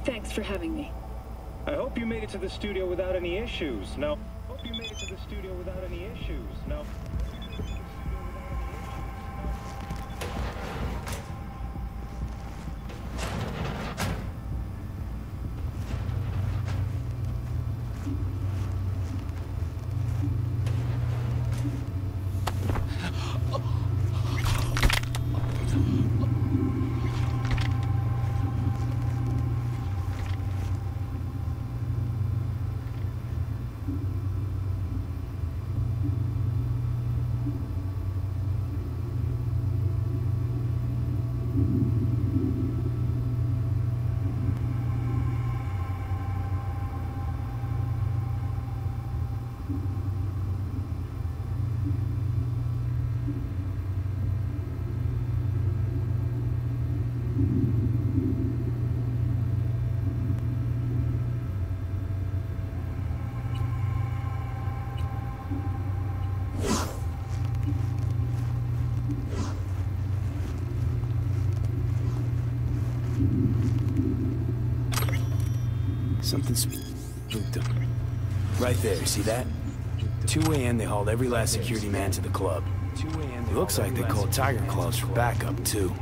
Thanks for having me. I hope you made it to the studio without any issues. No. Hope you made it to the studio without any issues. No. Something spooked them. Right there, see that? 2 a.m. they hauled every last security man to the club. It looks like they called Tiger Claws for backup, too.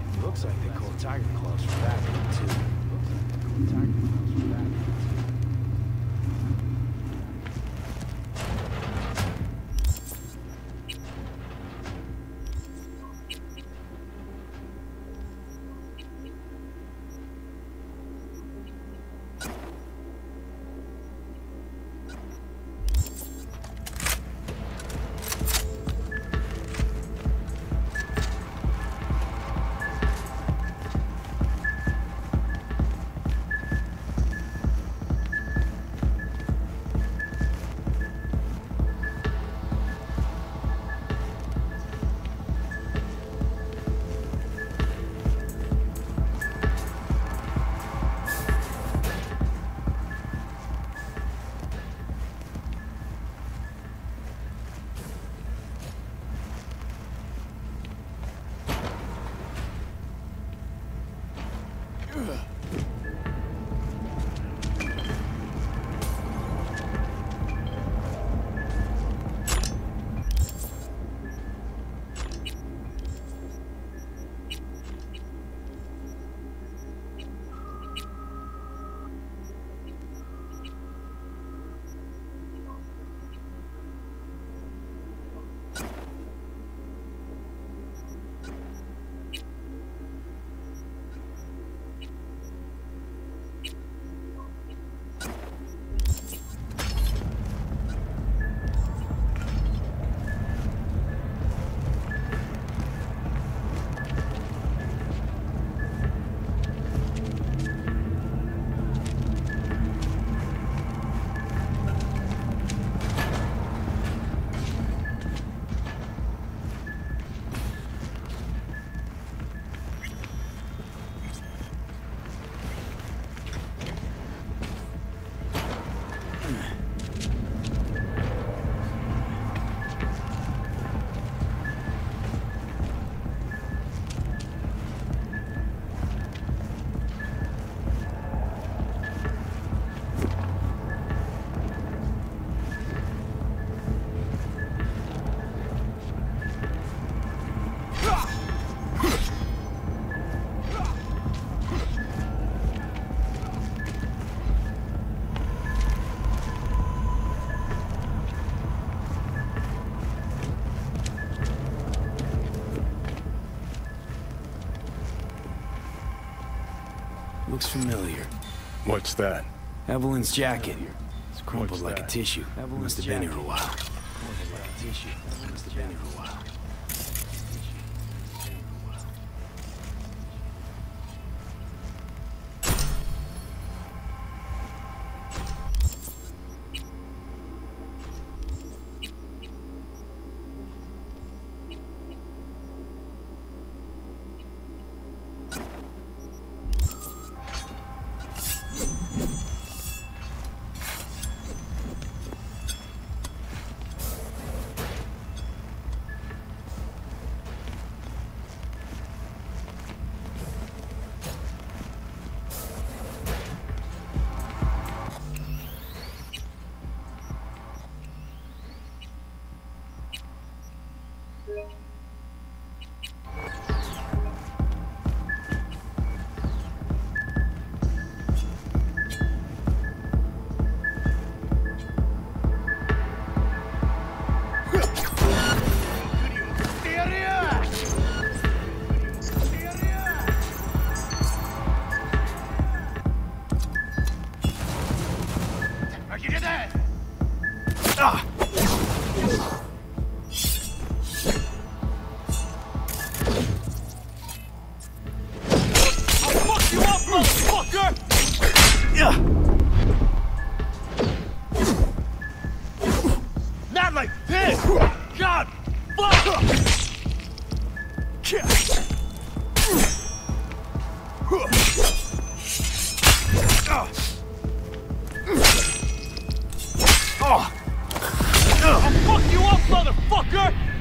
Looks familiar. What's that? Evelyn's jacket. It's crumpled like a tissue. Must have been here a while. Not like this! God! Fuck! I'll fuck you up, motherfucker!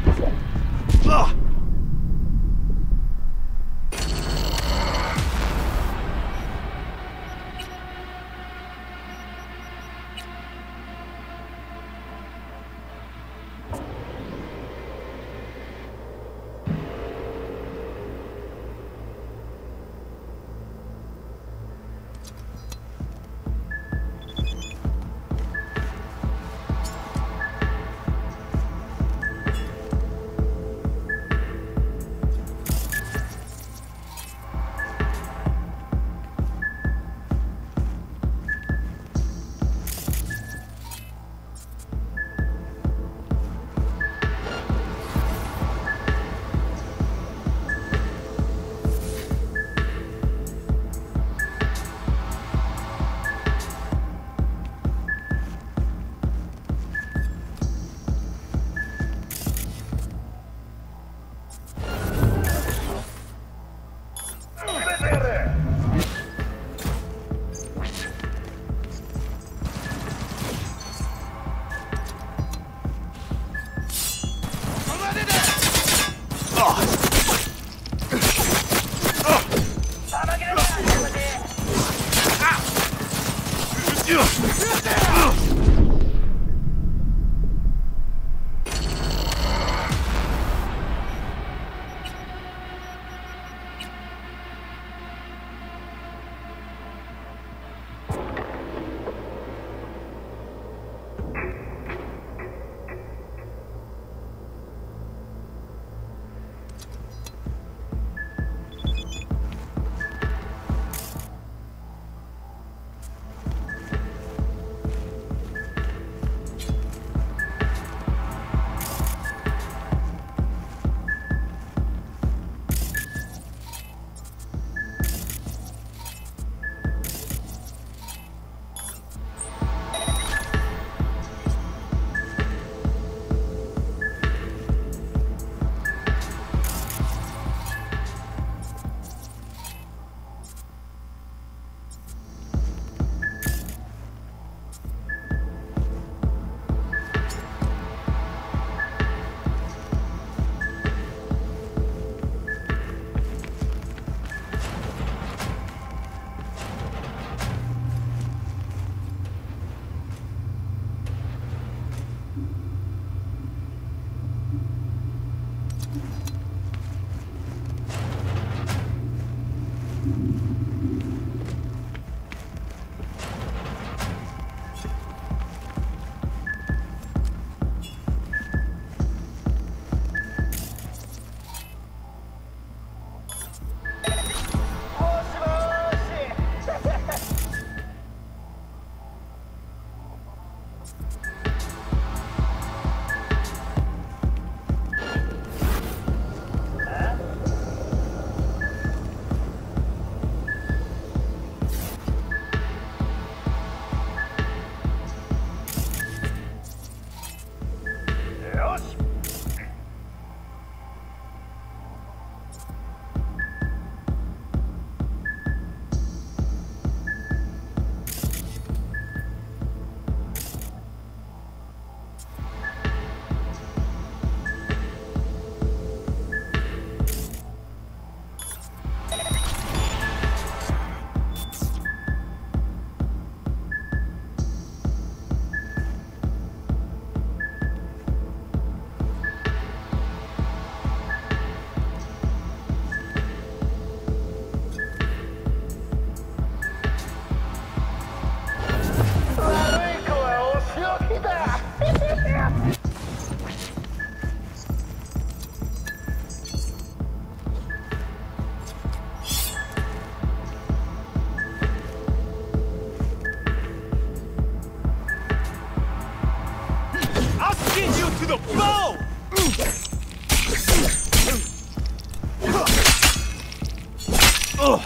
the bow!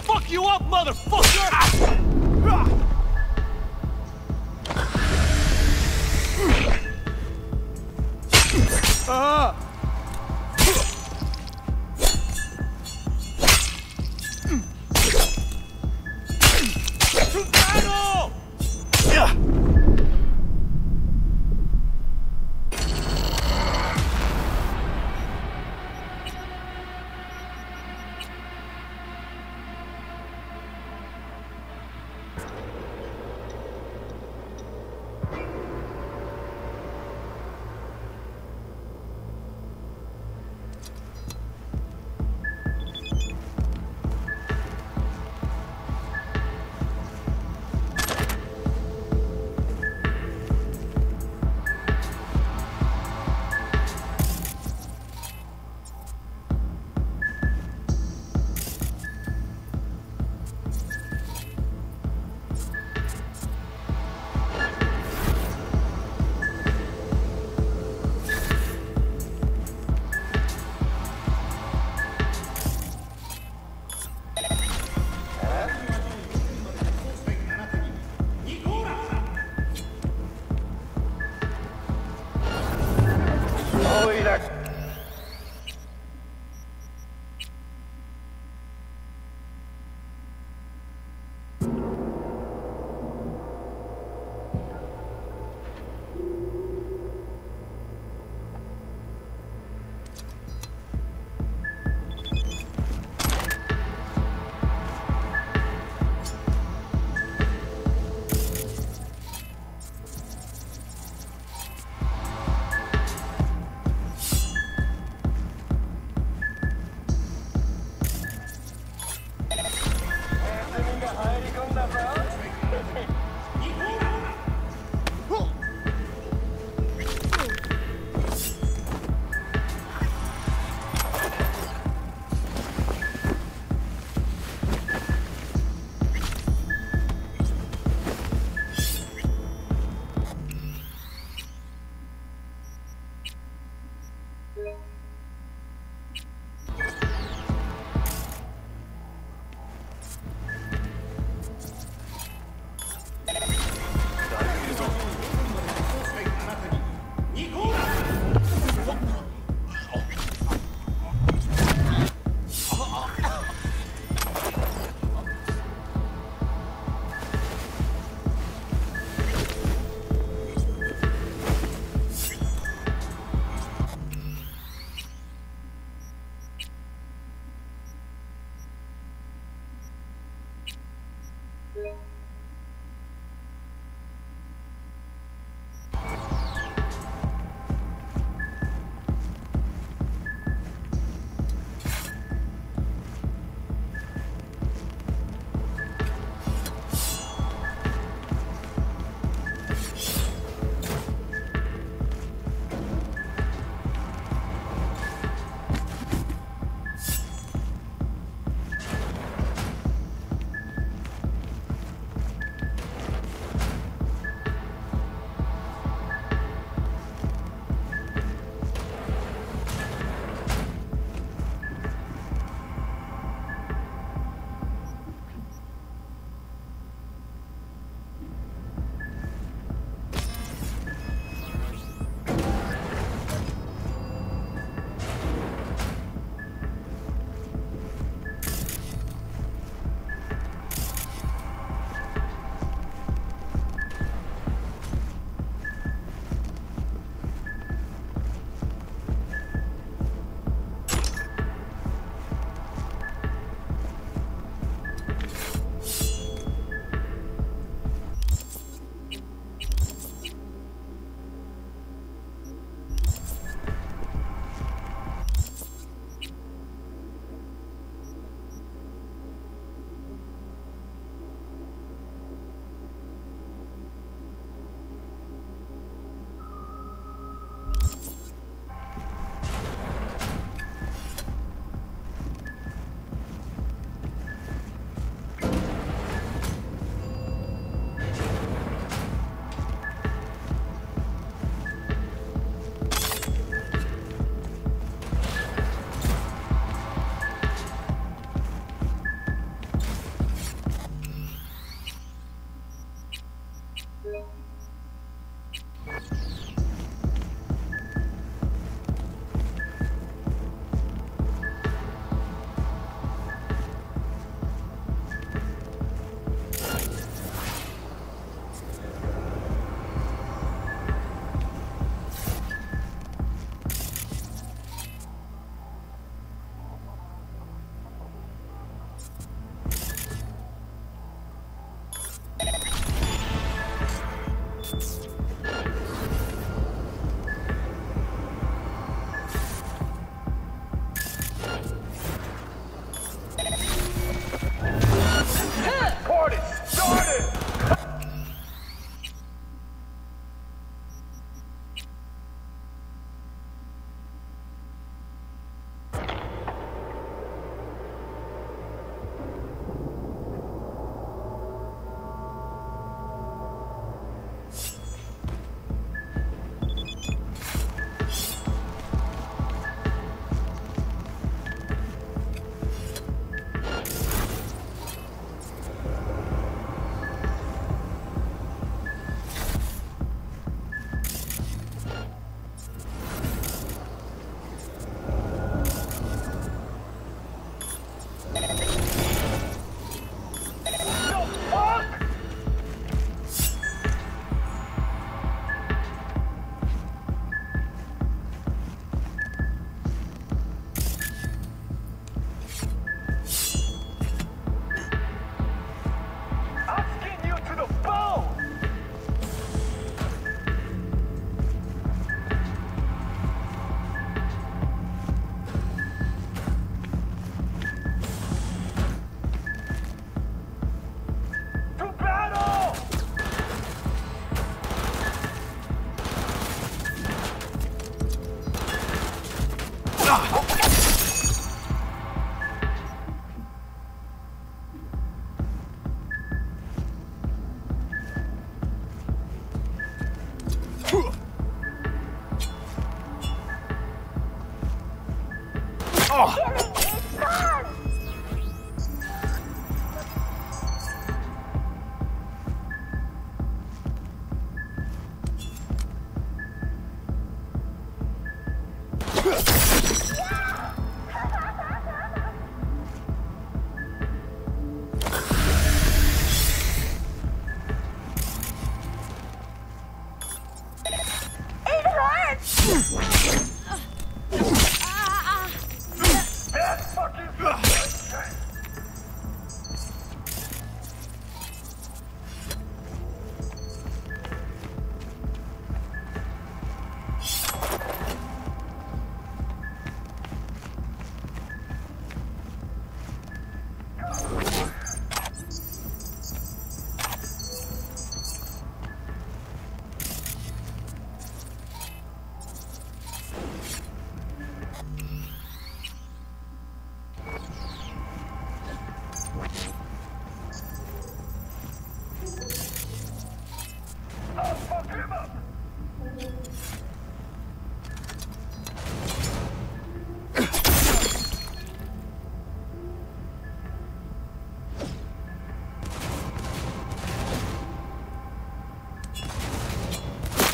Fuck you up, motherfucker! To battle!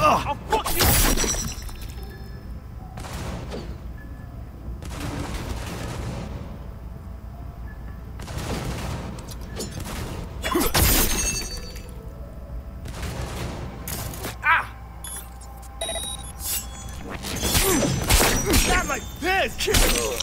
I'll fuck you! Not like this!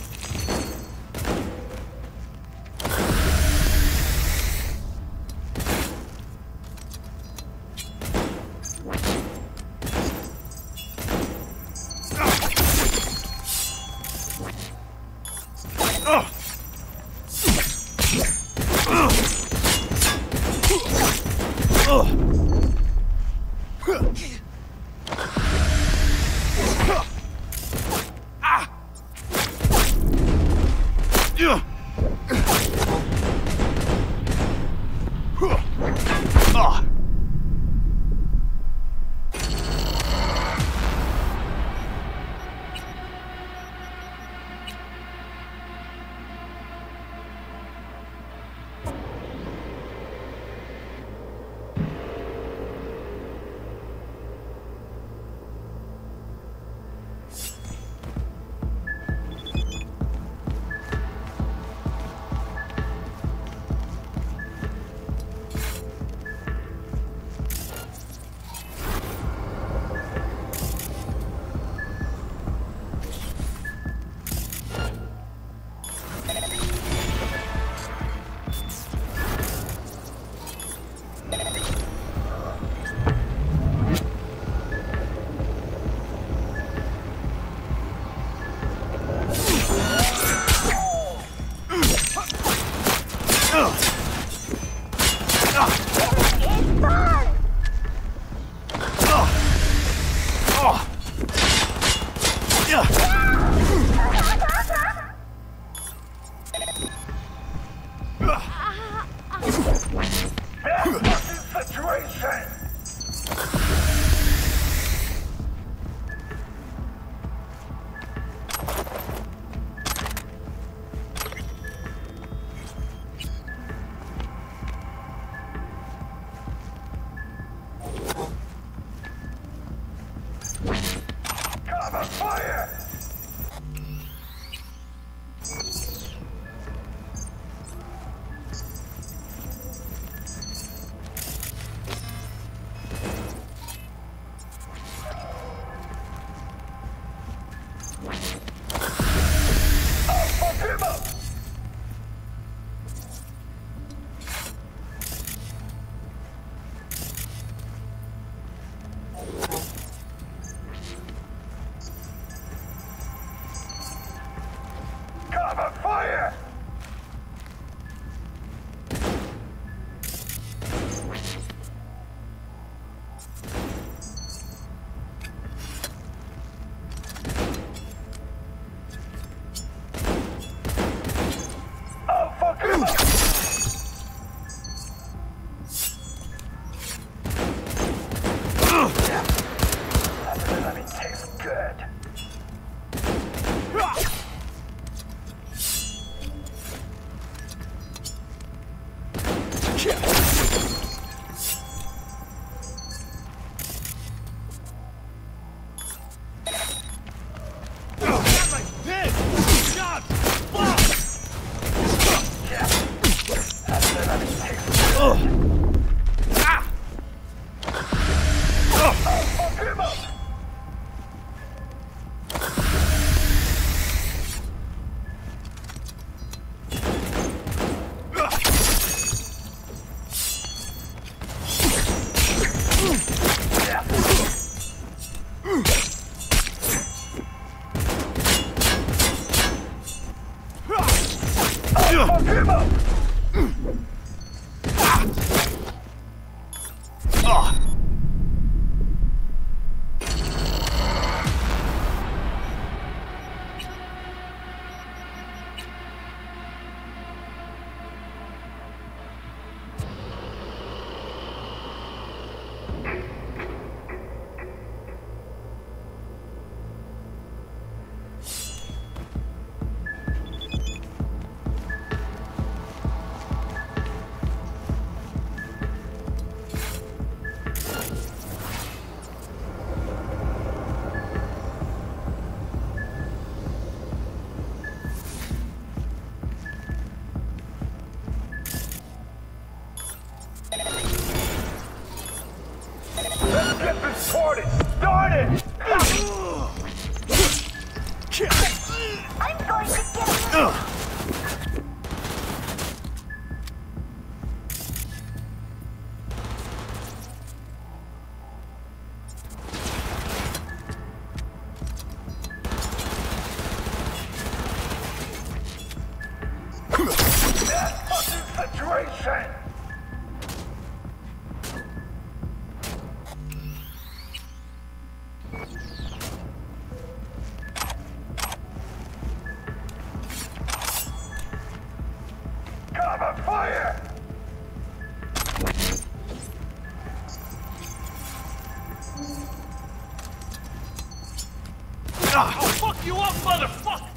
I'll fuck you up, motherfucker!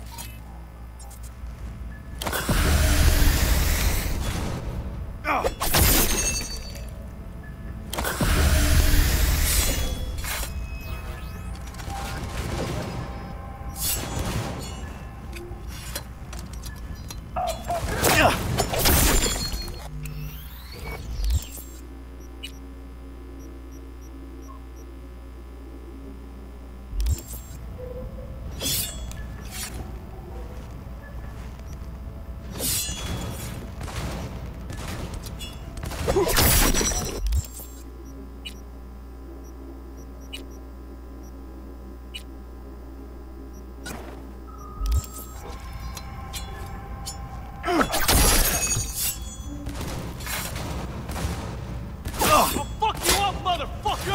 I'll fuck you up, motherfucker!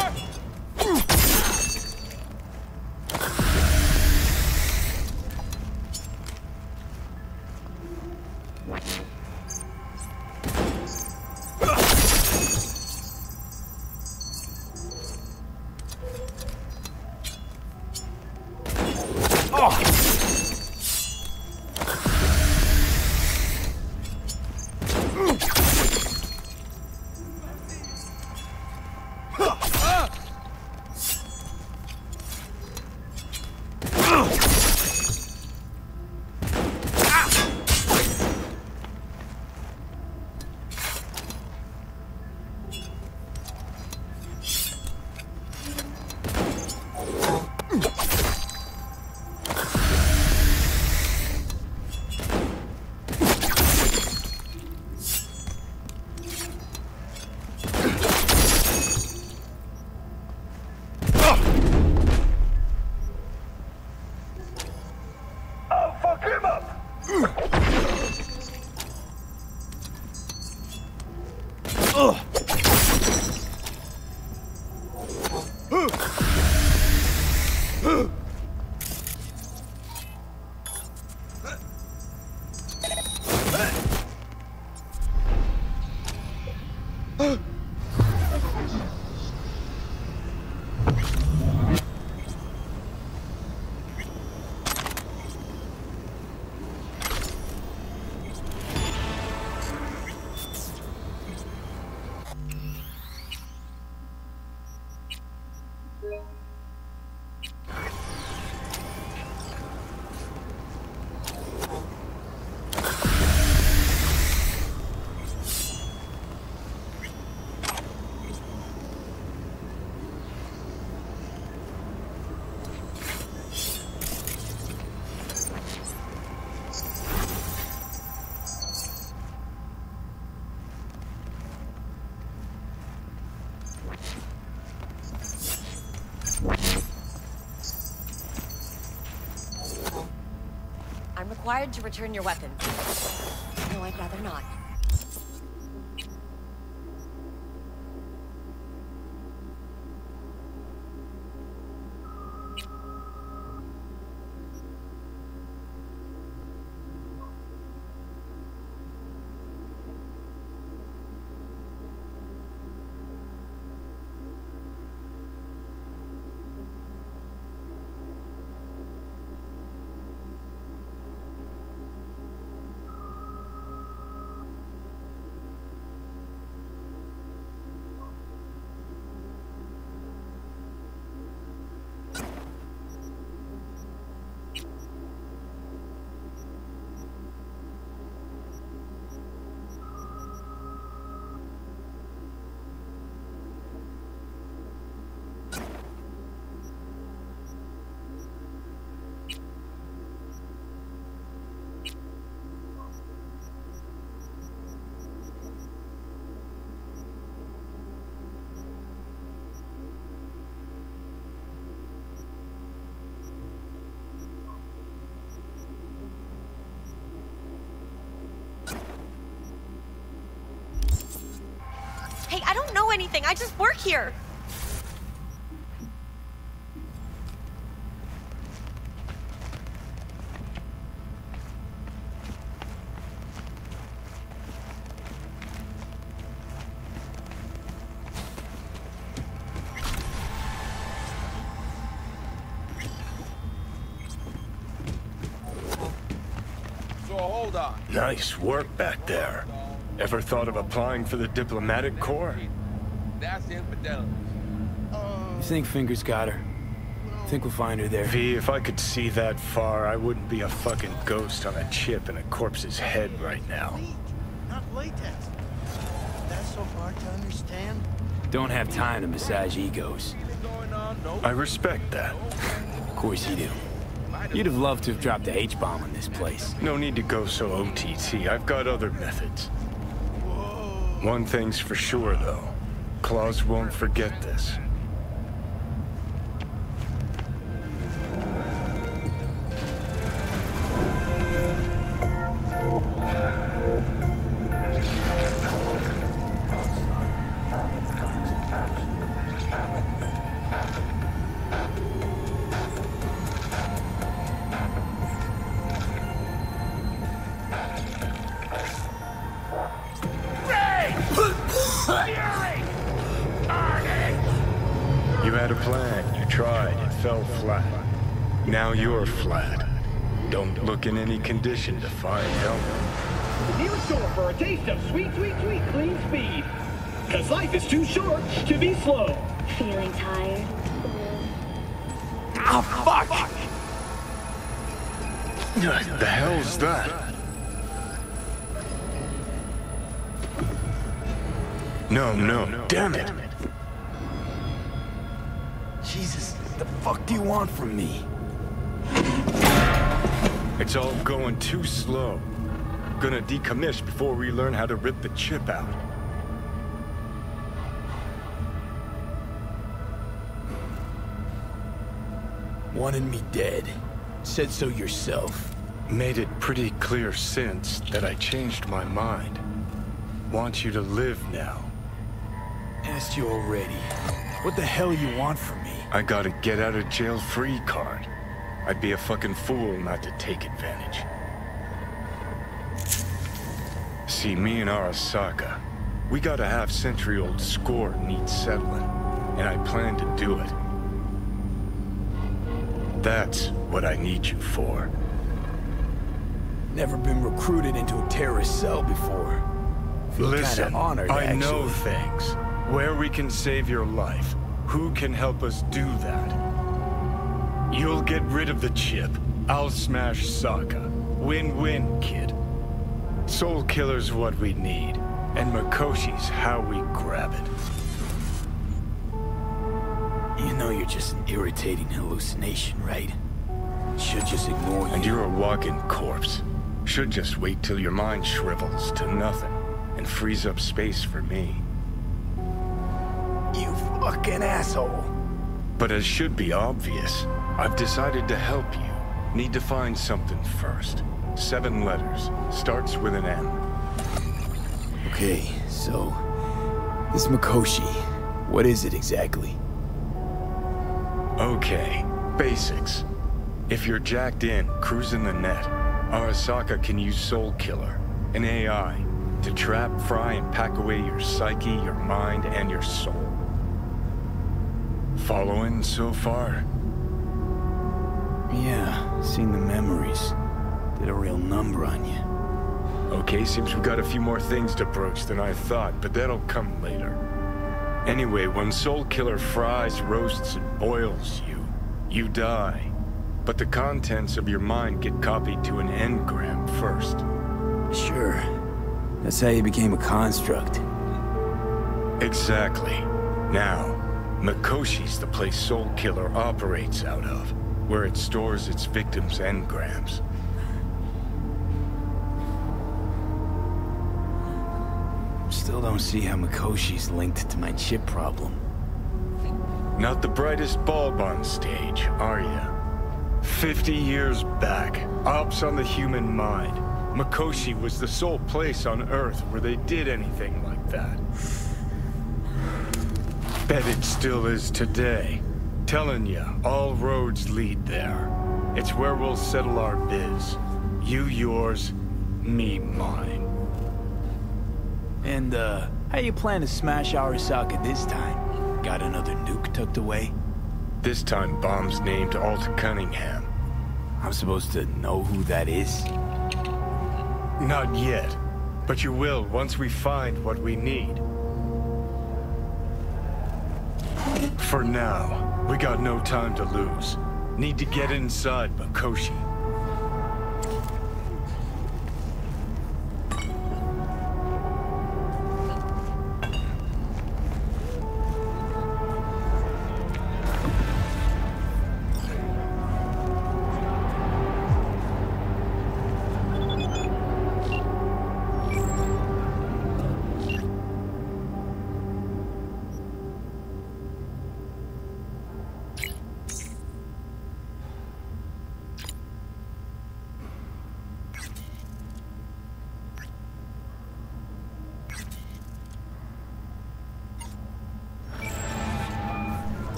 I'm required to return your weapon. No, I'd rather not. anything. I just work here. Nice work back there. Ever thought of applying for the diplomatic corps? That's infidelity. You think Fingers got her? Think we'll find her there? V, if I could see that far, I wouldn't be a fucking ghost on a chip in a corpse's head right now. Not latex. That's so hard to understand. Don't have time to massage egos. I respect that. Of course you do. You'd have loved to have dropped the H-bomb on this place. No need to go so OTT. I've got other methods. One thing's for sure, though. Claus won't forget this. You had a plan, you tried, it fell flat. Now you're flat. Don't look in any condition to find help. Near store for a taste of sweet, sweet, sweet clean speed. Cause life is too short to be slow. Feeling tired? Ah, fuck! What the hell's that? No, damn it! Jesus, what the fuck do you want from me? It's all going too slow. Gonna decommiss before we learn how to rip the chip out. Wanted me dead. Said so yourself. Made it pretty clear since that I changed my mind. Want you to live now. Asked you already. What the hell you want from me? I got a get out of jail free card. I'd be a fucking fool not to take advantage. See, me and Arasaka, we got a half-century-old score needs settling, and I plan to do it. That's what I need you for. Never been recruited into a terrorist cell before. Feel Listen, kinda honored, I actually. know things. Where we can save your life. Who can help us do that? You'll get rid of the chip. I'll smash Sokka. Win-win, kid. Soul Killer's what we need, and Makoshi's how we grab it. You know you're just an irritating hallucination, right? Should just ignore you. And you're a walking corpse. Should just wait till your mind shrivels to nothing and frees up space for me. You fucking asshole. But as should be obvious, I've decided to help you. Need to find something first. 7 letters. Starts with an M. Okay, so... this Makoshi, what is it exactly? Okay, basics. If you're jacked in, cruising the net, Arasaka can use Soul Killer, an AI, to trap, fry, and pack away your psyche, your mind, and your soul. Following so far? Yeah, seen the memories. Did a real number on you. Okay, seems we got a few more things to broach than I thought, but that'll come later. Anyway, when Soul Killer fries, roasts, and boils you, you die. But the contents of your mind get copied to an engram first. Sure. That's how you became a construct. Exactly. Now, Makoshi's the place Soul Killer operates out of, where it stores its victims' engrams. Still don't see how Makoshi's linked to my chip problem. Not the brightest bulb on stage, are ya? 50 years back, ops on the human mind. Makoshi was the sole place on Earth where they did anything like that. Bet it still is today. Telling ya, all roads lead there. It's where we'll settle our biz. You yours, me mine. And, how you plan to smash Arasaka this time? Got another nuke tucked away? This time bomb's named Alt Cunningham. I'm supposed to know who that is? Not yet, but you will once we find what we need. For now, we got no time to lose. Need to get inside Makoshi.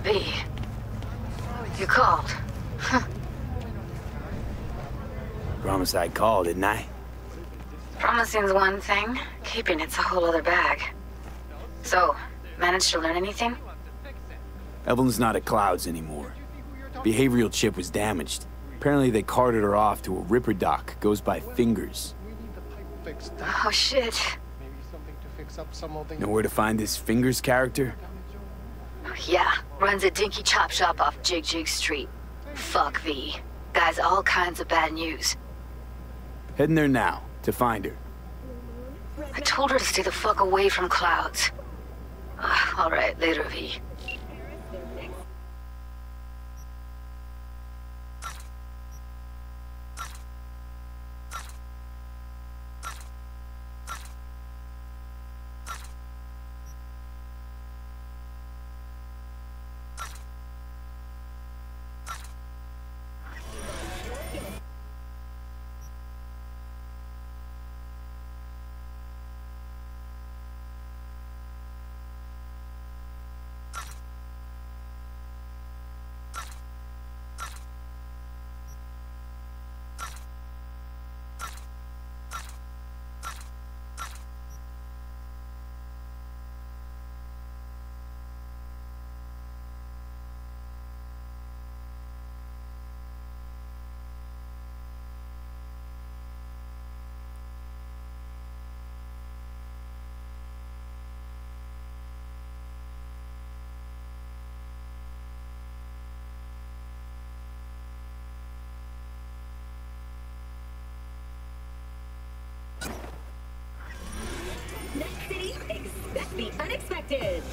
V, you called. Promise I called, didn't I? Promising's one thing, keeping it's a whole other bag. So, managed to learn anything? Evelyn's not at Clouds anymore. Behavioral chip was damaged. Apparently they carted her off to a Ripper dock. Goes by Fingers. Oh shit. Know where to find this Fingers character? Yeah, runs a dinky chop shop off Jig Jig Street. Fuck V. Guy's all kinds of bad news. Heading there now, to find her. I told her to stay the fuck away from Clouds. Alright, later, V. Next city, expect the unexpected.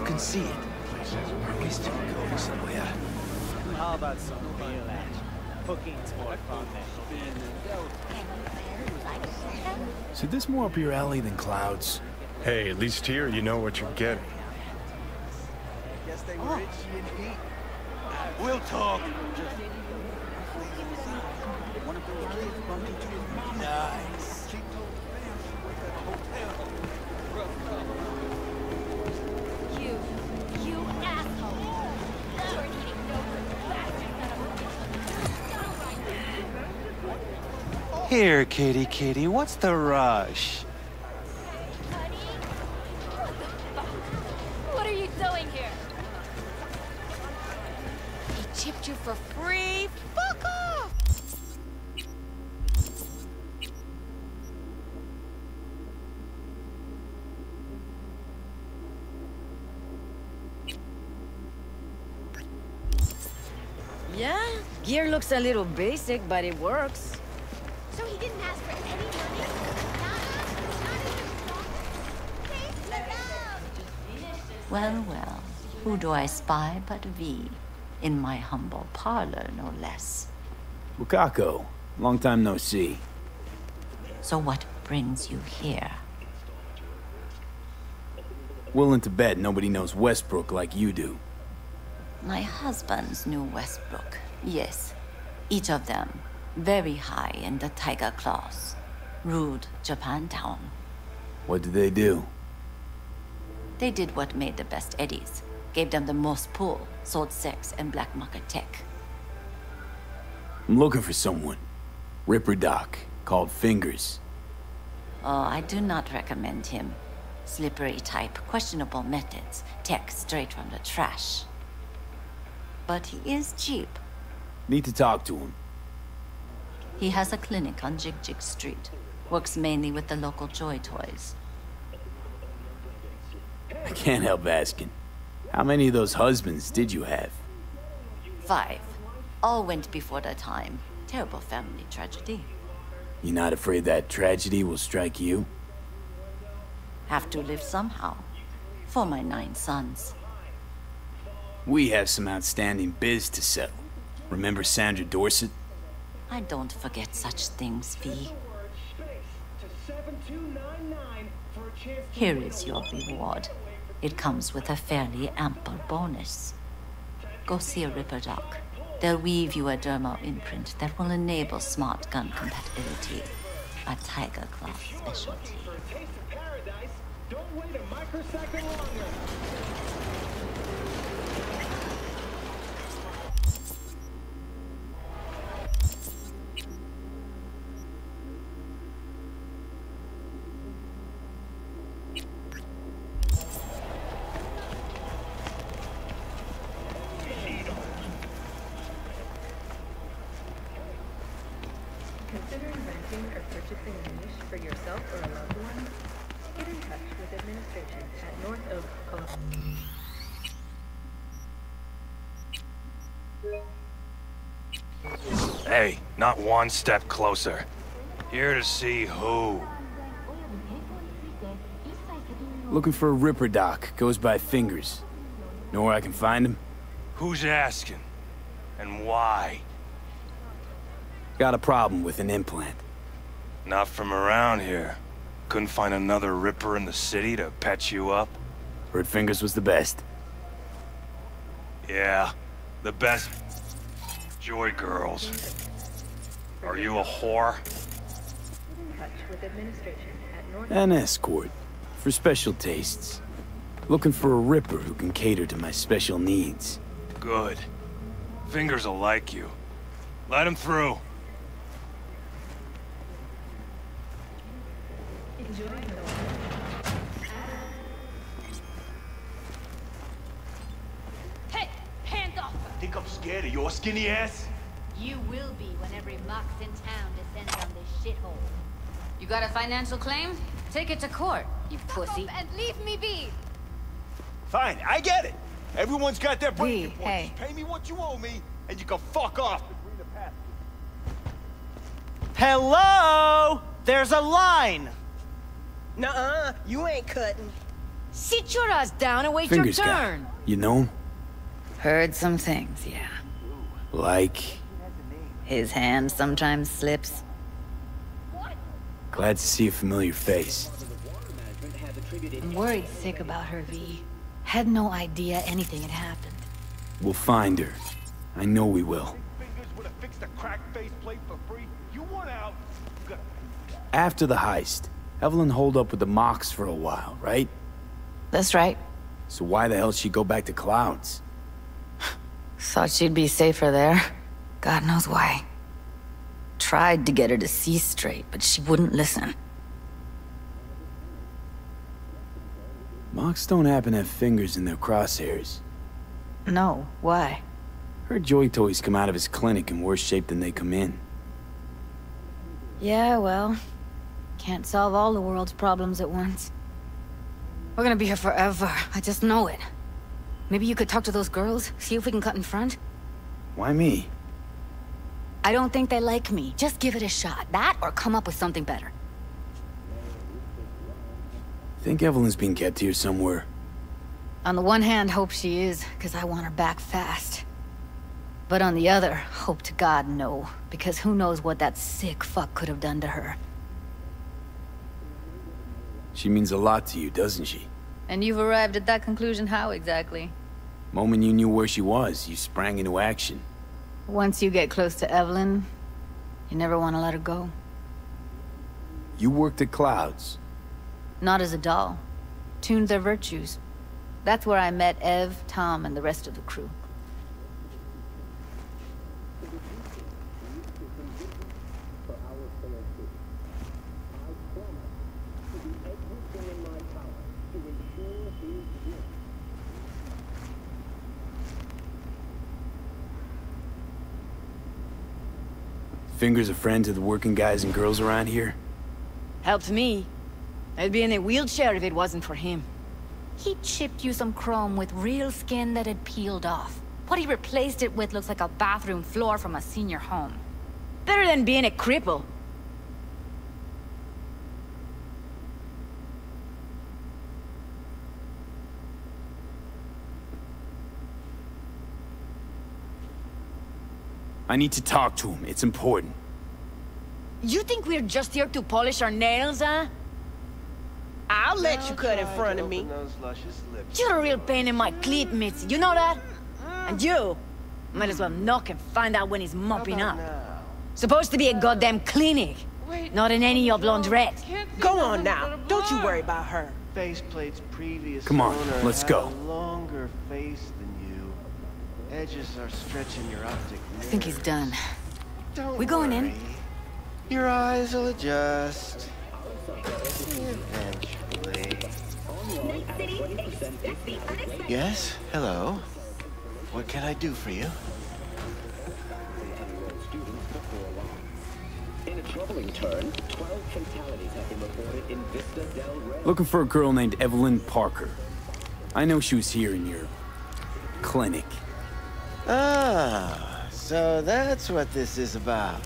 can see it. Always to go somewhere. How about some real action? Cooking's more fun than So this more up your alley than Cloud's? Hey, at least here you know what you're getting. Guess they were itchy and Pete. We'll talk. One of those kids bumped into his mama. Nice. She told the family was at a hotel. You asshole! Never eating no bastard. Here, kitty, what's the rush? Honey? What are you doing here? He chipped you for free? Fuck off! Yeah, gear looks a little basic, but it works. So he didn't ask for any money? Not even Well, well, who do I spy but V? In my humble parlor, no less. Wakako, long time no see. So what brings you here? Willing to bet nobody knows Westbrook like you do. My husband's knew Westbrook, yes. Each of them, very high in the Tiger Claws. Ruled Japantown. What did they do? They did what made the best eddies. Gave them the most pull, sold sex and black market tech. I'm looking for someone. Ripper Doc, called Fingers. Oh, I do not recommend him. Slippery type, questionable methods, tech straight from the trash. But he is cheap. Need to talk to him. He has a clinic on Jig Jig Street. Works mainly with the local Joy Toys. I can't help asking. How many of those husbands did you have? 5. All went before their time. Terrible family tragedy. You not afraid that tragedy will strike you? Have to live somehow. For my 9 sons. We have some outstanding biz to settle. Remember Sandra Dorset? I don't forget such things, V. Here is your reward. It comes with a fairly ample bonus. Go see a Ripper Doc. They'll weave you a dermal imprint that will enable smart gun compatibility. A Tiger Claw specialty. Don't wait a microsecond longer. Considering renting or purchasing a niche for yourself or a loved one? Get in touch with administration at North Oak, Columbus. Hey, not one step closer. Here to see who? Looking for a Ripper Doc. Goes by Fingers. Know where I can find him? Who's asking? And why? Got a problem with an implant. Not from around here. Couldn't find another Ripper in the city to patch you up? Heard Fingers was the best. Yeah, the best Joy girls. Are you a whore? Get in touch with administration at North An escort. For special tastes. Looking for a Ripper who can cater to my special needs. Good. Fingers will like you. Let him through. Hey, hands off! Think I'm scared of your skinny ass? You will be when every mox in town descends on this shithole. You got a financial claim? Take it to court, you pussy. And leave me be! Fine, I get it. Everyone's got their breaking Hey, point. hey. Just pay me what you owe me, and you can fuck off. Hello? There's a line! Nuh-uh, you ain't cutting. Sit your ass down and wait Fingers your guy. turn. You know him? Heard some things, yeah. Like? His hand sometimes slips. Glad to see a familiar face. I'm worried sick about her, V. Had no idea anything had happened. We'll find her. I know we will. After the heist, Evelyn holed up with the Mox for a while, right? That's right. So why the hell'd she go back to Clouds? Thought she'd be safer there. God knows why. Tried to get her to see straight, but she wouldn't listen. Mox don't happen to have fingers in their crosshairs. No, why? Her joy toys come out of his clinic in worse shape than they come in. Yeah, well, can't solve all the world's problems at once. We're gonna be here forever, I just know it. Maybe you could talk to those girls, see if we can cut in front? Why me? I don't think they like me. Just give it a shot. That or come up with something better. Think Evelyn's being kept here somewhere. On the one hand, hope she is, because I want her back fast. But on the other, hope to God no, because who knows what that sick fuck could have done to her. She means a lot to you, doesn't she? And you've arrived at that conclusion how exactly? Moment you knew where she was, you sprang into action. Once you get close to Evelyn, you never want to let her go. You worked at Clouds. Not as a doll. Tuned their virtues. That's where I met Ev, Tom, and the rest of the crew. Fingers a friend to the working guys and girls around here? Helped me. I'd be in a wheelchair if it wasn't for him. He chipped you some chrome with real skin that had peeled off. What he replaced it with looks like a bathroom floor from a senior home. Better than being a cripple. I need to talk to him. It's important. You think we're just here to polish our nails, huh? I'll let you cut in front of me. You're a real pain in my cleat, Mitzi. You know that? And you might as well knock and find out when he's mopping up. Supposed to be a goddamn clinic, not in any of laundrette. Go on now. Don't you worry about her. Faceplate's previous Come on, owner let's had go. a longer face than you. Edges are stretching your optic nerve. I think he's done. Don't We going in? worry. Your eyes will adjust. Eventually. Yes? Hello? What can I do for you? In a troubling turn, 12 fatalities have been reported in Vista del Rey. Looking for a girl named Evelyn Parker. I know she was here in your clinic. Ah, so that's what this is about.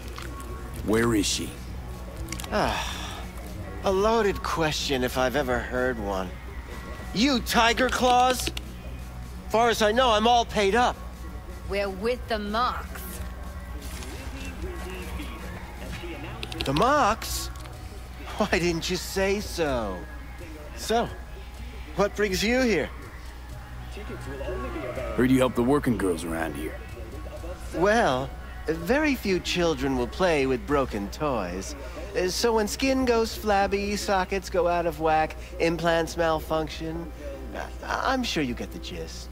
Where is she? Ah, a loaded question if I've ever heard one. You Tiger Claws? Far as I know, I'm all paid up. We're with the Mox. The Mox? Why didn't you say so? So, what brings you here? Heard you help the working girls around here. Well, very few children will play with broken toys. So when skin goes flabby, sockets go out of whack, implants malfunction, I'm sure you get the gist.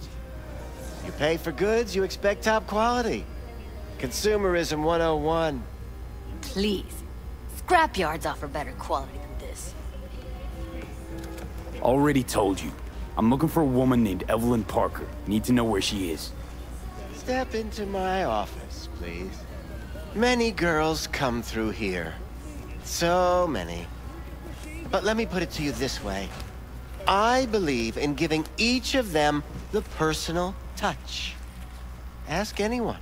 You pay for goods, you expect top quality. Consumerism 101. Please. Scrapyards offer better quality than this. Already told you. I'm looking for a woman named Evelyn Parker. Need to know where she is. Step into my office, please. Many girls come through here. So many. But let me put it to you this way. I believe in giving each of them the personal touch. Ask anyone.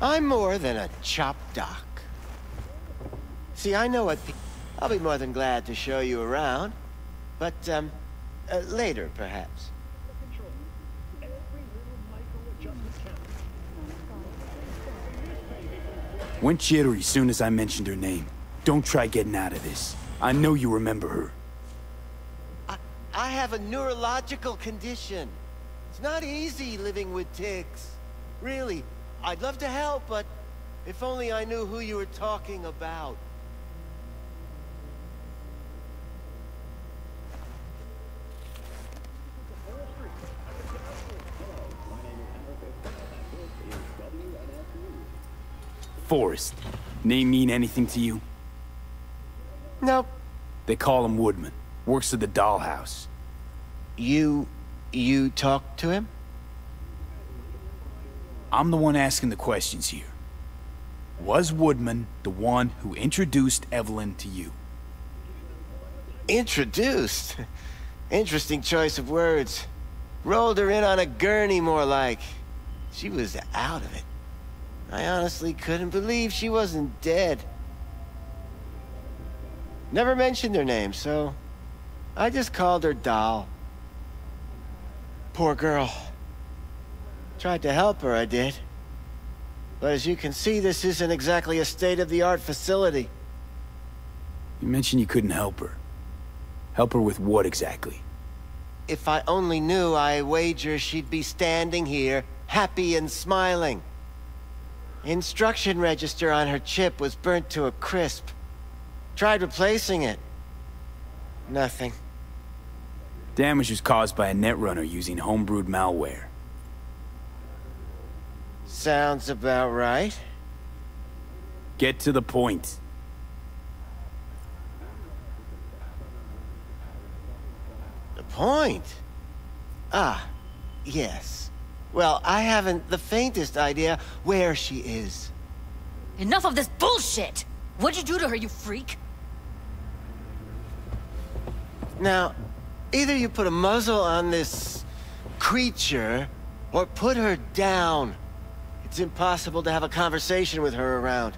I'm more than a chop doc. See, I know what I'll be more than glad to show you around. But, Later, perhaps. Went jittery as soon as I mentioned her name. Don't try getting out of this. I know you remember her. I have a neurological condition. It's not easy living with tics. Really, I'd love to help, but if only I knew who you were talking about. Forrest. Name mean anything to you? Nope. They call him Woodman. Works at the dollhouse. You talked to him? I'm the one asking the questions here. Was Woodman the one who introduced Evelyn to you? Introduced? Interesting choice of words. Rolled her in on a gurney, more like. She was out of it. I honestly couldn't believe she wasn't dead. Never mentioned her name, so I just called her Doll. Poor girl. Tried to help her, I did. But as you can see, this isn't exactly a state-of-the-art facility. You mentioned you couldn't help her. Help her with what exactly? If I only knew, I wager she'd be standing here, happy and smiling. Instruction register on her chip was burnt to a crisp. Tried replacing it. Nothing. Damage was caused by a netrunner using homebrewed malware. Sounds about right. Get to the point. The point? Ah, yes. Well, I haven't the faintest idea where she is. Enough of this bullshit! What'd you do to her, you freak? Now, either you put a muzzle on this creature, or put her down. It's impossible to have a conversation with her around.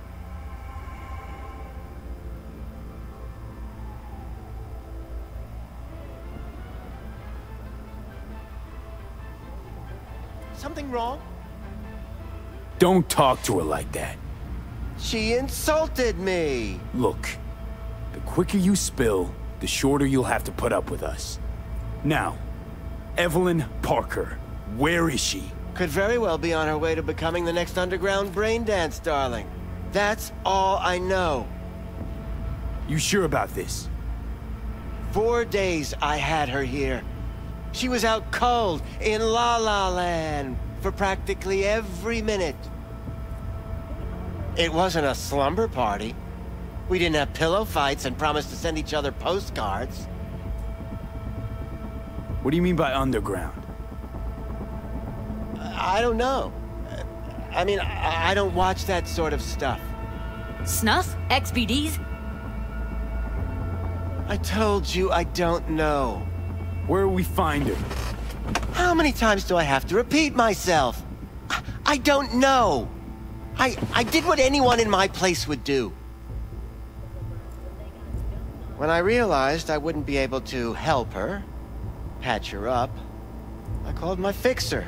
Something wrong? Don't talk to her like that. She insulted me! Look, the quicker you spill, the shorter you'll have to put up with us. Now, Evelyn Parker, where is she? Could very well be on her way to becoming the next underground braindance darling. That's all I know. You sure about this? 4 days I had her here. She was out cold in La La Land for practically every minute. It wasn't a slumber party. We didn't have pillow fights and promised to send each other postcards. What do you mean by underground? I don't know. I mean, I don't watch that sort of stuff. Snuff? XBDs? I told you I don't know. Where will we find her? How many times do I have to repeat myself? I don't know. I did what anyone in my place would do. When I realized I wouldn't be able to help her, patch her up, I called my fixer.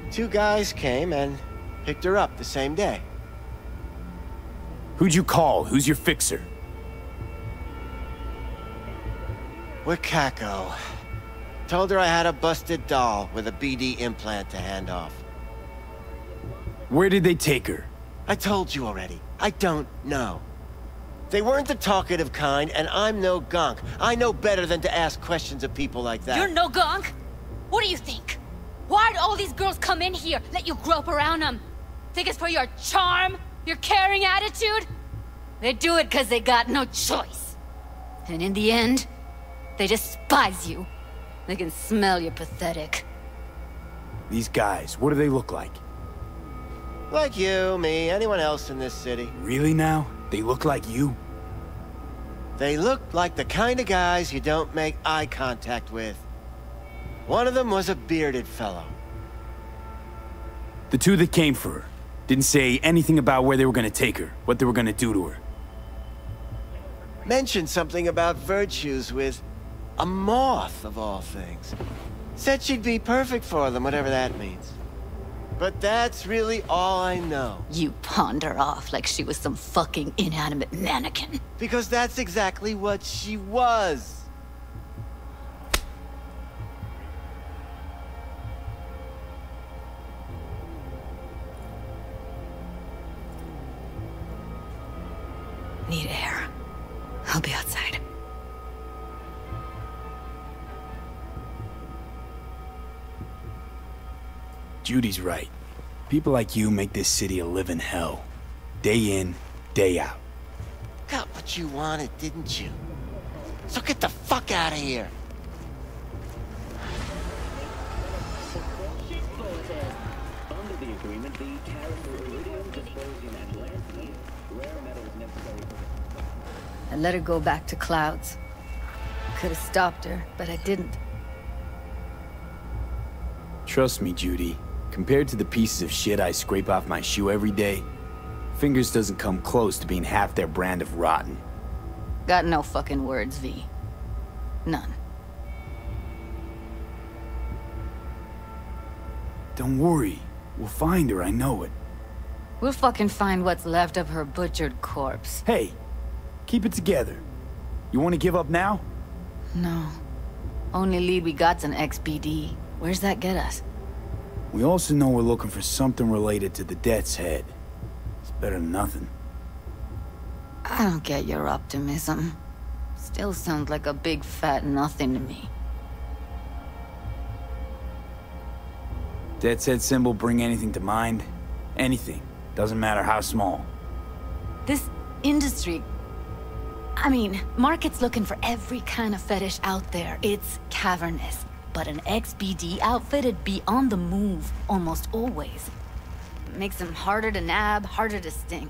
2 guys came and picked her up the same day. Who'd you call? Who's your fixer? Wakako. Told her I had a busted doll with a BD implant to hand off. Where did they take her? I told you already. I don't know. They weren't the talkative kind, and I'm no gunk. I know better than to ask questions of people like that. You're no gunk? What do you think? Why'd all these girls come in here, let you grope around them? Think it's for your charm? Your caring attitude? They do it because they got no choice. And in the end, they despise you. They can smell you're pathetic. These guys, what do they look like? Like you, me, anyone else in this city. Really now? They look like you? They look like the kind of guys you don't make eye contact with. One of them was a bearded fellow. The 2 that came for her didn't say anything about where they were gonna take her, what they were gonna do to her. Mentioned something about virtues with A moth, of all things. Said she'd be perfect for them, whatever that means. But that's really all I know. You pawned her off like she was some fucking inanimate mannequin. Because that's exactly what she was. Need air. I'll be outside. Judy's right. People like you make this city a living hell. Day in, day out. Got what you wanted, didn't you? So get the fuck out of here. Under the agreement, the tariff for iridium disposed in Atlantis, rare metals necessary for... I let her go back to Clouds. Could have stopped her, but I didn't. Trust me, Judy. Compared to the pieces of shit I scrape off my shoe every day, Fingers doesn't come close to being half their brand of rotten. Got no fucking words, V. None. Don't worry. We'll find her, I know it. We'll fucking find what's left of her butchered corpse. Hey, keep it together. You want to give up now? No. Only lead we got's an XBD. Where's that get us? We also know we're looking for something related to the Death's Head. It's better than nothing. I don't get your optimism. Still sounds like a big fat nothing to me. Death's Head symbol bring anything to mind? Anything. Doesn't matter how small. This industry... I mean, market's looking for every kind of fetish out there. It's cavernous. But an XBD outfit'd be on the move, almost always. Makes them harder to nab, harder to sting.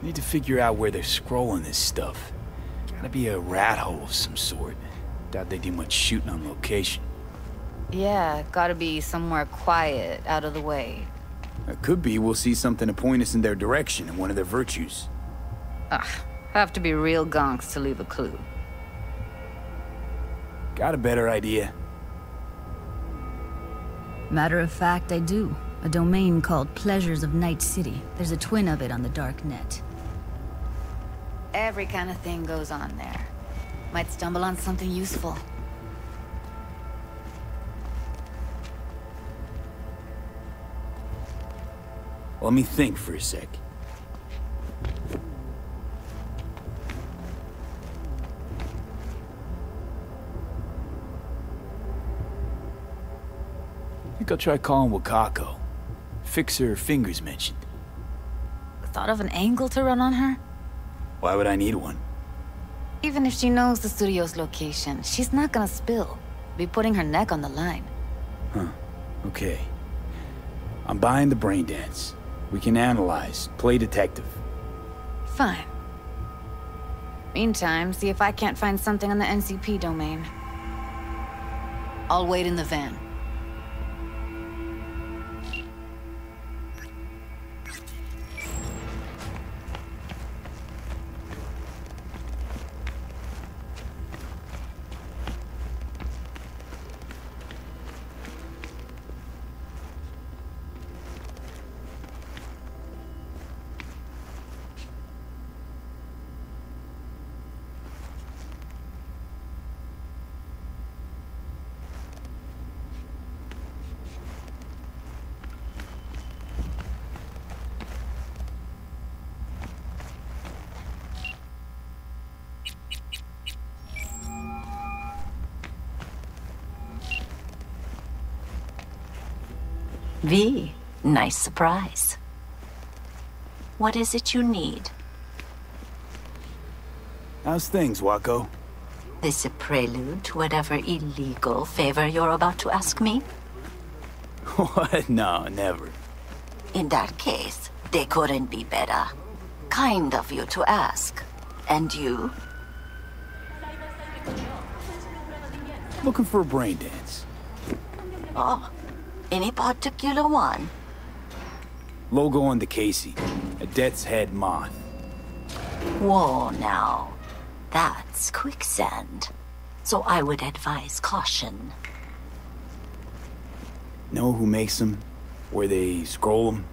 Need to figure out where they're scrolling this stuff. Gotta be a rat hole of some sort. Doubt they do much shooting on location. Yeah, gotta be somewhere quiet, out of the way. It could be we'll see something to point us in their direction in one of their virtues. Ugh, have to be real gonks to leave a clue. Got a better idea? Matter of fact, I do. A domain called Pleasures of Night City. There's a twin of it on the dark net. Every kind of thing goes on there. Might stumble on something useful. Let me think for a sec. I think I'll try calling Wakako. Fix her fingers mentioned. Thought of an angle to run on her? Why would I need one? Even if she knows the studio's location, she's not gonna spill. Be putting her neck on the line. Huh. Okay. I'm buying the brain dance. We can analyze, play detective. Fine. Meantime, see if I can't find something on the NCP domain. I'll wait in the van. V, nice surprise. What is it you need? How's things, Wako? This a prelude to whatever illegal favor you're about to ask me? What? No, never. In that case, they couldn't be better. Kind of you to ask. And you? Looking for a brain dance. Oh, any particular one? Logo on the casing. A Death's Head moth. Whoa, now. That's quicksand. So I would advise caution. Know who makes them? Where they scroll them?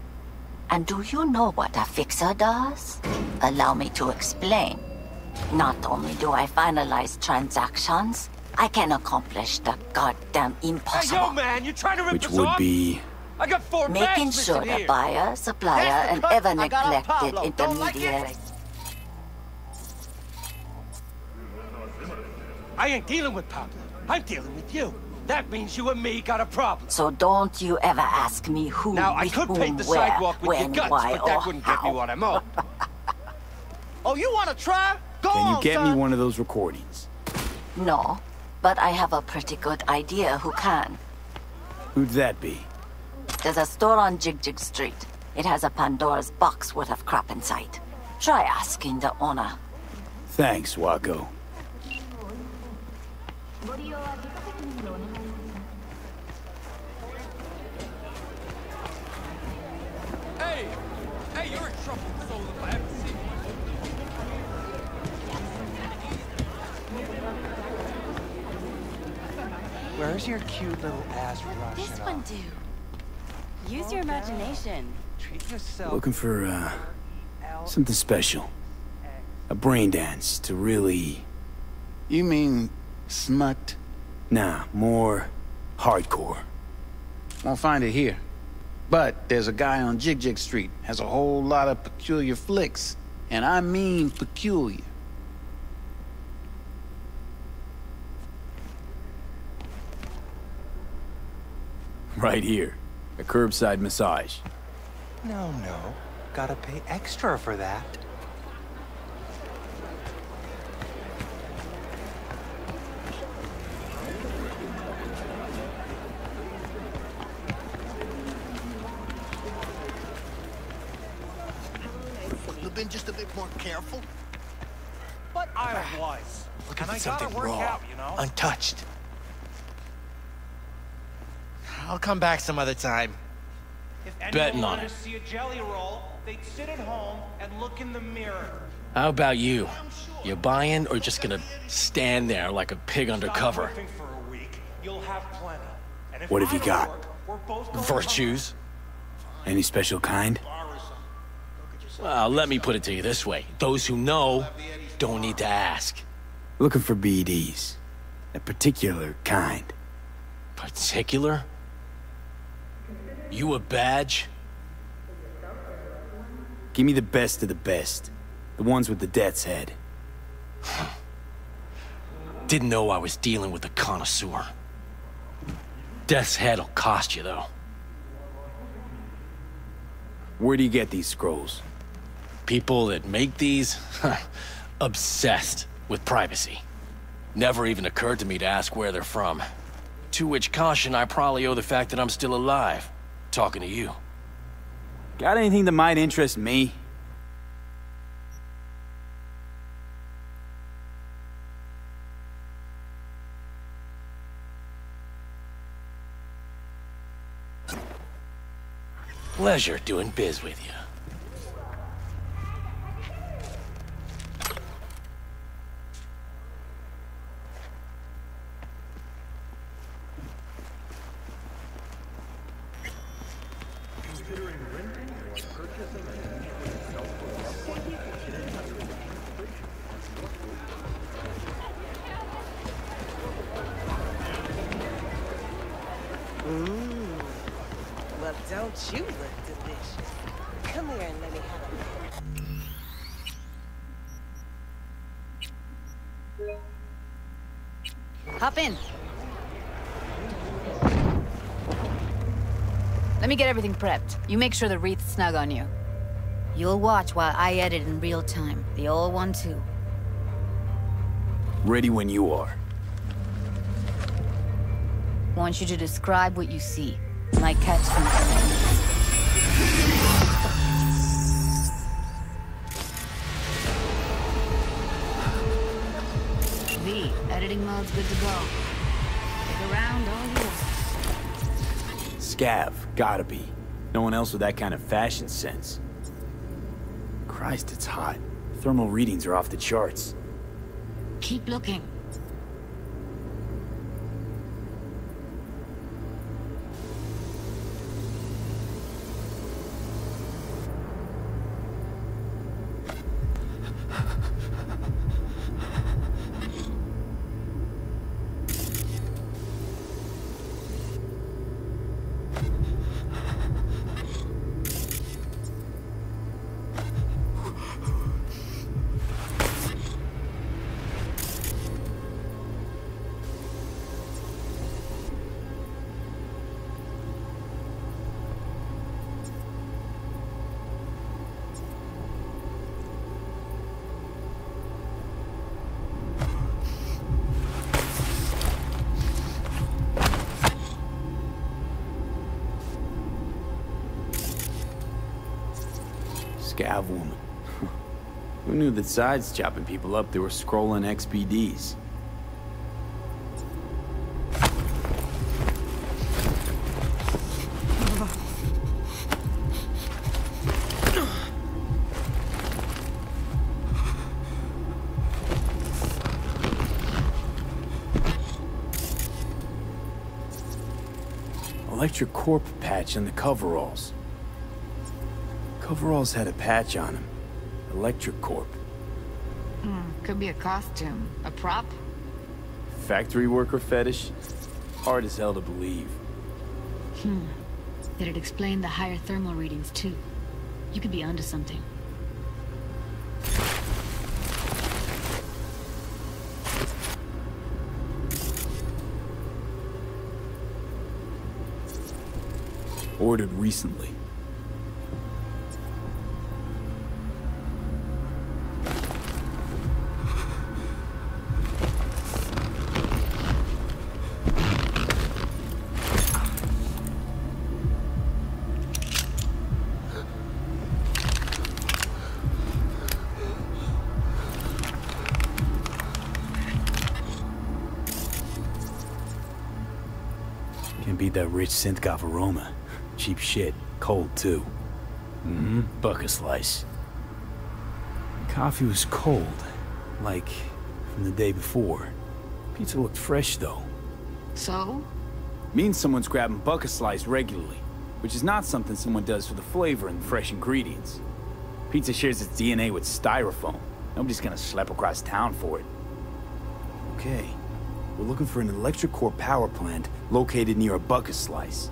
And do you know what a fixer does? Allow me to explain. Not only do I finalize transactions, I can accomplish the goddamn impossible. Hey, yo, man, you trying to rip Which us would off? be... I got 4 making bags sure missing the here. buyer, supplier, and cut ever I got off neglected Pablo. Don't like it? intermediary. I ain't dealing with Pablo. I'm dealing with you. That means you and me got a problem. So don't you ever ask me who, Now, I with could whom, paint the where, sidewalk with your when, guts, why, but that or wouldn't get me how. what I'm owed. Oh, you want to try? Go Can you on, get son. me one of those recordings? No, but I have a pretty good idea who can. Who'd that be? There's a store on Jig Street. It has a Pandora's box worth of crap inside. Try asking the owner. Thanks, Waco. Hey! Hey, you're in trouble, Soul, if I ever see you. Where's your cute little ass Russian? This one do. Use your imagination. Treat yourself. Looking for, something special. A brain dance to really... You mean smut? Nah, more hardcore. Won't find it here. But there's a guy on Jig Street, has a whole lot of peculiar flicks. And I mean peculiar. Right here. A curbside massage. No. Gotta pay extra for that. Couldn't have been just a bit more careful. But I was. Looking And for I something gotta work raw, out, you know? untouched. I'll come back some other time. If Betting anyone on wanted it. to see a jelly roll, they'd sit at home and look in the mirror. How about you? You buying or just gonna stand there like a pig Stop undercover? whipping for a week. You'll have plenty. And if What have I you don't got? work, we're both going Virtues? Any special kind? Well, let me put it to you this way. Those who know don't need to ask. Looking for BDs. A particular kind. Particular? You a badge? Give me the best of the best. The ones with the death's head. Didn't know I was dealing with a connoisseur. Death's head'll cost you, though. Where do you get these scrolls? People that make these, obsessed with privacy. Never even occurred to me to ask where they're from. To which caution I probably owe the fact that I'm still alive, talking to you. Got anything that might interest me? Pleasure doing biz with you. Well, don't you look delicious? Come here and let me have a look. Hop in. Let me get everything prepped. You make sure the wreath's snug on you. You'll watch while I edit in real time. The old one, too. Ready when you are. Want you to describe what you see. Might catch something. V, editing mode's good to go. Stick around, all yours. Scav, gotta be. No one else with that kind of fashion sense. Christ, it's hot. Thermal readings are off the charts. Keep looking. Scav woman. Who knew that sides chopping people up, they were scrolling XBDs? Electric Corp patch on the coveralls. Coveralls had a patch on them. Electric Corp. Could be a costume. A prop? Factory worker fetish? Hard as hell to believe. Did it explain the higher thermal readings, too? You could be onto something. Ordered recently. Can't beat that rich synth-goth aroma. Cheap shit. Cold, too. Bucket slice. Coffee was cold. Like, from the day before. Pizza looked fresh, though. So? Means someone's grabbing bucket slice regularly. Which is not something someone does for the flavor and fresh ingredients. Pizza shares its DNA with styrofoam. Nobody's gonna schlep across town for it. Okay. We're looking for an electric core power plant located near a bucket slice.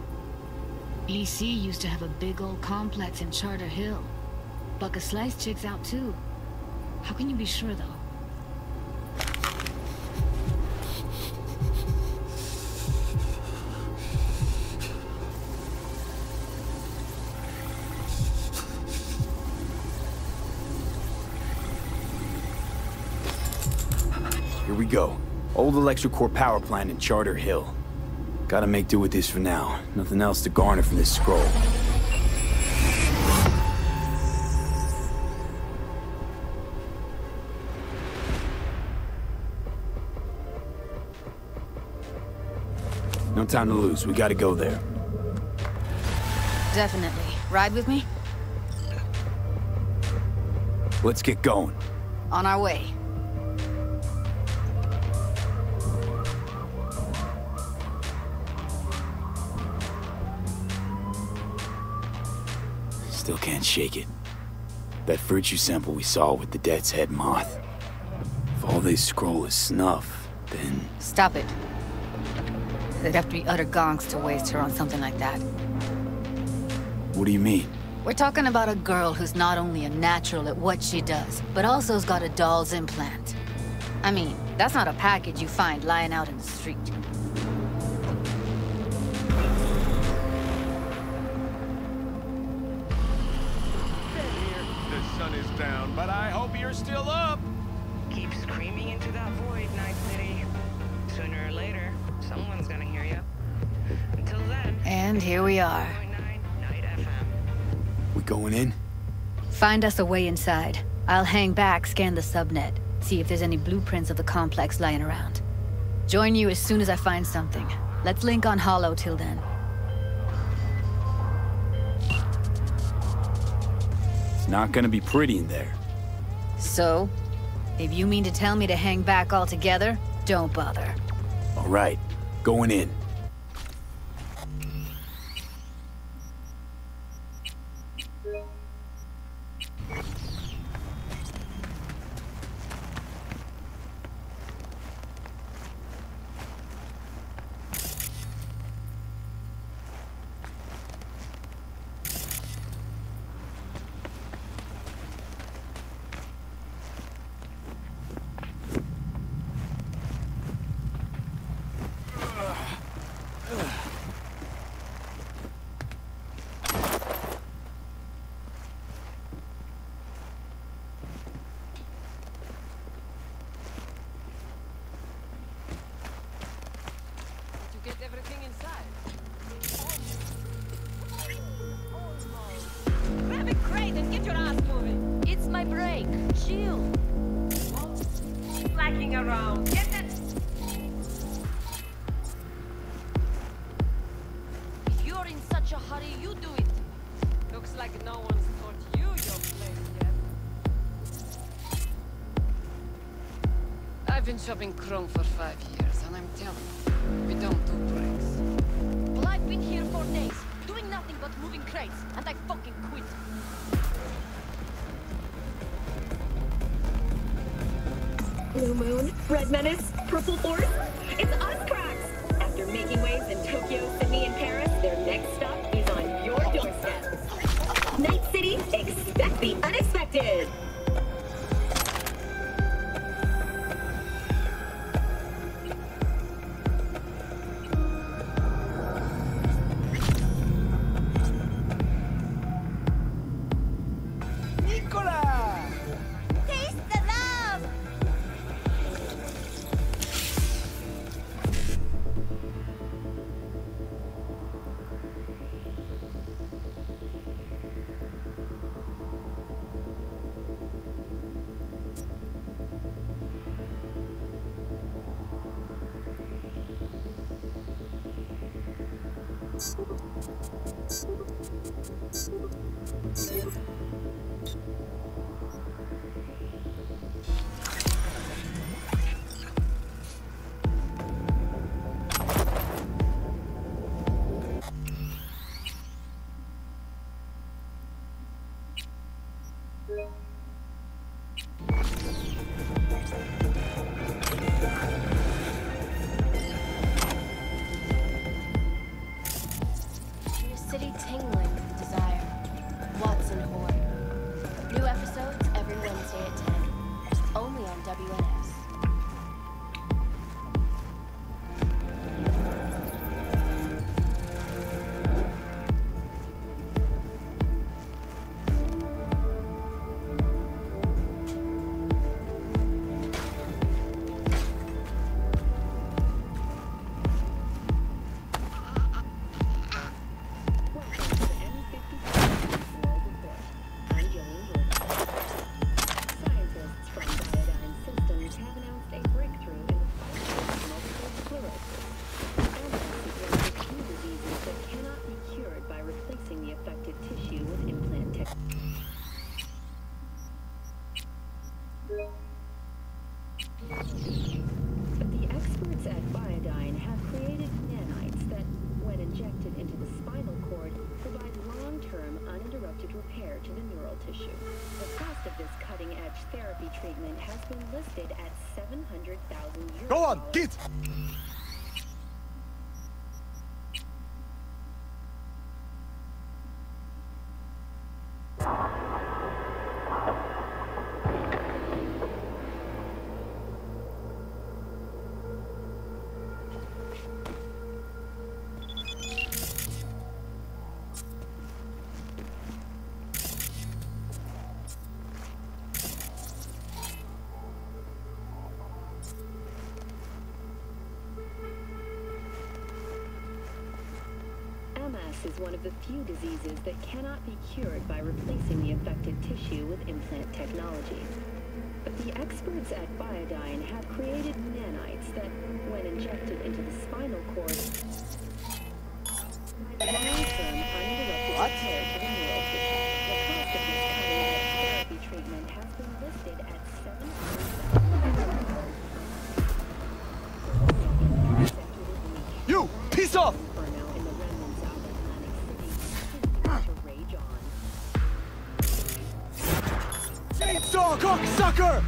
EC used to have a big old complex in Charter Hill. Bucket Slice checks out too. How can you be sure, though? Here we go. Old electric core power plant in Charter Hill. Gotta make do with this for now. Nothing else to garner from this scroll. No time to lose. We gotta go there. Definitely. Ride with me? Let's get going. On our way. Still can't shake it. That virtue sample we saw with the Death's Head moth. If all they scroll is snuff, then... Stop it. They'd have to be utter gonks to waste her on something like that. What do you mean? We're talking about a girl who's not only a natural at what she does, but also has got a doll's implant. I mean, that's not a package you find lying out in the street. The sun is down, but I hope you're still up. Keep screaming into that void, Night City. Sooner or later, someone's gonna hear you. Until then... And here we are. We going in? Find us a way inside. I'll hang back, scan the subnet, see if there's any blueprints of the complex lying around. Join you as soon as I find something. Let's link on Hollow till then. It's not gonna be pretty in there. So? If you mean to tell me to hang back altogether, don't bother. All right, going in. Get everything inside. Grab a crate and get your ass moving. It's my break. Chill. Slacking around. Get that. If you're in such a hurry, you do it. Looks like no one's taught you your place yet. I've been shopping Chrome for 5 years, and I'm telling you, we don't do breaks. Well, I've been here for days, doing nothing but moving crates, and I fucking quit. Blue Moon, Red Menace, Purple Force. It's us, cracks! After making waves in Tokyo, Sydney, and Paris, their next stop is on your doorstep. Night City, expect the unexpected! Your city tingling with desire. Watson Horde. New episodes every Wednesday at 10. Only on WNS. But the experts at Biodyne have created nanites that, when injected into the spinal cord, provide long-term, uninterrupted repair to the neural tissue. The cost of this cutting-edge therapy treatment has been listed at 700,000 euros. Go on, get! MS is one of the few diseases that cannot be cured by replacing the affected tissue with implant technology. But the experts at Biodyne have created nanites that, when injected into the spinal cord, provide long-term uninterrupted repair to the neural tissue. The cost of this cutting-edge therapy treatment has been listed at 700,000 Oh, cocksucker!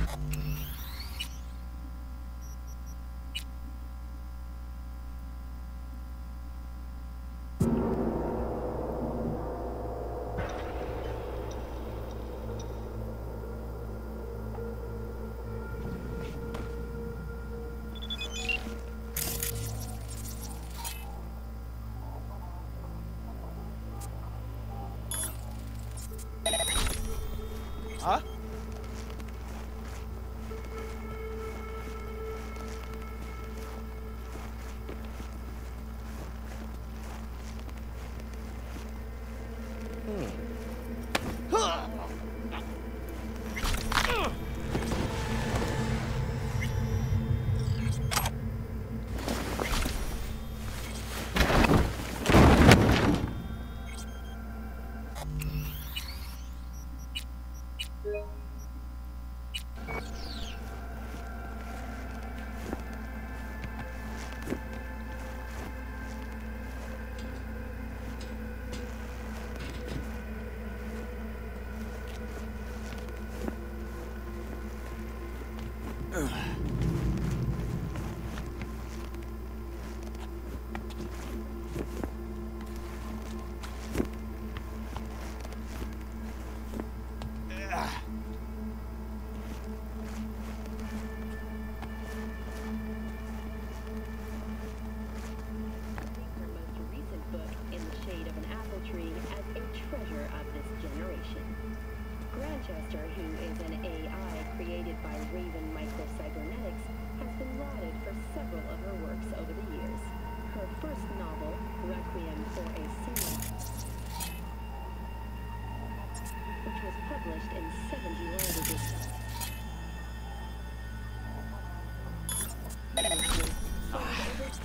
Huh?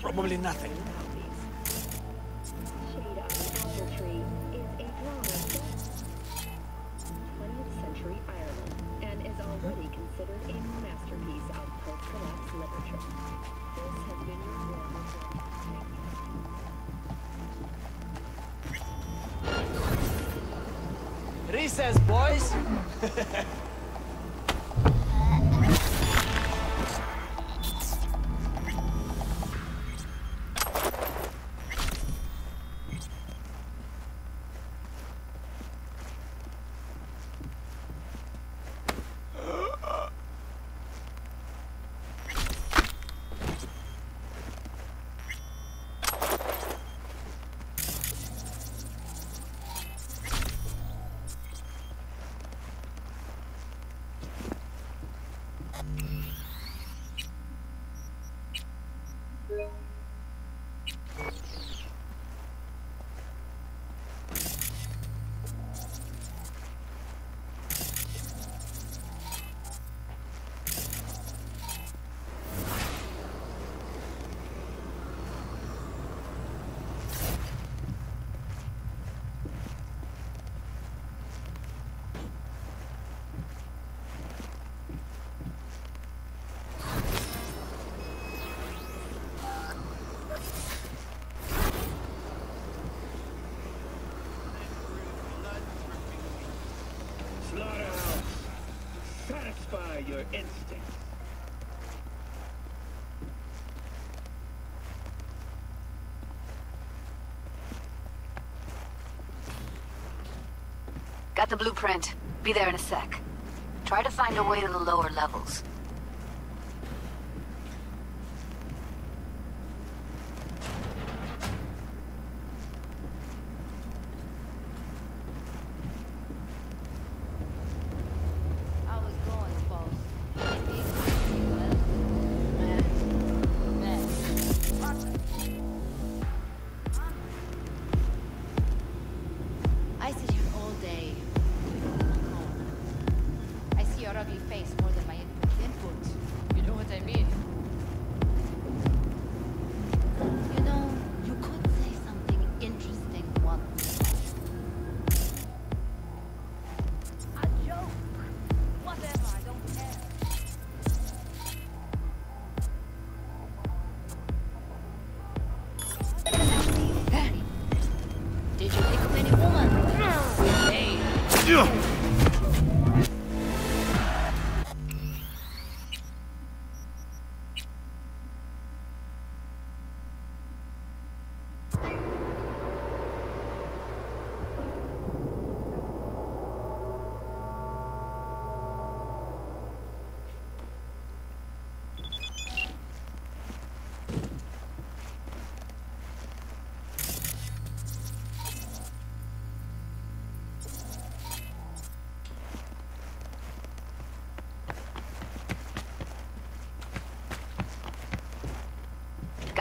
Probably nothing. Recess, boys! Satisfy your instincts. Got the blueprint. Be there in a sec. Try to find a way to the lower levels.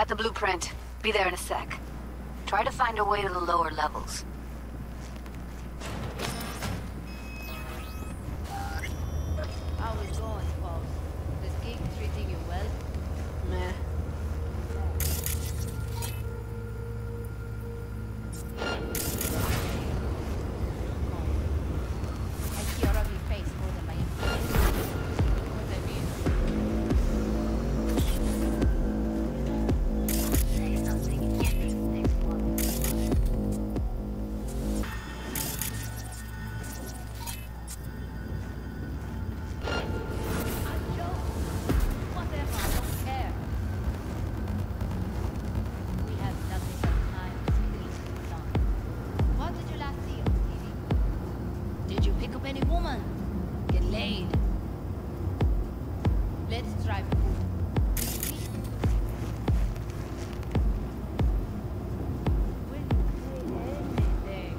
the blueprint. Be there in a sec. Try to find a way to the lower levels. How is it going, Paul? This gig treating you well? Meh. I see your ugly face more than my influence. What I mean? Say something interesting, Whatever, I don't care. We have nothing but time to kill this song. What did you last see on TV? Did you pick up any woman? Get laid? Let's try food. Will you say anything?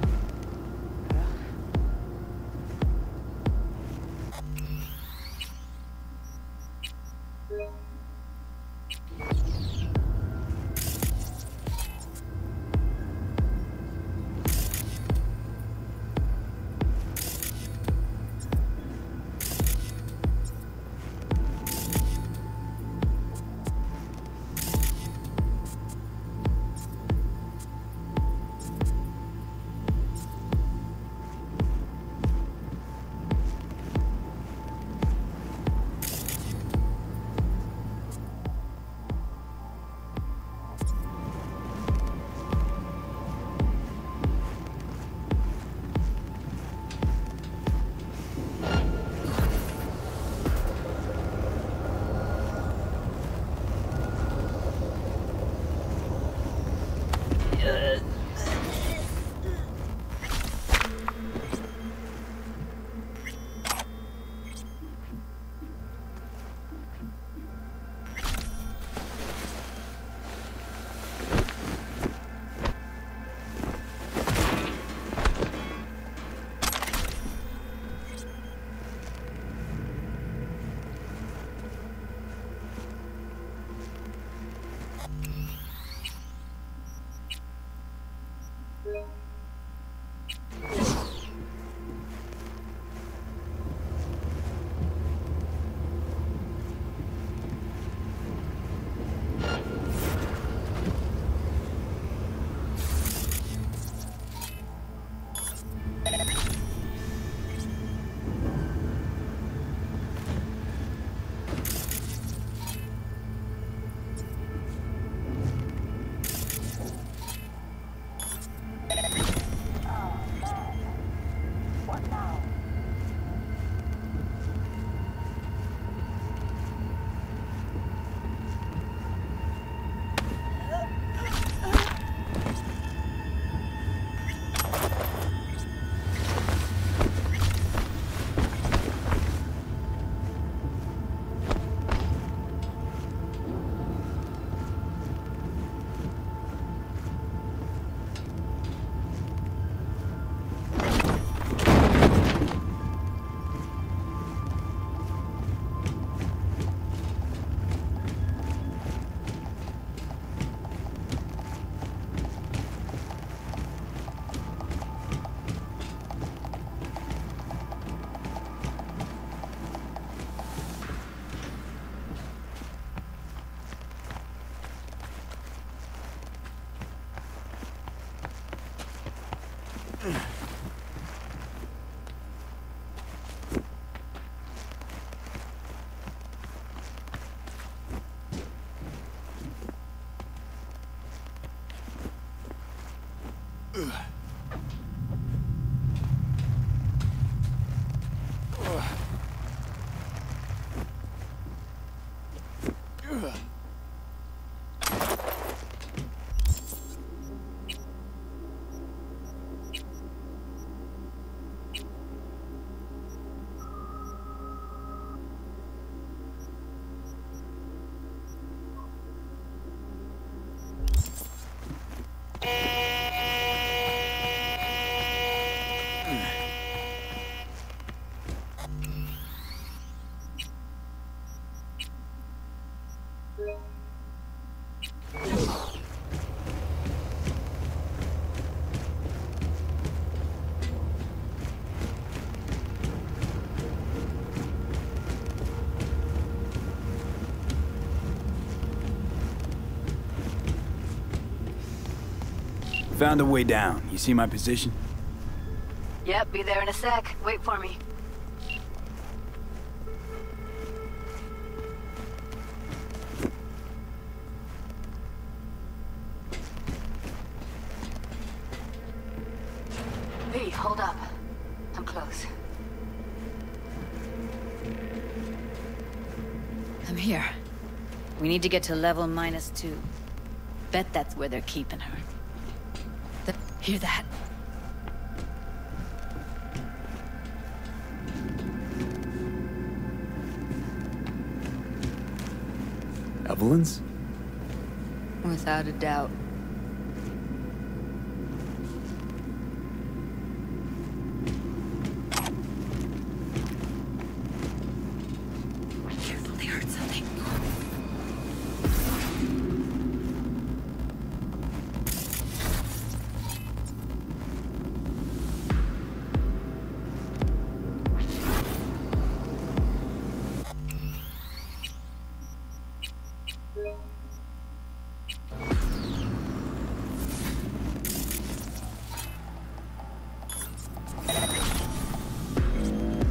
Found a way down. You see my position? Yep, be there in a sec. Wait for me. V, hold up. I'm close. I'm here. We need to get to level -2. Bet that's where they're keeping her. Hear that? Evelyn's? Without a doubt. Careful, they heard something.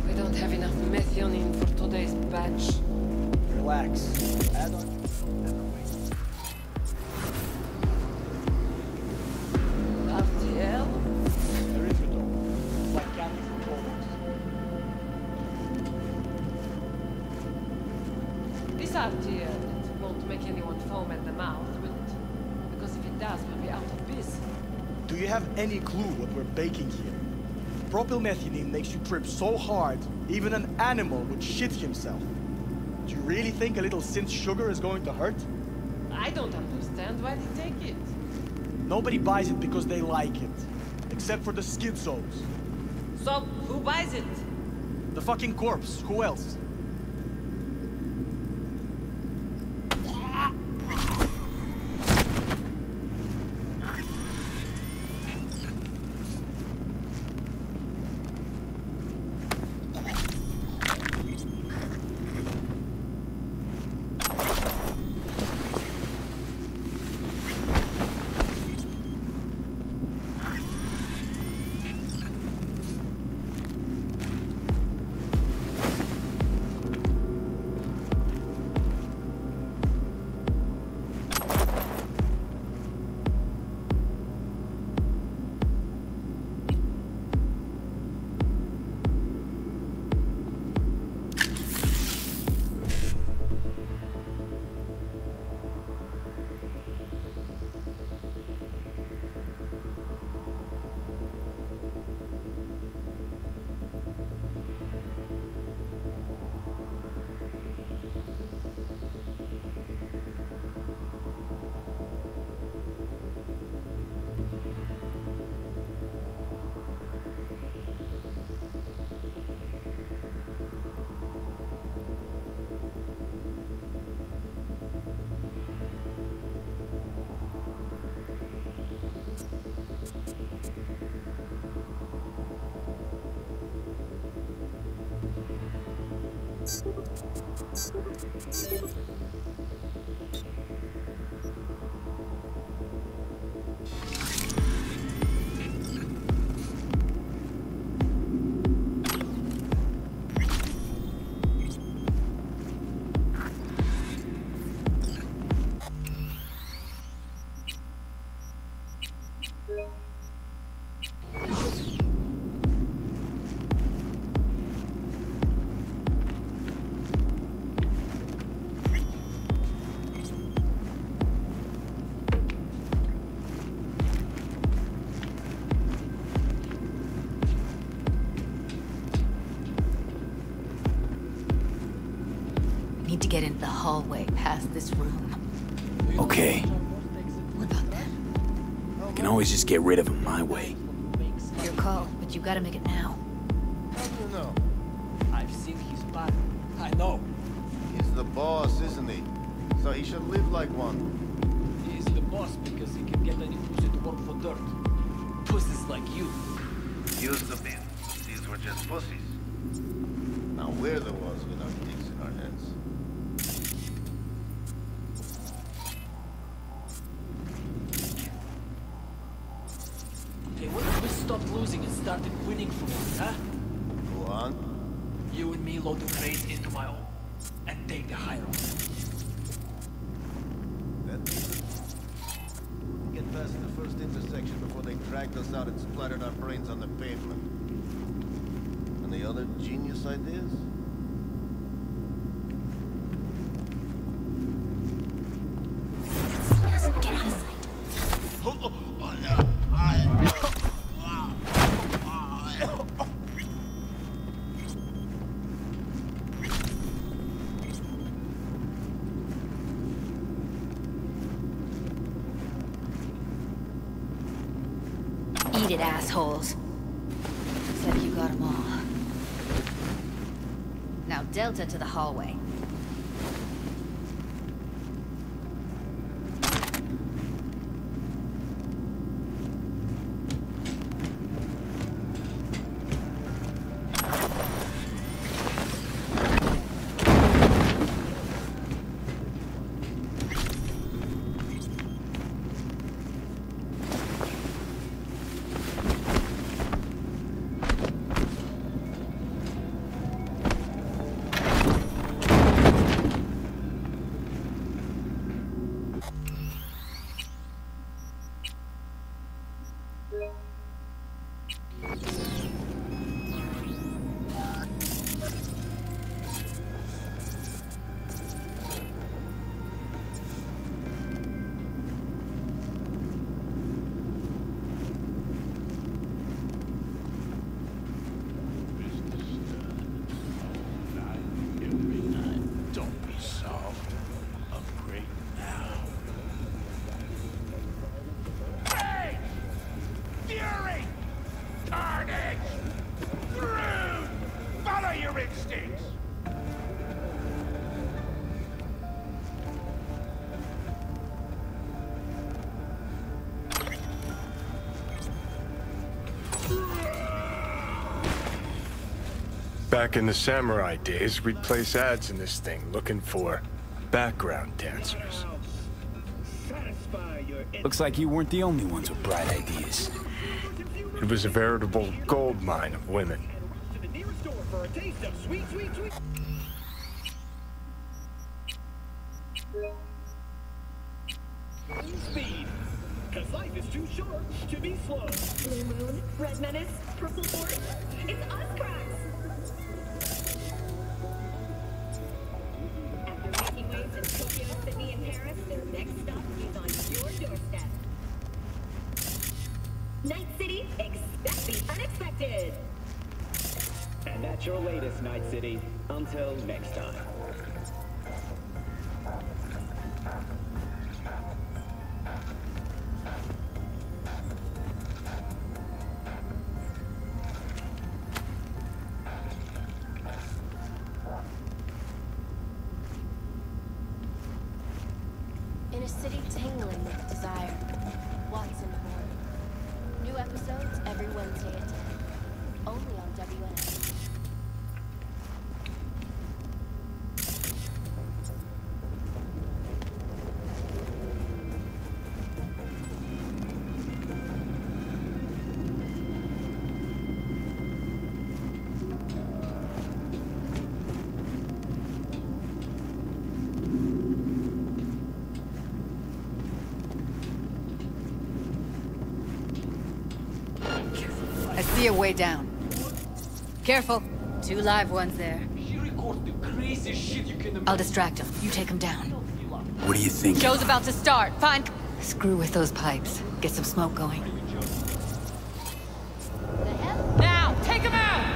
We don't have enough methionine for today's batch. Relax. Add on. RTL? Erythritol. Like candy for cold. This RTL, it won't make anyone foam at the mouth, will it? Because if it does, we'll be out of biz. Do you have any clue what we're baking here? Propylmethionine makes you trip so hard, even an animal would shit himself. Do you really think a little synth sugar is going to hurt? I don't understand why they take it. Nobody buys it because they like it. Except for the schizos. So, who buys it? The fucking corpse. Who else? Need to get into the hallway past this room. Okay. What about that? Can always just get rid of him my way. Your call, but you gotta make it now. How do you know? I've seen his body. I know. He's the boss, isn't he? So he should live like one. He's the boss because he can get any pussy to work for dirt. Pussies like you. Used to be. These were just pussies. Now we're the ones with our dicks in our heads. stopped losing and started winning for once, huh? Go on. You and me load the crates into my own and take the high road. Get past the first intersection before they dragged us out and splattered our brains on the pavement. Any other genius ideas? Eat it, assholes. Said you got them all. Now Delta to the hallway. Back in the samurai days, we'd place ads in this thing looking for background dancers. Looks like you weren't the only ones with bright ideas. It was a veritable gold mine of women. Speed, because life is too short to be slow. Blue Moon, Red Menace, Purple Force. It's us, cracks! After making waves in Tokyo, Sydney, and Paris, their next stop is on your doorstep. Night City, expect the unexpected! And that's your latest, Night City. Until next time. In a city tingling with desire, Watson Horror. New episodes every Wednesday at 10. Only on WNS. I see a way down. Careful. 2 live ones there. He records the craziest shit you can imagine. I'll distract him. You take him down. What do you think? Show's about to start. Fine. Screw with those pipes. Get some smoke going. Now! Take him out!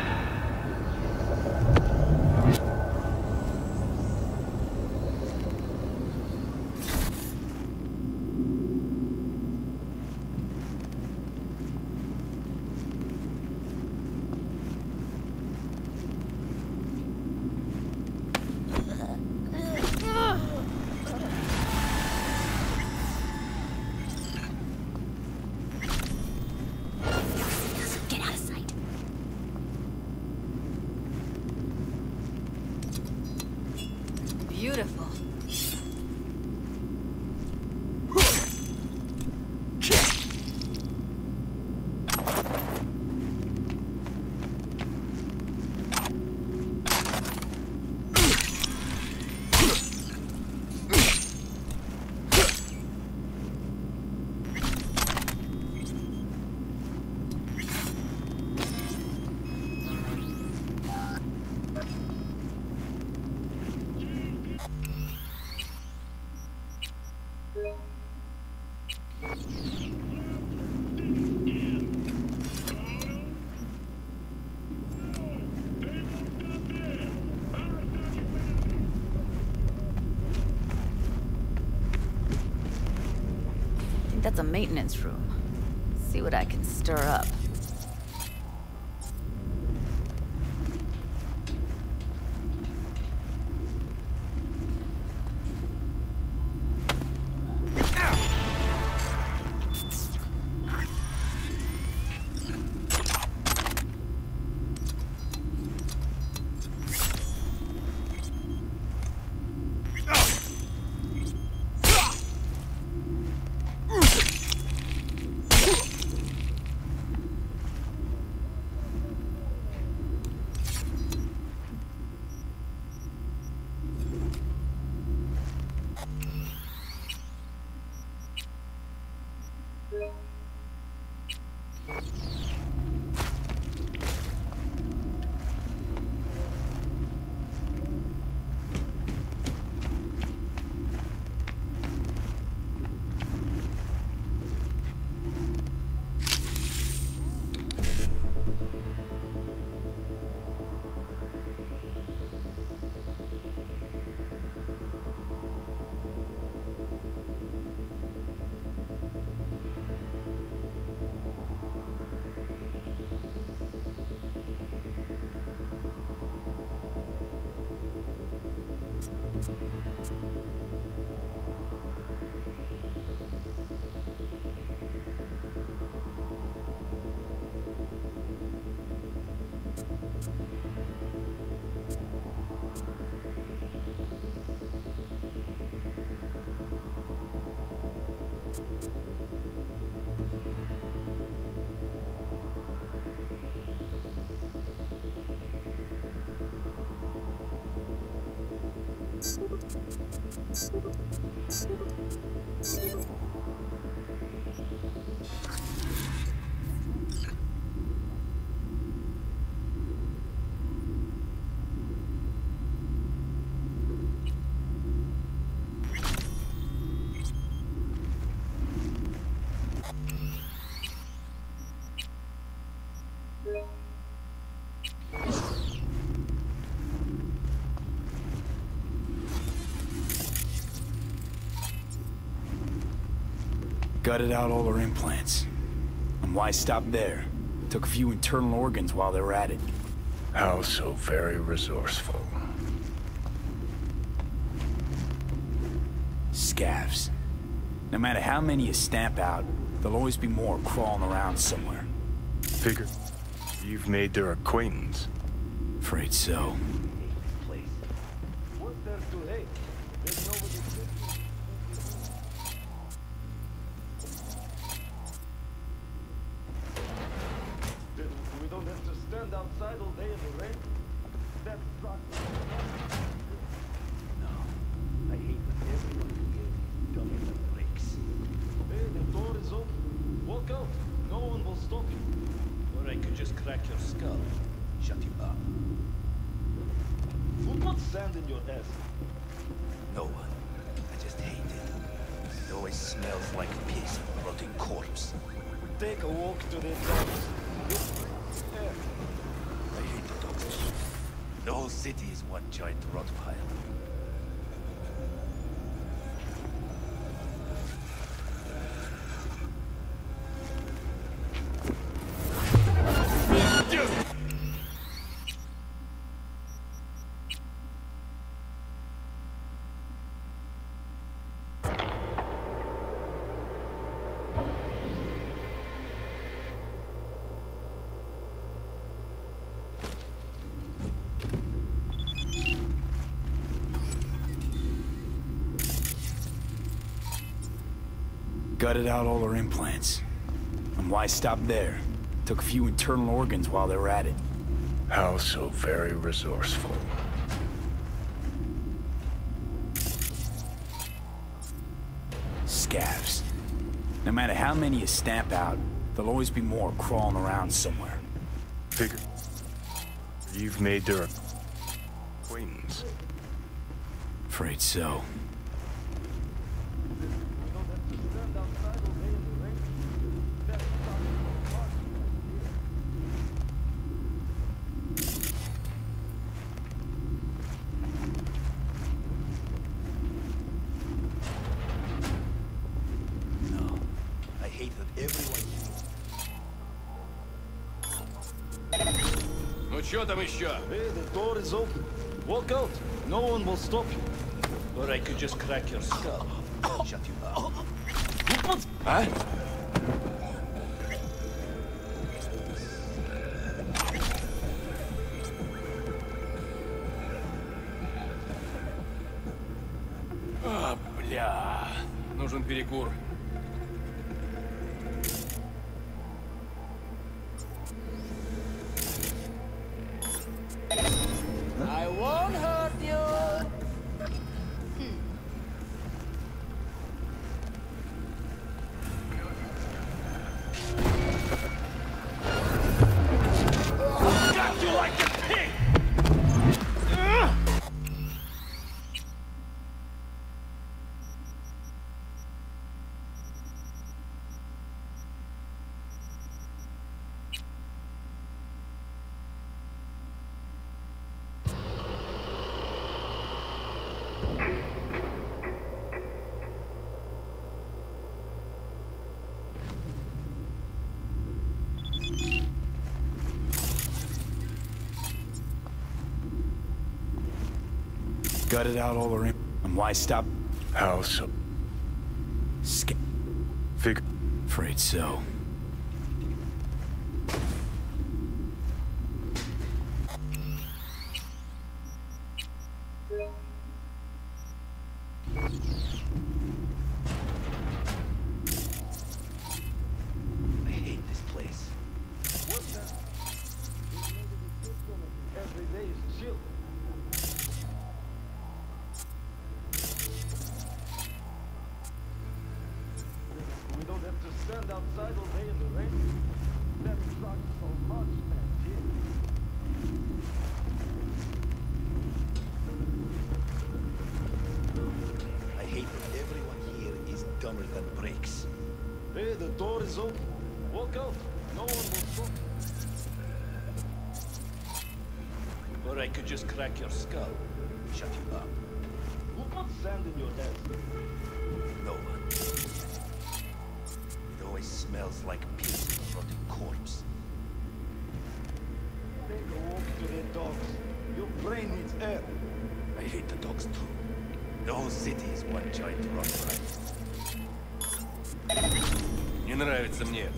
Beautiful. that's a maintenance room. See what I can stir up. Gutted out all her implants. And why stop there? Took a few internal organs while they were at it. How so very resourceful. Scavs. No matter how many you stamp out, there'll always be more crawling around somewhere. Figure you've made their acquaintance. Afraid so. What's there to hate? There's nobody. We don't have to stand outside all day in the rain. That sucks. No, I hate when everyone here dummies the brakes. Hey, the door is open. Walk out. No one will stop you. Or I could just crack your skull. Shut you up. Who put sand in your ass? No one. I just hate it. It always smells like piss and rotting corpse. Take a walk to the docks. I hate the docks. The whole city is one giant rot pile. Gutted out all her implants. And why stop there? Took a few internal organs while they were at it. How so very resourceful. Scavs. No matter how many you stamp out, there'll always be more crawling around somewhere. Figure you've made their acquaintance. Afraid so. что там еще? Hey, the door is open. Walk out. No one will stop you. Or I could just crack your skull. Shut you up. А? А, бля. Нужен перекур. I won't hurt you. Got you like a pig! Gutted out all around. And why stop? How so? Afraid so. I hate this place. Every day is chill. We don't have to stand outside all day in the rain. That sucks so much, man. I hate that everyone here is dumber than bricks. Hey, the door is open. Walk out. No one will stop you. Or I could just crack your skull. Shut you up. Who put sand in your desk? No one. It always smells like a piece of a rotting corpse. Take a walk to the dogs. Your brain needs air. I hate the dogs too. The whole city is one giant rock Не нравится мне это.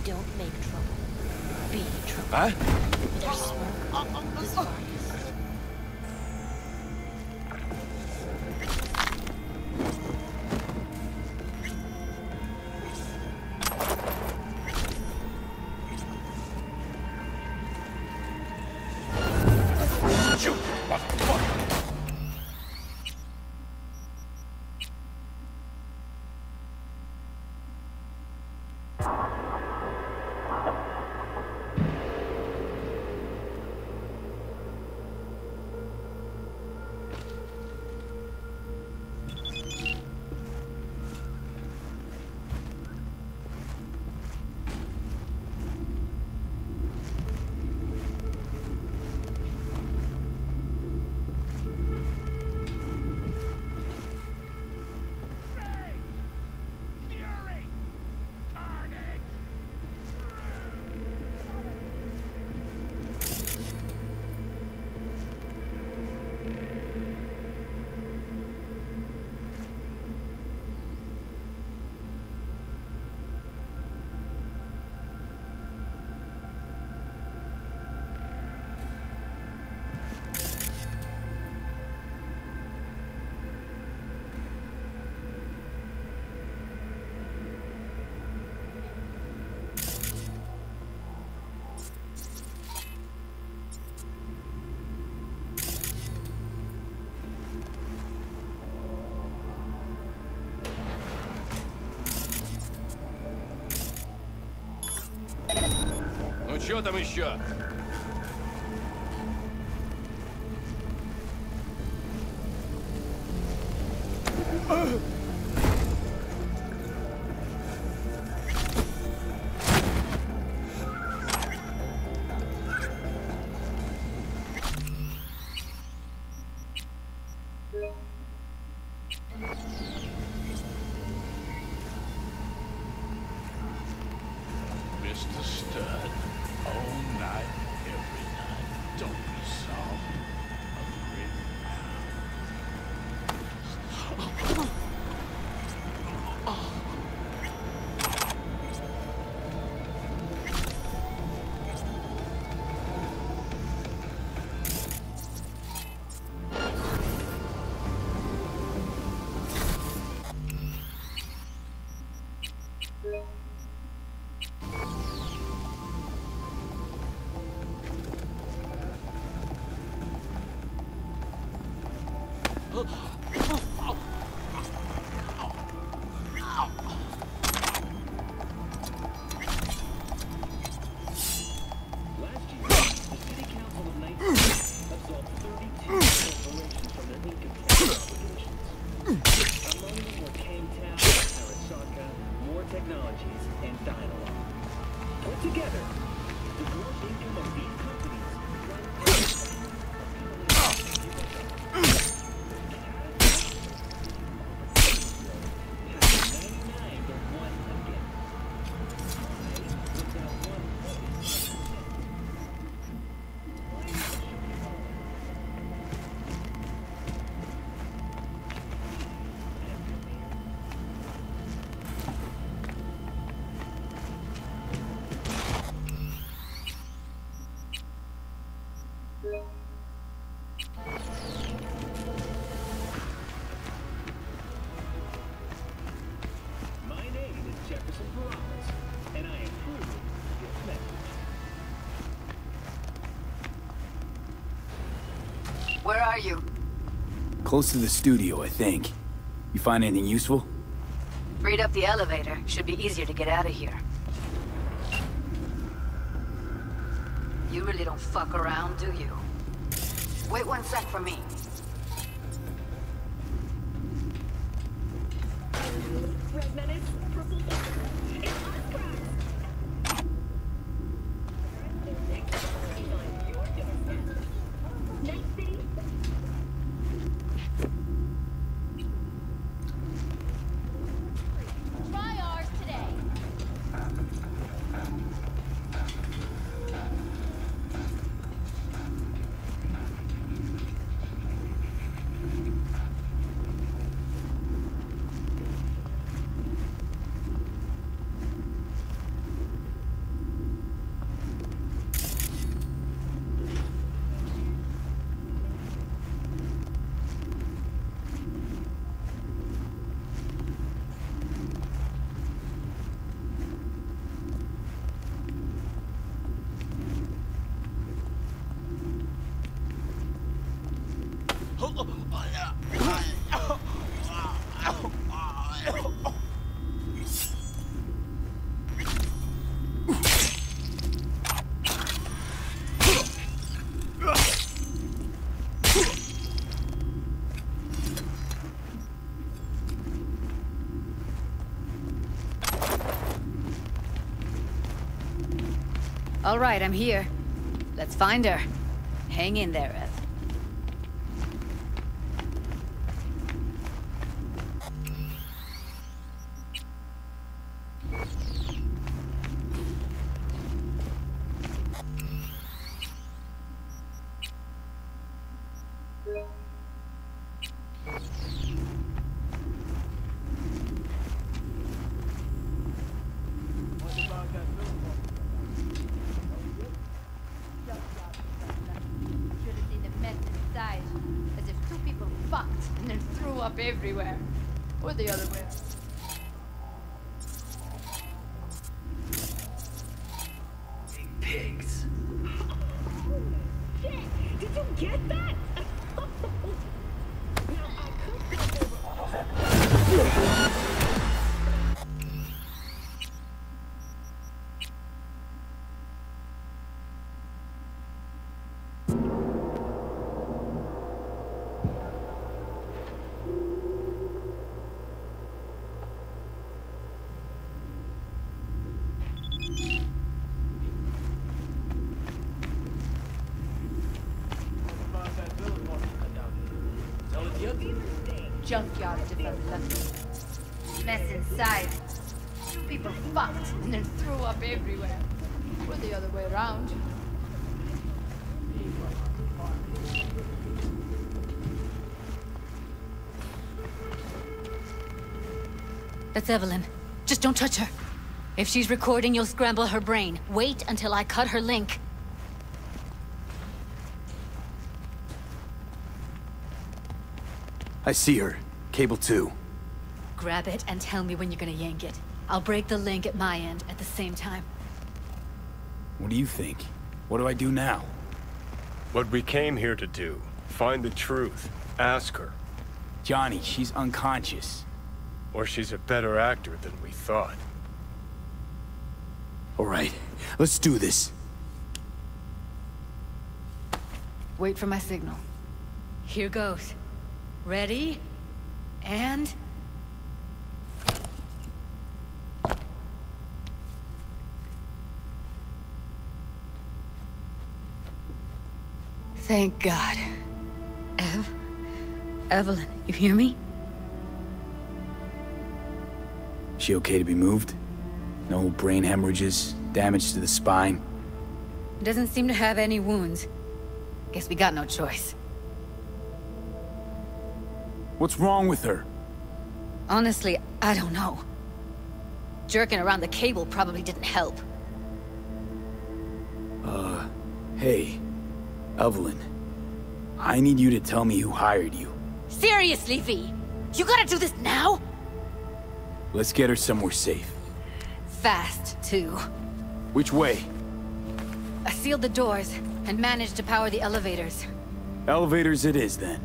Don't make trouble. Be trouble. Huh? There's smoke. This far. Что там еще? Mr. Stud, all night, every night. Don't be soft. Where are you? Close to the studio, I think. You find anything useful? Freed up the elevator. Should be easier to get out of here. You really don't fuck around, do you? Wait 1 sec for me. Red Menace, purple it's Night City. Try ours today. All right, I'm here. Let's find her. Hang in there, Ev. Everywhere. Or the other way. Pigs. Shit! Did you get that? Junkyard if I'm lucky. Mess inside. Two people fucked and then threw up everywhere. Or the other way around. That's Evelyn. Just don't touch her. If she's recording, you'll scramble her brain. Wait until I cut her link. I see her. Cable 2. Grab it and tell me when you're gonna yank it. I'll break the link at my end at the same time. What do you think? What do I do now? What we came here to do. Find the truth. Ask her. Johnny, she's unconscious. Or she's a better actor than we thought. All right, let's do this. Wait for my signal. Here goes. Ready? And... Thank God. Evelyn, you hear me? She okay to be moved? No brain hemorrhages, damage to the spine? Doesn't seem to have any wounds. Guess we got no choice. What's wrong with her? Honestly, I don't know. Jerking around the cable probably didn't help. Hey, Evelyn. I need you to tell me who hired you. Seriously, V? You gotta do this now? Let's get her somewhere safe. Fast, too. Which way? I sealed the doors and managed to power the elevators. Elevators it is, then.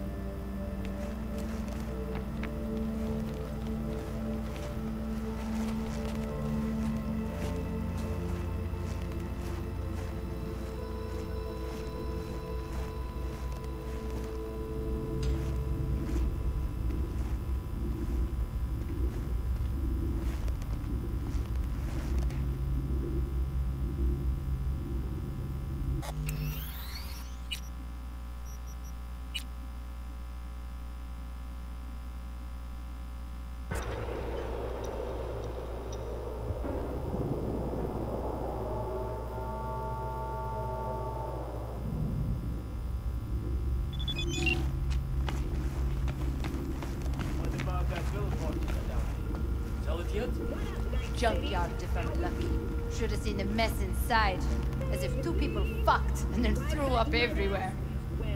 Junkyard if I'm lucky. Should have seen the mess inside. As if two people fucked and then threw up everywhere.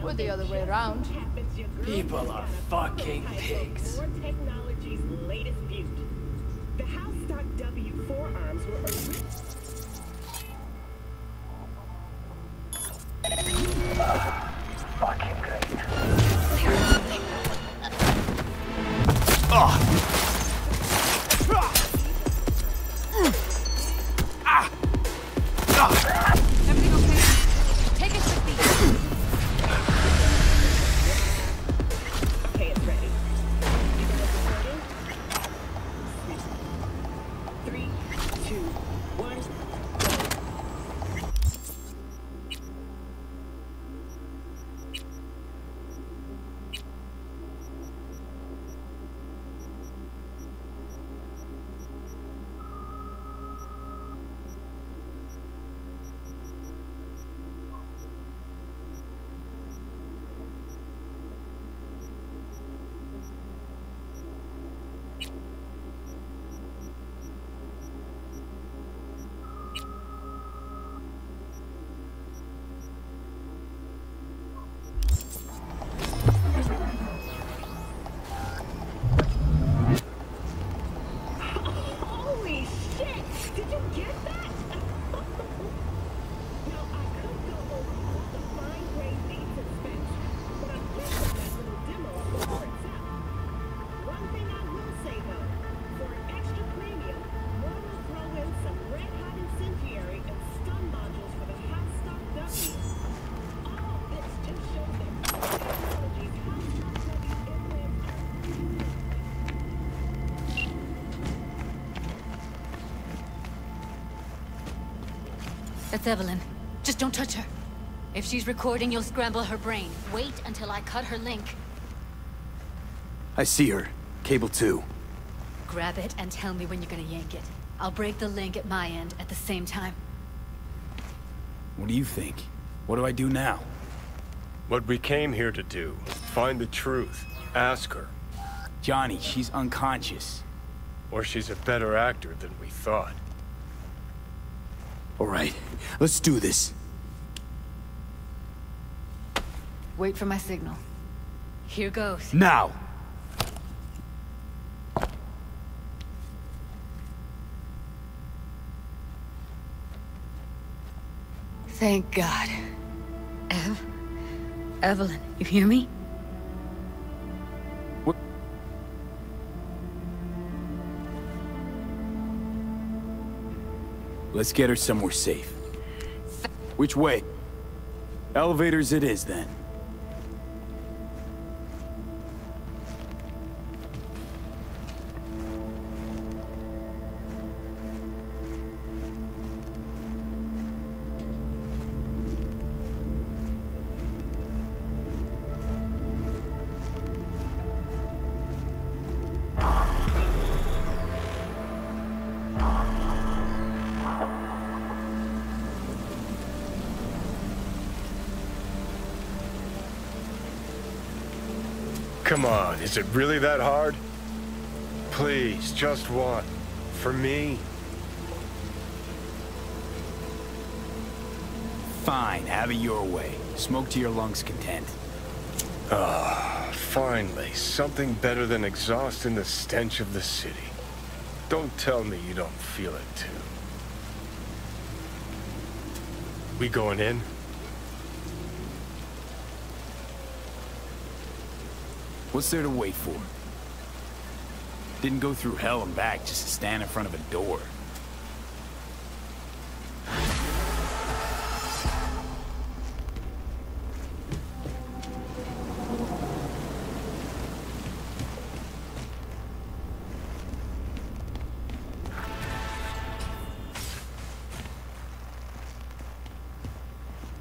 Or the other way around. People are fucking pigs. War technology's latest beaut. The house stock W4 arms were Fucking great. Everything okay? Take it with me. Okay, it's ready. You guys recording? 3, 2, 1. Holy shit! Did you get that? Now, I could go over all the fine grade beats and specs, but I'm guessing that little demo for itself. One thing I will say though, for an extra premium, one will throw in some red hot incendiary and stun modules for the hot stock W. All of this just shows that technology's hot stock W implants are That's Evelyn. Just don't touch her. If she's recording, you'll scramble her brain. Wait until I cut her link. I see her. Cable 2. Grab it and tell me when you're gonna yank it. I'll break the link at my end at the same time. What do you think? What do I do now? What we came here to do. Find the truth. Ask her. Johnny, she's unconscious. Or she's a better actor than we thought. All right, let's do this. Wait for my signal. Here goes. Now! Thank God. Evelyn, you hear me? What? Let's get her somewhere safe. Which way? Elevators it is, then. Come on, is it really that hard? Please, just one. For me? Fine, have it your way. Smoke to your lungs' content. Ah, finally, something better than exhaust in the stench of the city. Don't tell me you don't feel it too. We going in? What's there to wait for? Didn't go through hell and back just to stand in front of a door.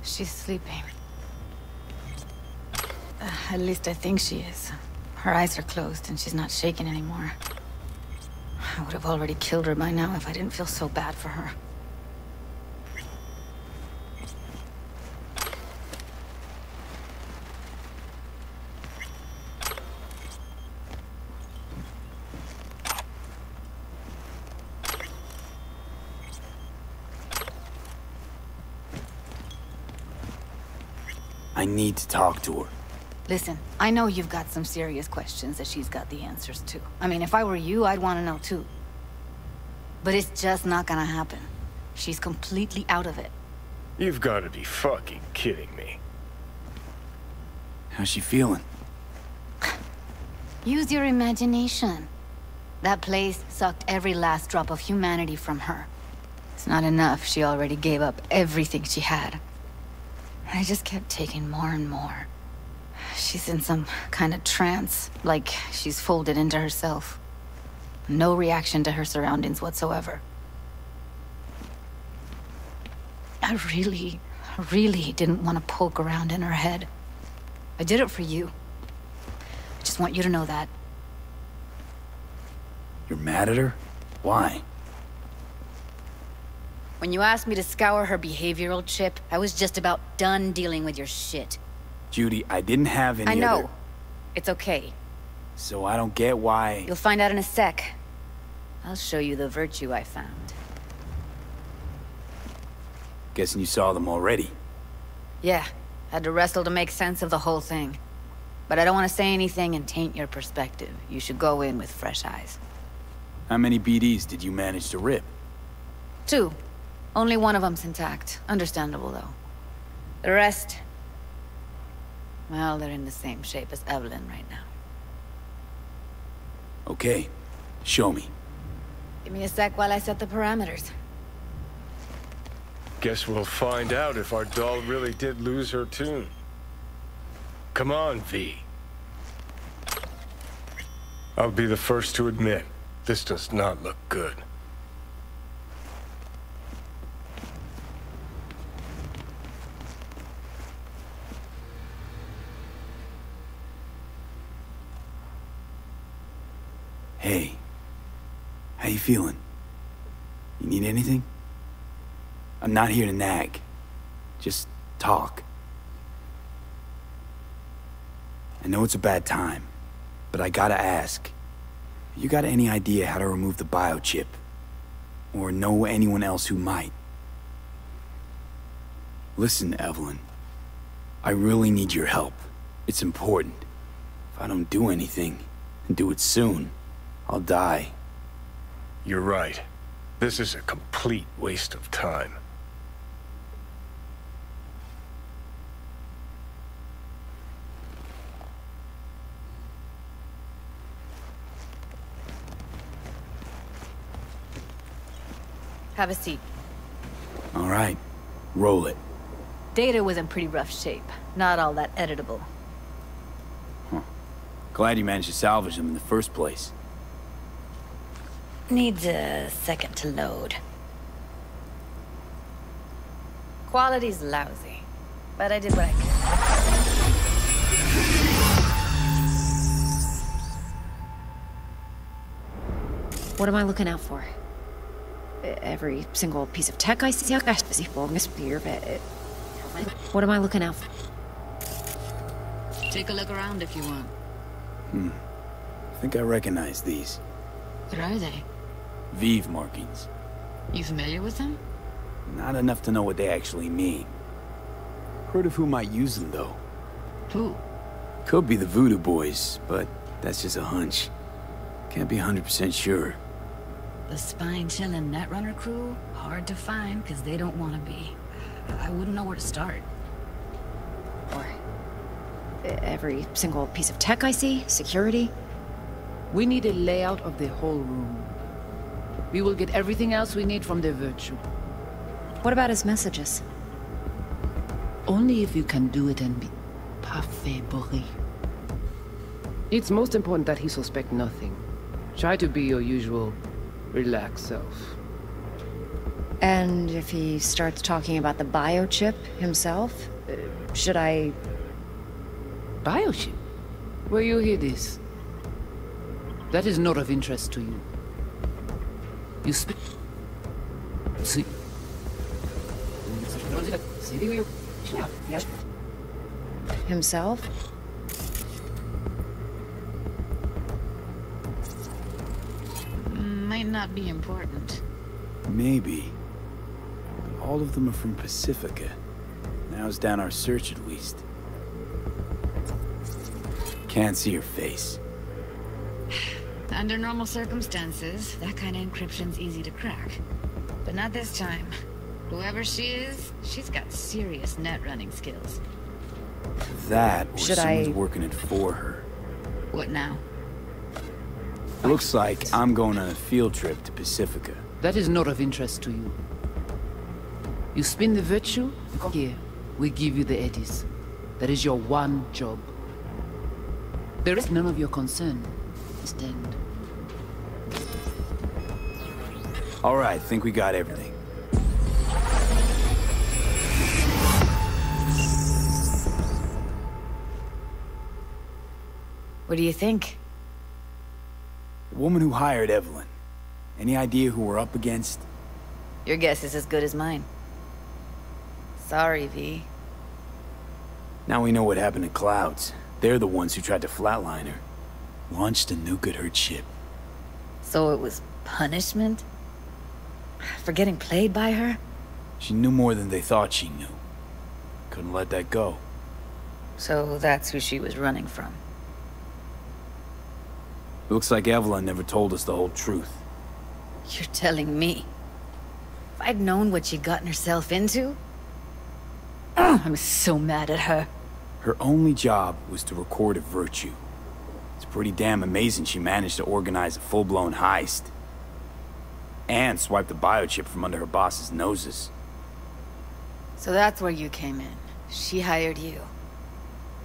She's sleeping. At least I think she is. Her eyes are closed and she's not shaking anymore. I would have already killed her by now if I didn't feel so bad for her. I need to talk to her. Listen, I know you've got some serious questions that she's got the answers to. I mean, if I were you, I'd want to know too. But it's just not gonna happen. She's completely out of it. You've got to be fucking kidding me. How's she feeling? Use your imagination. That place sucked every last drop of humanity from her. It's not enough. She already gave up everything she had. I just kept taking more and more. She's in some kind of trance, like she's folded into herself. No reaction to her surroundings whatsoever. I really didn't want to poke around in her head. I did it for you. I just want you to know that. You're mad at her? Why? When you asked me to scour her behavioral chip, I was just about done dealing with your shit. Judy, I didn't have any I know. other... It's okay. So I don't get why... You'll find out in a sec. I'll show you the virtue I found. Guessing you saw them already. Yeah, had to wrestle to make sense of the whole thing. But I don't want to say anything and taint your perspective. You should go in with fresh eyes. How many BDs did you manage to rip? 2. Only one of them's intact. Understandable, though. The rest... well, they're in the same shape as Evelyn right now. Okay. Show me. Give me a sec while I set the parameters. Guess we'll find out if our doll really did lose her tune. Come on, V. I'll be the first to admit, this does not look good. Hey. How you feeling? You need anything? I'm not here to nag. Just talk. I know it's a bad time, but I gotta ask. You got any idea how to remove the biochip? Or know anyone else who might? Listen, Evelyn. I really need your help. It's important. If I don't do anything, and do it soon, I'll die. You're right. This is a complete waste of time. Have a seat. All right. Roll it. Data was in pretty rough shape. Not all that editable. Huh. Glad you managed to salvage them in the first place. Needs a second to load. Quality's lousy, but I did what I could. What am I looking out for? Every single piece of tech I see, what am I looking out for? Take a look around if you want. I think I recognize these. What are they? Vive markings. You familiar with them? Not enough to know what they actually mean. Heard of who might use them, though. Who? Could be the Voodoo Boys, but that's just a hunch. Can't be 100% sure. The spine-chilling Netrunner crew? Hard to find, because they don't want to be. I wouldn't know where to start. Or every single piece of tech I see, security. We need a layout of the whole room. We will get everything else we need from the Virtue. What about his messages? Only if you can do it and be parfait bourré. It's most important that he suspect nothing. Try to be your usual, relaxed self. And if he starts talking about the biochip himself, should I... Biochip? Where you hear this? That is not of interest to you. You speak... See... Himself? Might not be important. Maybe. But all of them are from Pacifica. Narrows down our search at least. Can't see her face. Under normal circumstances, that kind of encryption's easy to crack. But not this time. Whoever she is, she's got serious net running skills. That, or Should someone's I- working it for her. What now? Looks like I'm going on a field trip to Pacifica. That is not of interest to you. You spin the Virtue, here, we give you the eddies. That is your one job. There is none of your concern. Stand. All right, think we got everything. What do you think? The woman who hired Evelyn. Any idea who we're up against? Your guess is as good as mine. Sorry, V. Now we know what happened to Clouds. They're the ones who tried to flatline her. Launched a nuke at her ship. So it was punishment? For getting played by her? She knew more than they thought she knew. Couldn't let that go. So that's who she was running from. Looks like Evelyn never told us the whole truth. You're telling me? If I'd known what she'd gotten herself into? I'm so mad at her. Her only job was to record a Virtue. It's pretty damn amazing she managed to organize a full-blown heist. And swipe the biochip from under her boss's noses. So that's where you came in. She hired you.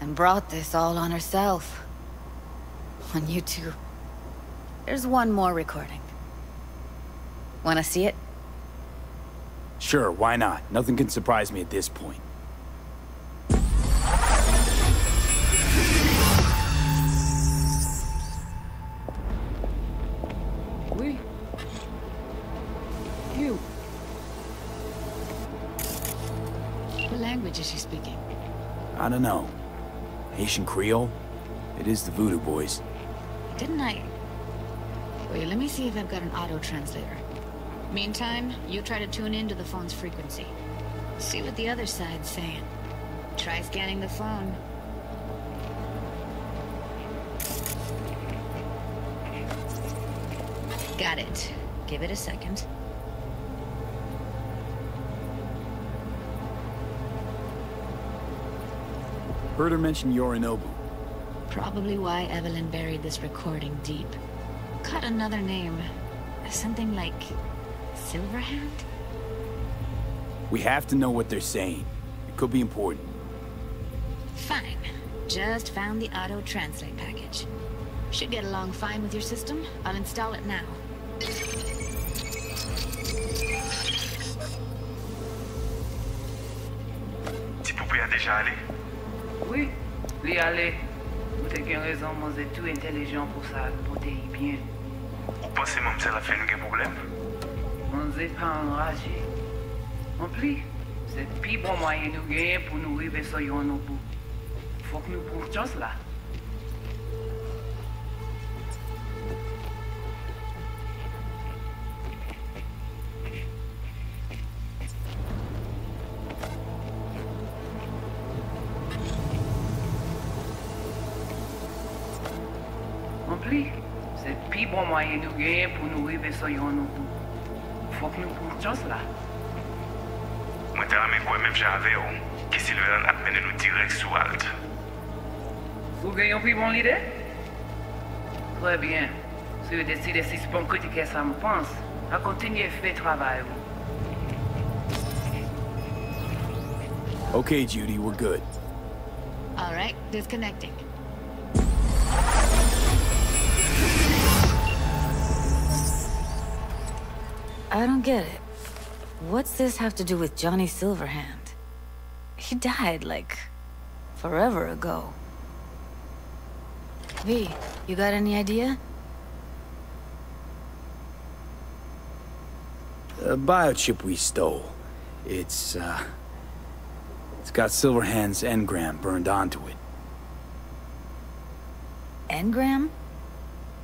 And brought this all on herself. On you two. There's one more recording. Wanna see it? Sure, why not? Nothing can surprise me at this point. What language is she speaking? I don't know. Haitian Creole? It is the Voodoo Boys. Didn't I... Wait, let me see if I've got an auto-translator. Meantime, you try to tune into the phone's frequency. See what the other side's saying. Try scanning the phone. Got it. Give it a second. Heard her mention Yorinobu. Probably why Evelyn buried this recording deep. Caught another name. Something like... Silverhand? We have to know what they're saying. It could be important. Fine. Just found the auto-translate package. Should get along fine with your system. I'll install it now. Petit poupée a déjà allé? Oui, l'y aller. Vous avez une raison, moi, vous êtes tout intelligent pour ça, pour t'y bien. Vous pensez que ça a fait un problème? On n'est pas enragé. En plus, c'est le plus bon moyen de nous gagner pour nous arriver sur nos bouts. Faut que nous prouvions cela. En plus, c'est le plus bon moyen de nous gagner pour nous arriver sur nos bouts. Faut que nous prouvions cela. Moi, t'as ramé quoi même j'avais, que Sylvain a mené nous direct sous Alt. Vous gagnez plus bon l'idée? Très bien. Si vous décidez si c'est pour critiquer ça, me pense, à continuer à faire le travail. Okay, Judy, we're good. All right, disconnecting. I don't get it. What's this have to do with Johnny Silverhand? He died, like, forever ago. V, you got any idea? A biochip we stole. It's got Silverhand's engram burned onto it. Engram?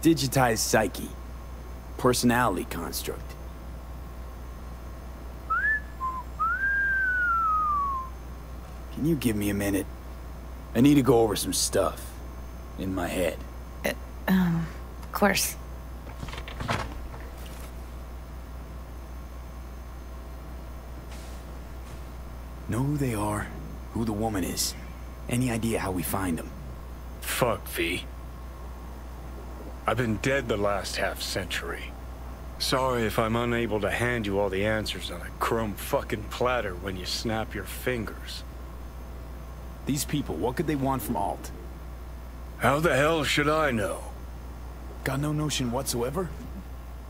Digitized psyche. Personality construct. Can you give me a minute? I need to go over some stuff. In my head. Of course. Know who they are, who the woman is. Any idea how we find them? Fuck, V. I've been dead the last half-century. Sorry if I'm unable to hand you all the answers on a chrome fucking platter when you snap your fingers. These people, what could they want from Alt? How the hell should I know? Got no notion whatsoever?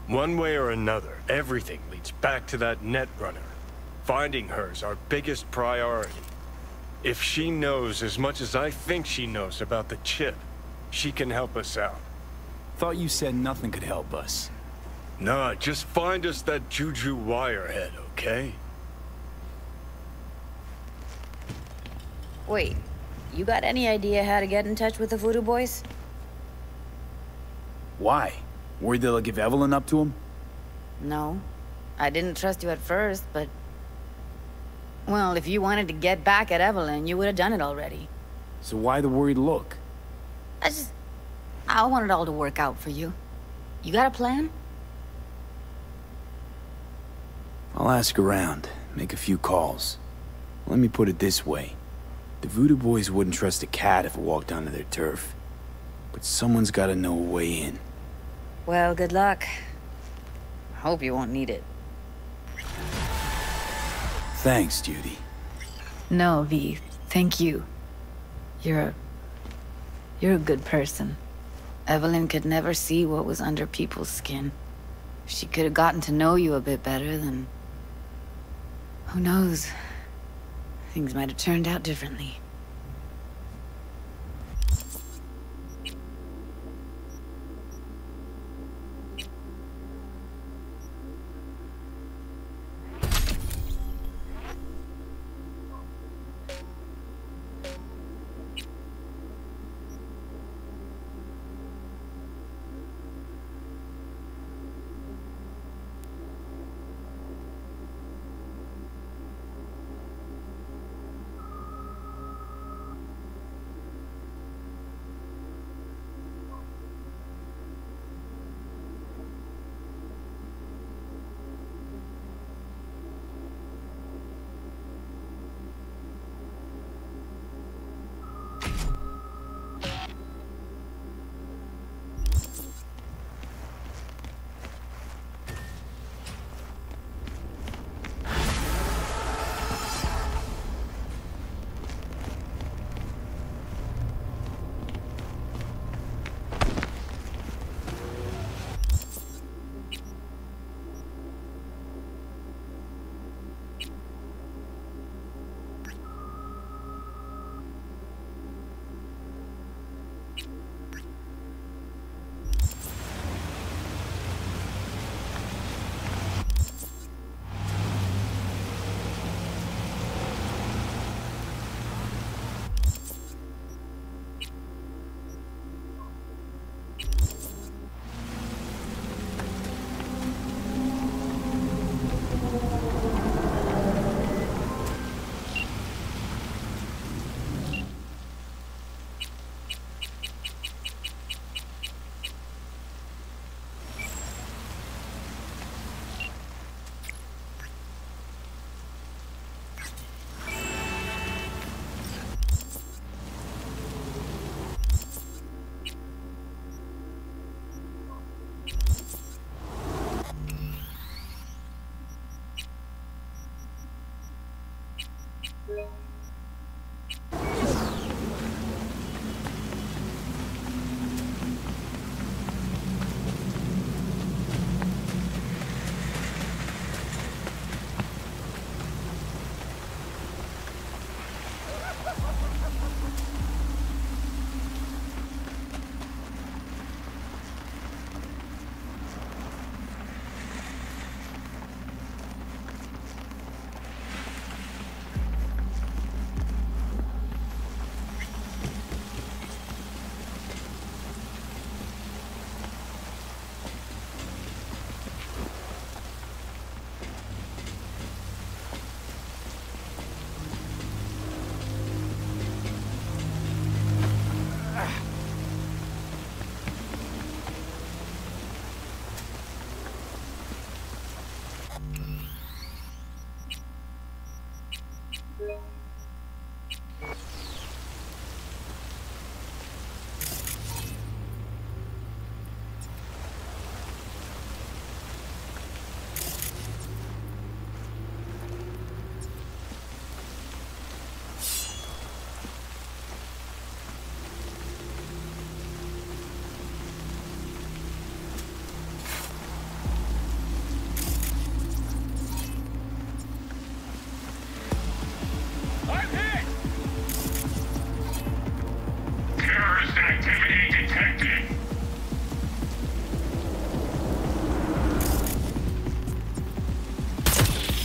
One way or another, everything leads back to that Netrunner. Finding her's our biggest priority. If she knows as much as I think she knows about the chip, she can help us out. Thought you said nothing could help us. Nah, just find us that Juju wirehead, okay? Wait, you got any idea how to get in touch with the Voodoo Boys? Why? Worried they'll give Evelyn up to him? No. I didn't trust you at first, but... Well, if you wanted to get back at Evelyn, you would have done it already. So why the worried look? I want it all to work out for you. You got a plan? I'll ask around, make a few calls. Let me put it this way. The Voodoo Boys wouldn't trust a cat if it walked onto their turf. But someone's gotta know a way in. Well, good luck. Hope you won't need it. Thanks, Judy. No, V. Thank you. You're a good person. Evelyn could never see what was under people's skin. If she could have gotten to know you a bit better, then... who knows? Things might have turned out differently.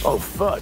Oh, fuck.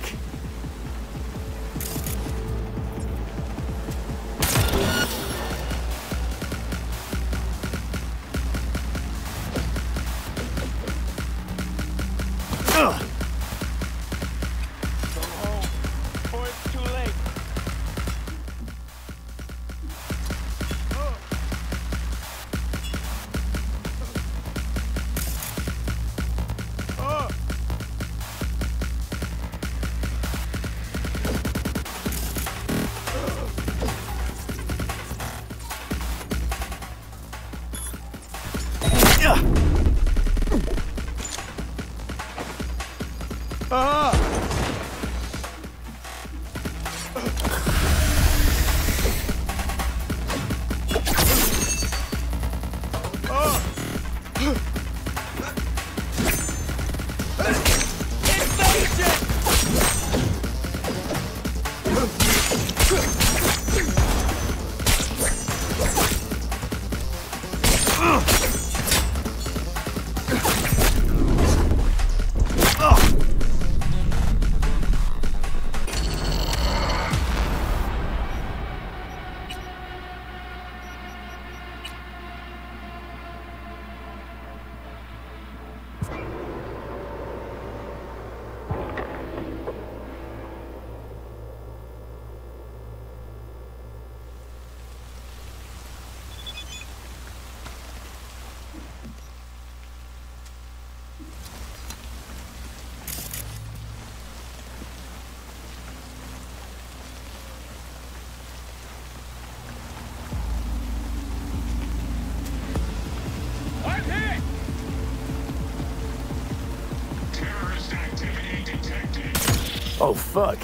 Oh, fuck.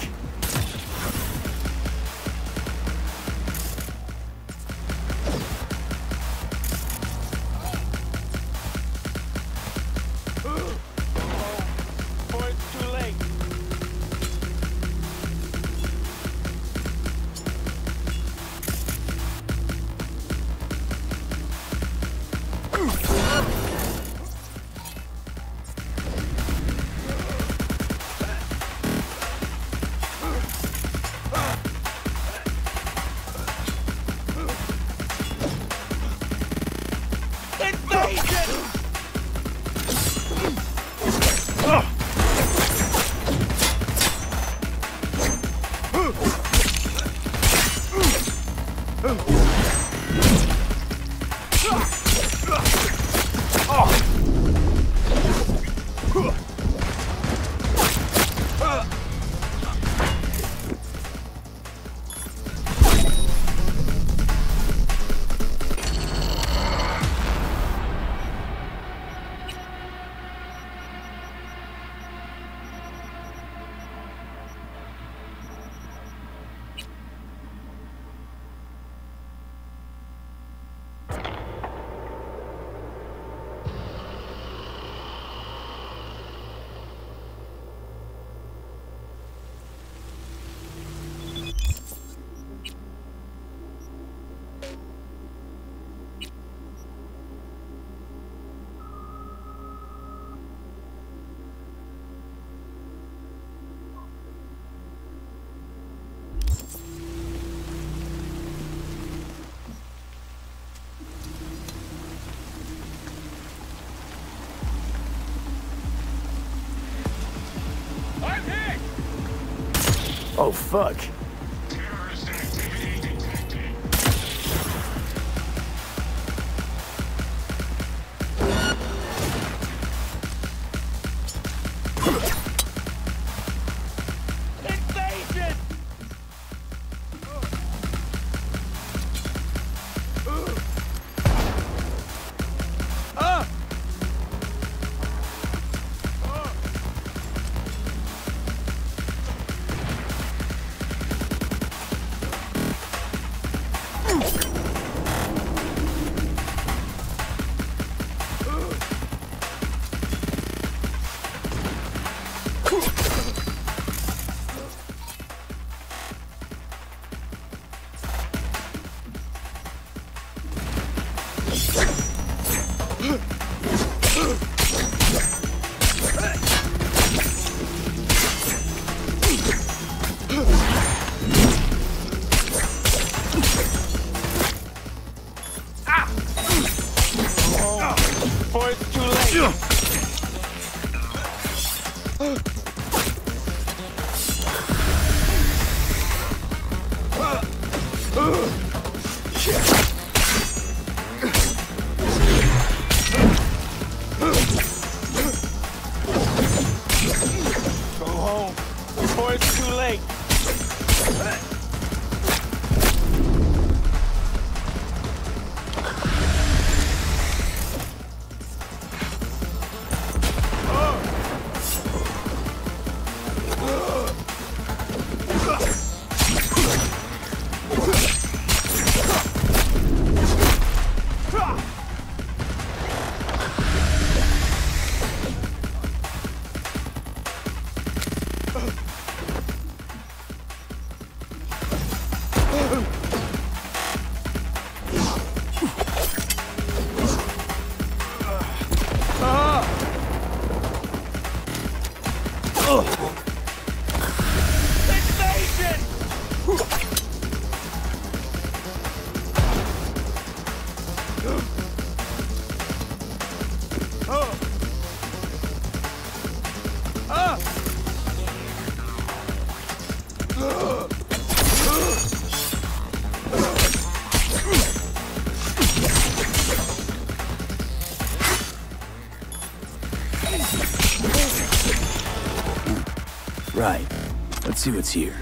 Oh, fuck. Invasion! Before it's too late. Go home before it's too late. Right. Let's see what's here.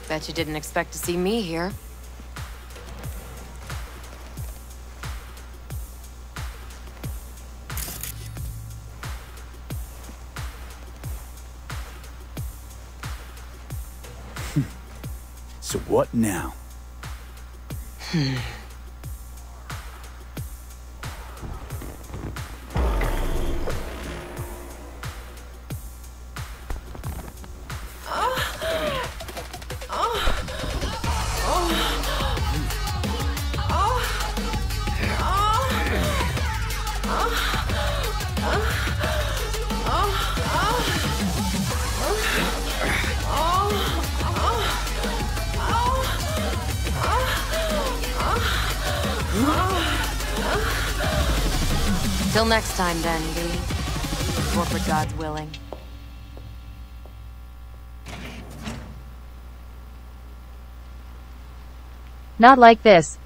Bet you didn't expect to see me here. So what now? Till next time then, B. Corporate God's willing. Not like this.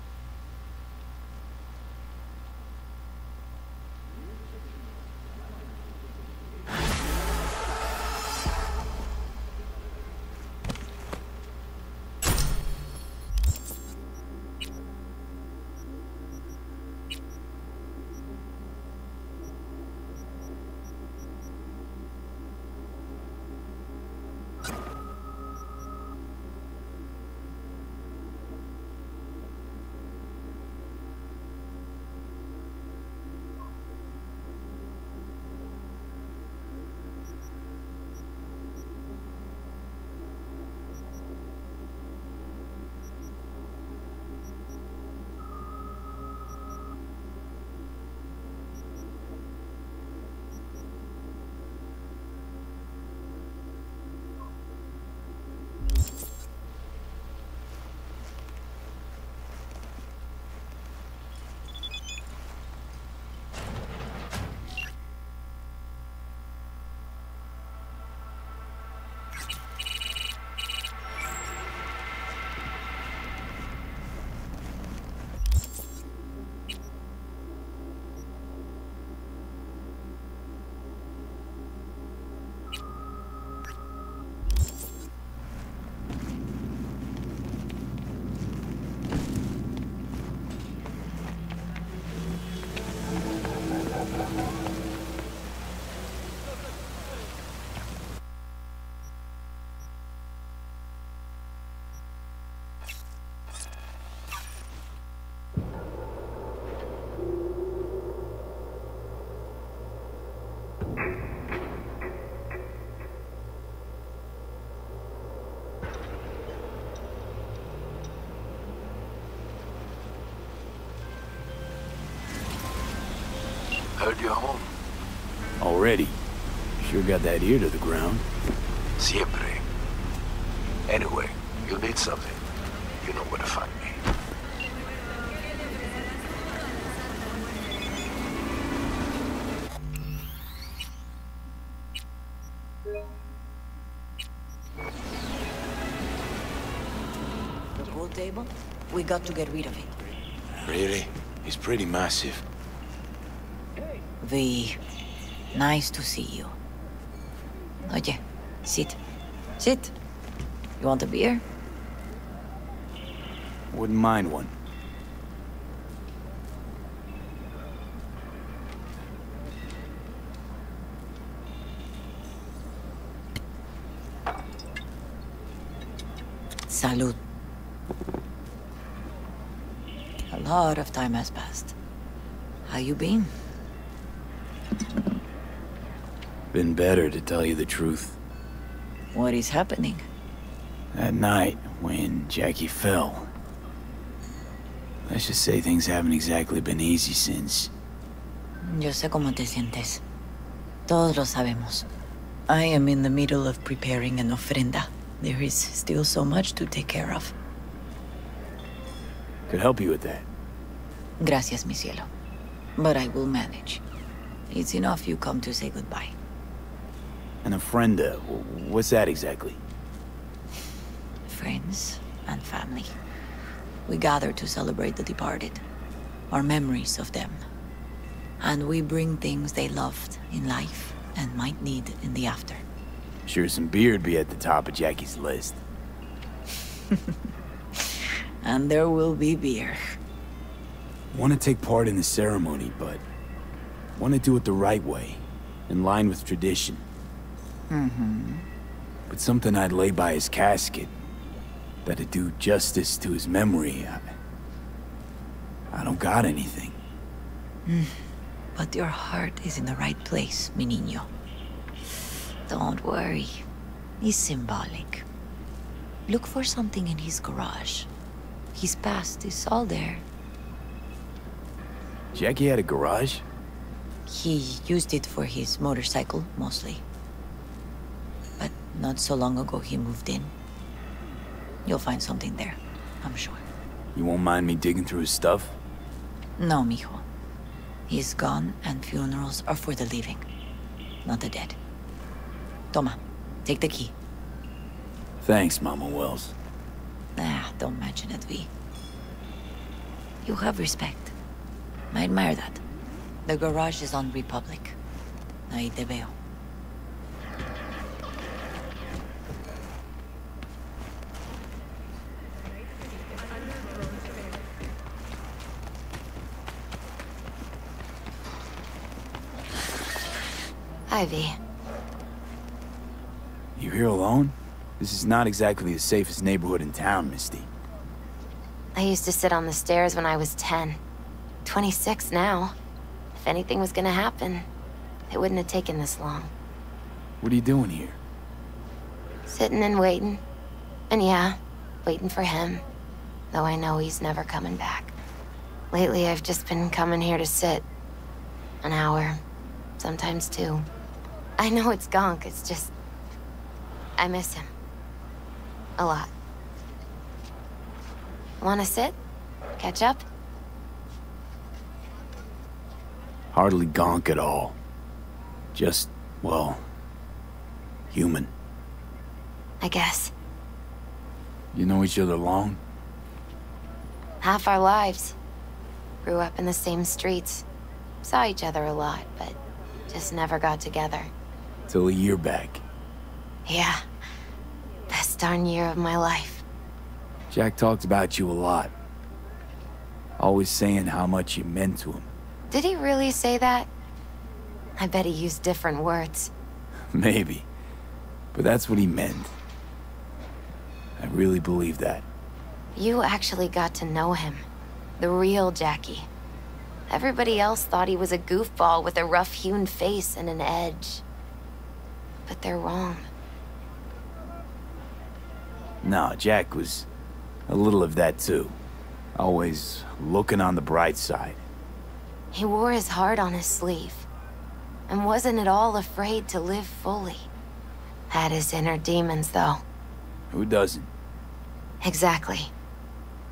Heard you're home. Already? Sure got that ear to the ground. Siempre. Anyway, you'll need something. You know where to find me. The whole table? We got to get rid of it. Really? He's pretty massive. V, nice to see you. Oye, sit. Sit. You want a beer? Wouldn't mind one. Salud. A lot of time has passed. How you been? Been better, to tell you the truth. What is happening? That night, when Jackie fell. Let's just say things haven't exactly been easy since. Yo sé cómo te sientes. Todos lo sabemos. I am in the middle of preparing an ofrenda. There is still so much to take care of. Could help you with that. Gracias, mi cielo. But I will manage. It's enough you come to say goodbye. An ofrenda, what's that exactly? Friends and family. We gather to celebrate the departed, our memories of them. And we bring things they loved in life and might need in the after. Sure some beer'd be at the top of Jackie's list. And there will be beer. Want to take part in the ceremony, but want to do it the right way, in line with tradition. Mm-hmm. But something I'd lay by his casket, that'd do justice to his memory. I don't got anything. But your heart is in the right place, mi niño. Don't worry. It's symbolic. Look for something in his garage. His past is all there. Jackie had a garage? He used it for his motorcycle, mostly. But not so long ago he moved in. You'll find something there, I'm sure. You won't mind me digging through his stuff? No, mijo. He's gone, and funerals are for the living, not the dead. Toma, take the key. Thanks, Mama Wells. Don't mention it, V. You have respect. I admire that. The garage is on Republic. Ahí te veo. Ivy. You here alone? This is not exactly the safest neighborhood in town, Misty. I used to sit on the stairs when I was 10. 26 now. If anything was gonna happen, it wouldn't have taken this long. What are you doing here? Sitting and waiting. And yeah, waiting for him. Though I know he's never coming back. Lately, I've just been coming here to sit. An hour. Sometimes 2. I know it's gunk, it's just... I miss him. A lot. Wanna sit? Catch up? Hardly gonk at all. Just, well... human. I guess. You know each other long? Half our lives. Grew up in the same streets. Saw each other a lot, but just never got together. Till a year back. Yeah. Best darn year of my life. Jack talked about you a lot. Always saying how much you meant to him. Did he really say that? I bet he used different words. Maybe. But that's what he meant. I really believe that. You actually got to know him. The real Jackie. Everybody else thought he was a goofball with a rough-hewn face and an edge. But they're wrong. No, Jack was a little of that too. Always looking on the bright side. He wore his heart on his sleeve. And wasn't at all afraid to live fully. Had his inner demons, though. Who doesn't? Exactly.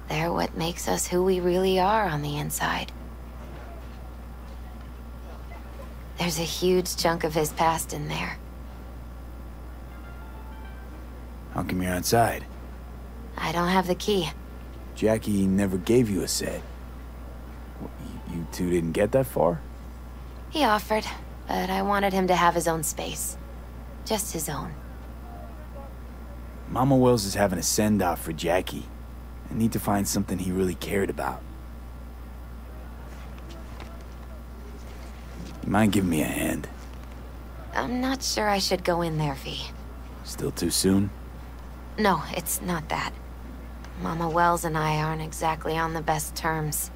They're what makes us who we really are on the inside. There's a huge chunk of his past in there. How come you're outside? I don't have the key. Jackie never gave you a set. You two didn't get that far? He offered, but I wanted him to have his own space. Just his own. Mama Wells is having a send-off for Jackie. I need to find something he really cared about. You mind giving me a hand? I'm not sure I should go in there, V. Still too soon? No, it's not that. Mama Wells and I aren't exactly on the best terms.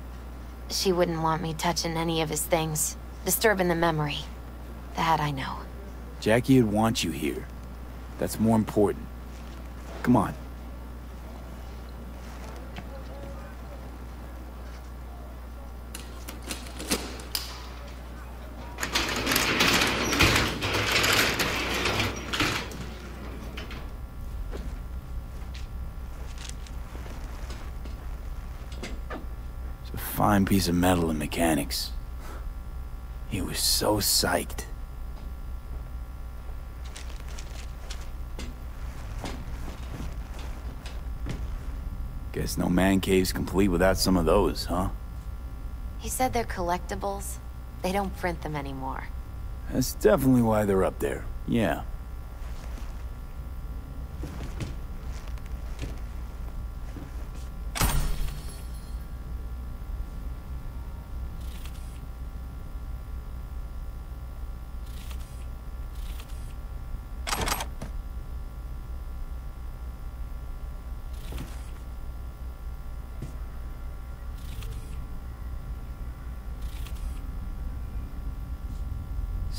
She wouldn't want me touching any of his things, disturbing the memory. That I know. Jackie would want you here. That's more important. Come on. It's a fine piece of metal and mechanics. He was so psyched. Guess no man cave's complete without some of those, huh? He said they're collectibles. They don't print them anymore. That's definitely why they're up there, yeah.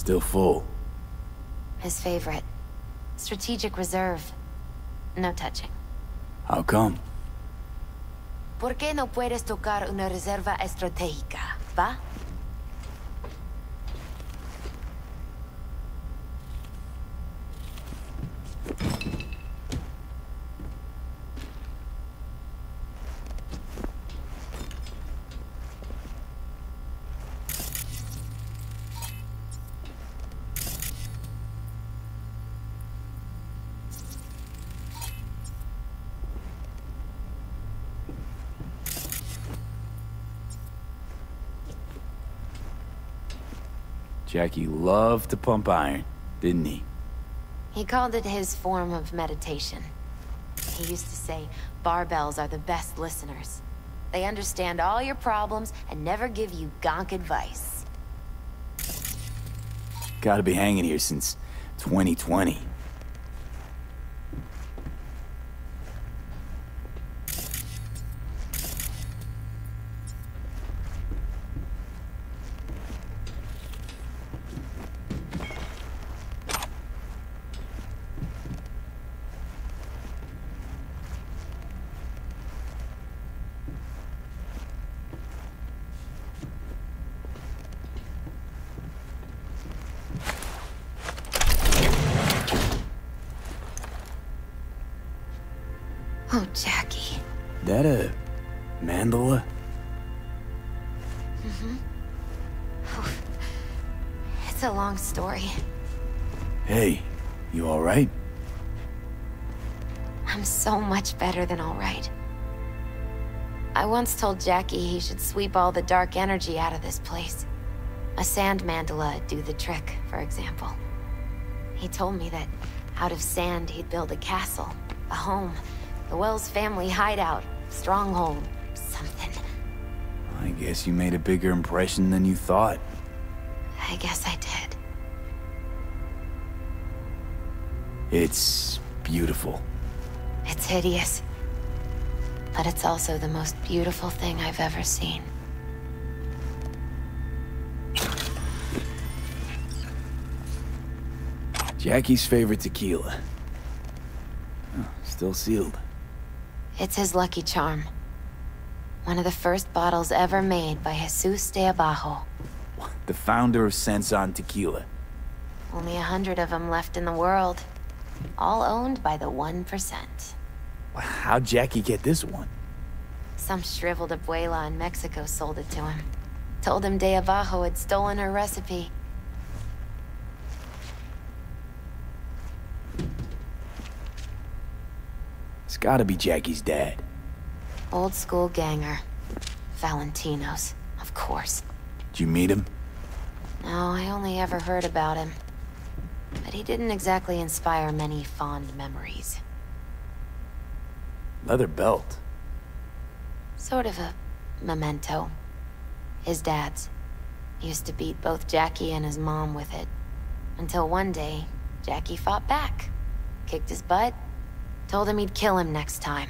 Still full. His favorite. Strategic reserve. No touching. How come? ¿Por qué no puedes tocar una reserva estratégica, va? Jackie loved to pump iron, didn't he? He called it his form of meditation. He used to say, barbells are the best listeners. They understand all your problems and never give you gonk advice. Gotta be hanging here since 2020. Oh, Jackie. That a mandala? Mm-hmm. It's a long story. Hey, you alright? I'm so much better than alright. I once told Jackie he should sweep all the dark energy out of this place. A sand mandala'd do the trick, for example. He told me that out of sand he'd build a castle, a home, the Wells family hideout, stronghold, something. I guess you made a bigger impression than you thought. I guess I did. It's beautiful. It's hideous. But it's also the most beautiful thing I've ever seen. Jackie's favorite tequila. Oh, still sealed. It's his lucky charm. One of the first bottles ever made by Jesus de Abajo. The founder of Sensan Tequila. Only 100 of them left in the world. All owned by the 1%. How'd Jackie get this one? Some shriveled abuela in Mexico sold it to him. Told him de Abajo had stolen her recipe. It's gotta be Jackie's dad. Old school ganger. Valentinos, of course. Did you meet him? No, I only ever heard about him. But he didn't exactly inspire many fond memories. Leather belt. Sort of a memento. His dad's. Used to beat both Jackie and his mom with it. Until one day, Jackie fought back. Kicked his butt. Told him he'd kill him next time.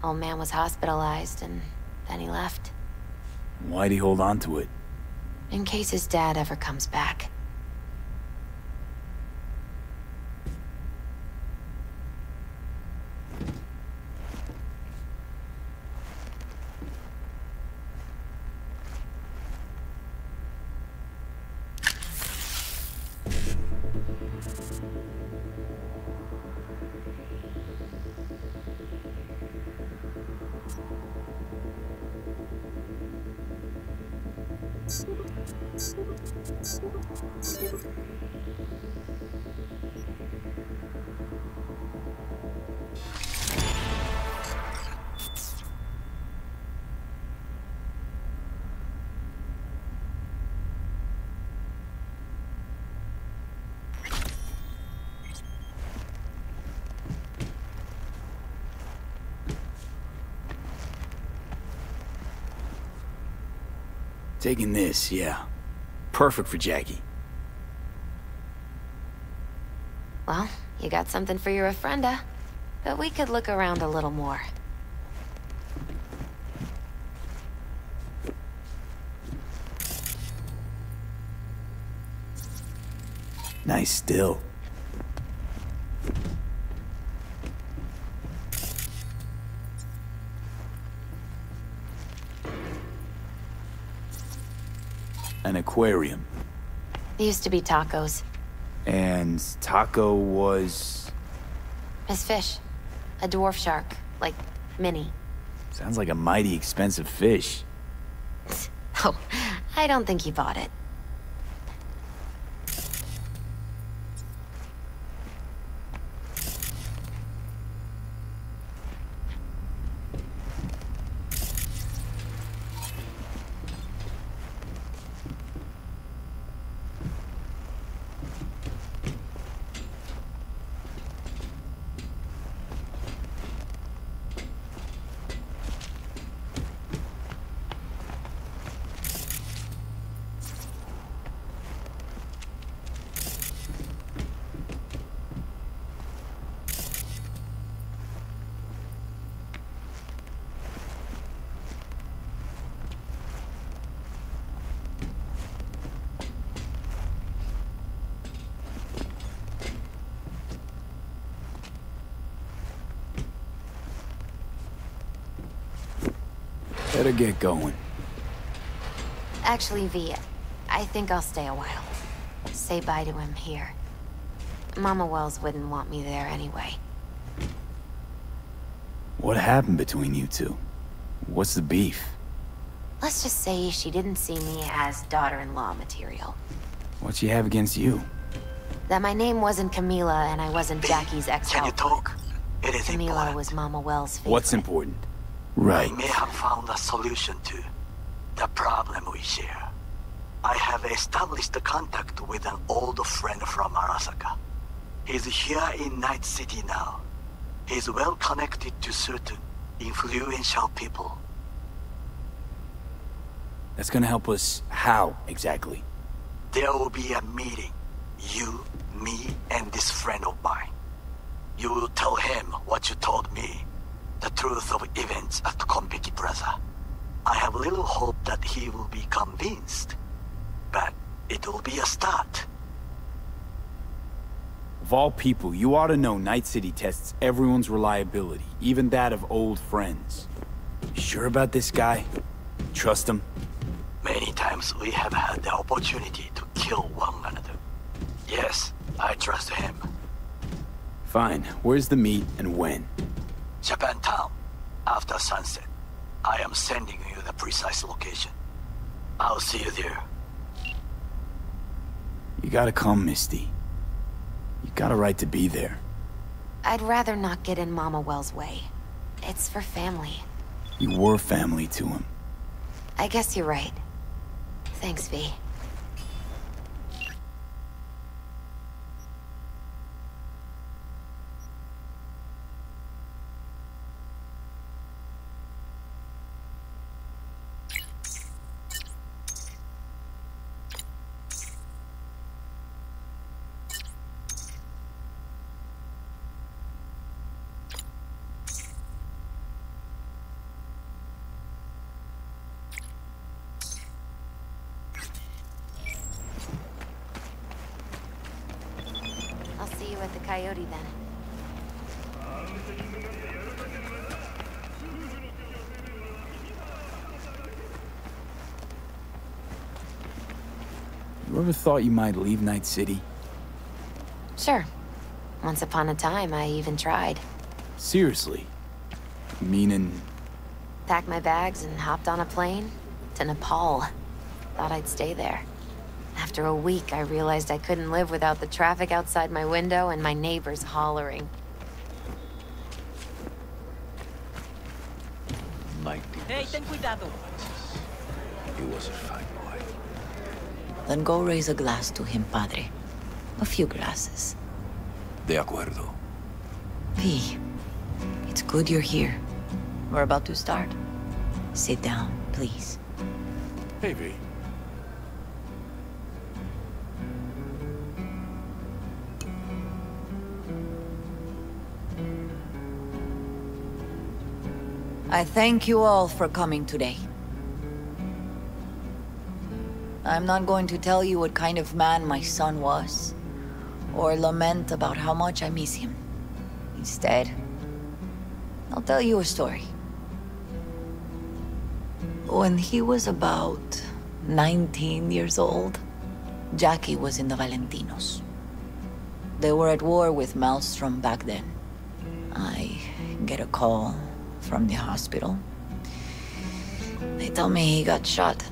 Old man was hospitalized, and then he left. Why'd he hold on to it? In case his dad ever comes back. Taking this, yeah. Perfect for Jackie. Well, you got something for your ofrenda. But we could look around a little more. Nice still. An aquarium. It used to be Taco's. And Taco was... His fish. A dwarf shark. Like, mini. Sounds like a mighty expensive fish. Oh, I don't think he bought it. Better get going. Actually, V, I think I'll stay a while. Say bye to him here. Mama Wells wouldn't want me there anyway. What happened between you two? What's the beef? Let's just say she didn't see me as daughter-in-law material. What she have against you? That my name wasn't Camila and I wasn't Jackie's ex-helper. Can you talk? It is Camila important. was Mama Wells' favorite. What's important? Right. I may have found a solution to the problem we share. I have established a contact with an old friend from Arasaka. He's here in Night City now. He's well connected to certain influential people. That's gonna help us how, exactly? There will be a meeting. You, me, and this friend of mine. You will tell him what you told me. The truth of events at Konpeki Plaza. I have little hope that he will be convinced. But it will be a start. Of all people, you ought to know Night City tests everyone's reliability, even that of old friends. You sure about this guy? Trust him? Many times we have had the opportunity to kill one another. Yes, I trust him. Fine. Where's the meet and when? Japantown, after sunset. I am sending you the precise location. I'll see you there. You gotta come, Misty. You got a right to be there. I'd rather not get in Mama Wells' way. It's for family. You were family to him. I guess you're right. Thanks, V. At the Coyote then. You ever thought you might leave Night City? Sure. Once upon a time, I even tried. Seriously? Meaning... Packed my bags and hopped on a plane to Nepal. Thought I'd stay there. After a week, I realized I couldn't live without the traffic outside my window and my neighbors hollering. Hey, ten cuidado. He was a fine boy. Then go raise a glass to him, Padre. A few glasses. De acuerdo. V, it's good you're here. We're about to start. Sit down, please. Hey, V. I thank you all for coming today. I'm not going to tell you what kind of man my son was, or lament about how much I miss him. Instead, I'll tell you a story. When he was about 19 years old, Jackie was in the Valentinos. They were at war with Maelstrom back then. I get a call from the hospital. They tell me he got shot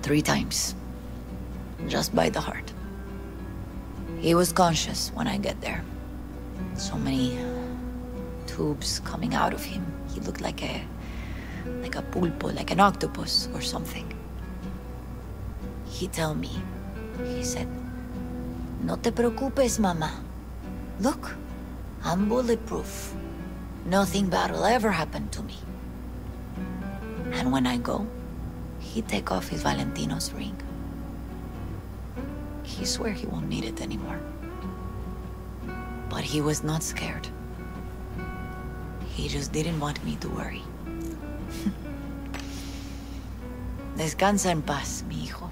3 times, just by the heart. He was conscious when I get there. So many tubes coming out of him. He looked like a pulpo, like an octopus or something. He tell me, he said, "No te preocupes, mama. Look, I'm bulletproof. Nothing bad will ever happen to me." And when I go, he take off his Valentino's ring. He swear he won't need it anymore. But he was not scared. He just didn't want me to worry. Descansa en paz, mi hijo.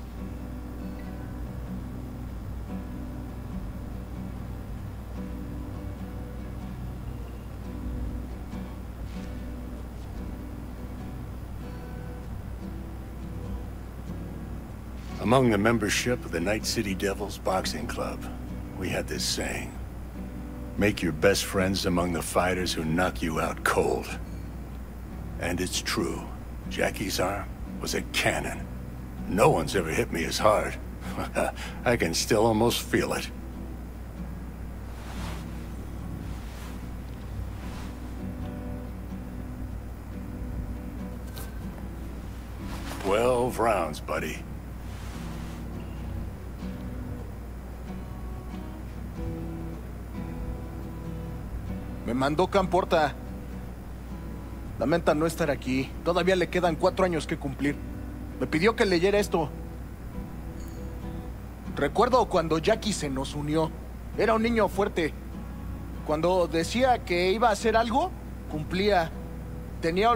Among the membership of the Night City Devils Boxing Club, we had this saying: make your best friends among the fighters who knock you out cold. And it's true. Jackie's arm was a cannon. No one's ever hit me as hard. I can still almost feel it. "12 rounds, buddy." Me mandó Camporta. Lamenta no estar aquí. Todavía le quedan 4 años que cumplir. Me pidió que leyera esto. Recuerdo cuando Jackie se nos unió. Era un niño fuerte. Cuando decía que iba a hacer algo, cumplía. Tenía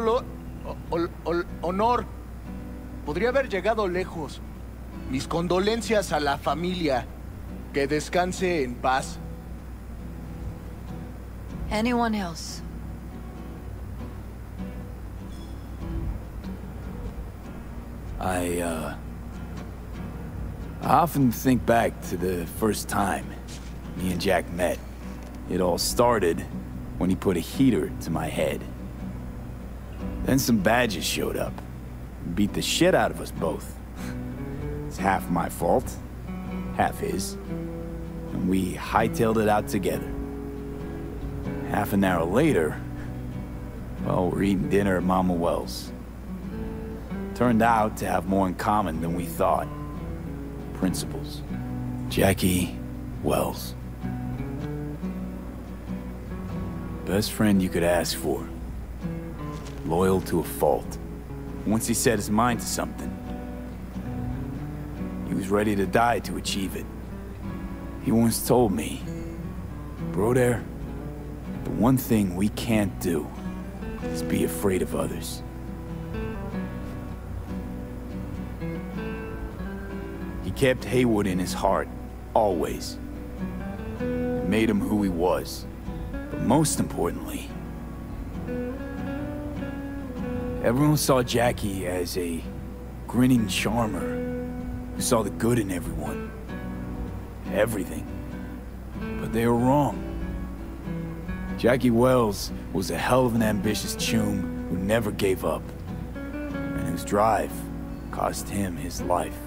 honor. Podría haber llegado lejos. Mis condolencias a la familia. Que descanse en paz. Anyone else? I often think back to the first time me and Jack met. It all started when he put a heater to my head. Then some badges showed up and beat the shit out of us both. It's half my fault, half his, and we hightailed it out together. Half an hour later, well, we're eating dinner at Mama Wells. Turned out to have more in common than we thought. Principles. Jackie Wells. Best friend you could ask for. Loyal to a fault. Once he set his mind to something, he was ready to die to achieve it. He once told me, "Brother, the one thing we can't do is be afraid of others." He kept Haywood in his heart, always. It made him who he was. But most importantly, everyone saw Jackie as a grinning charmer who saw the good in everyone. Everything. But they were wrong. Jackie Wells was a hell of an ambitious chum who never gave up, and whose drive cost him his life.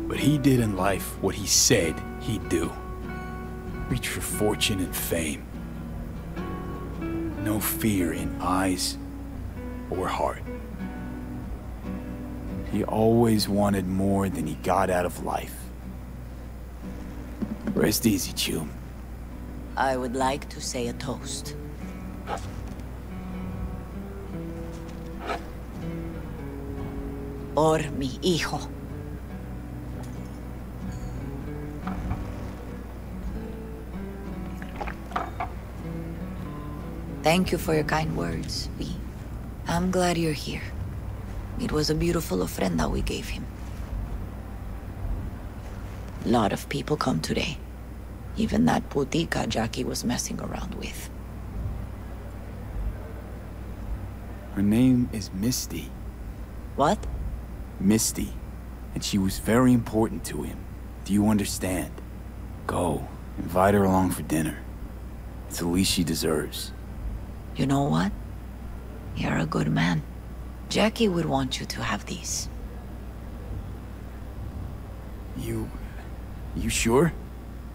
But he did in life what he said he'd do. Reach for fortune and fame. No fear in eyes or heart. He always wanted more than he got out of life. Rest easy, chum. I would like to say a toast. Por mi hijo. Thank you for your kind words, V. I'm glad you're here. It was a beautiful ofrenda we gave him. A lot of people come today. Even that putica Jackie was messing around with. Her name is Misty. What? Misty. And she was very important to him. Do you understand? Go. Invite her along for dinner. It's the least she deserves. You know what? You're a good man. Jackie would want you to have these. You sure?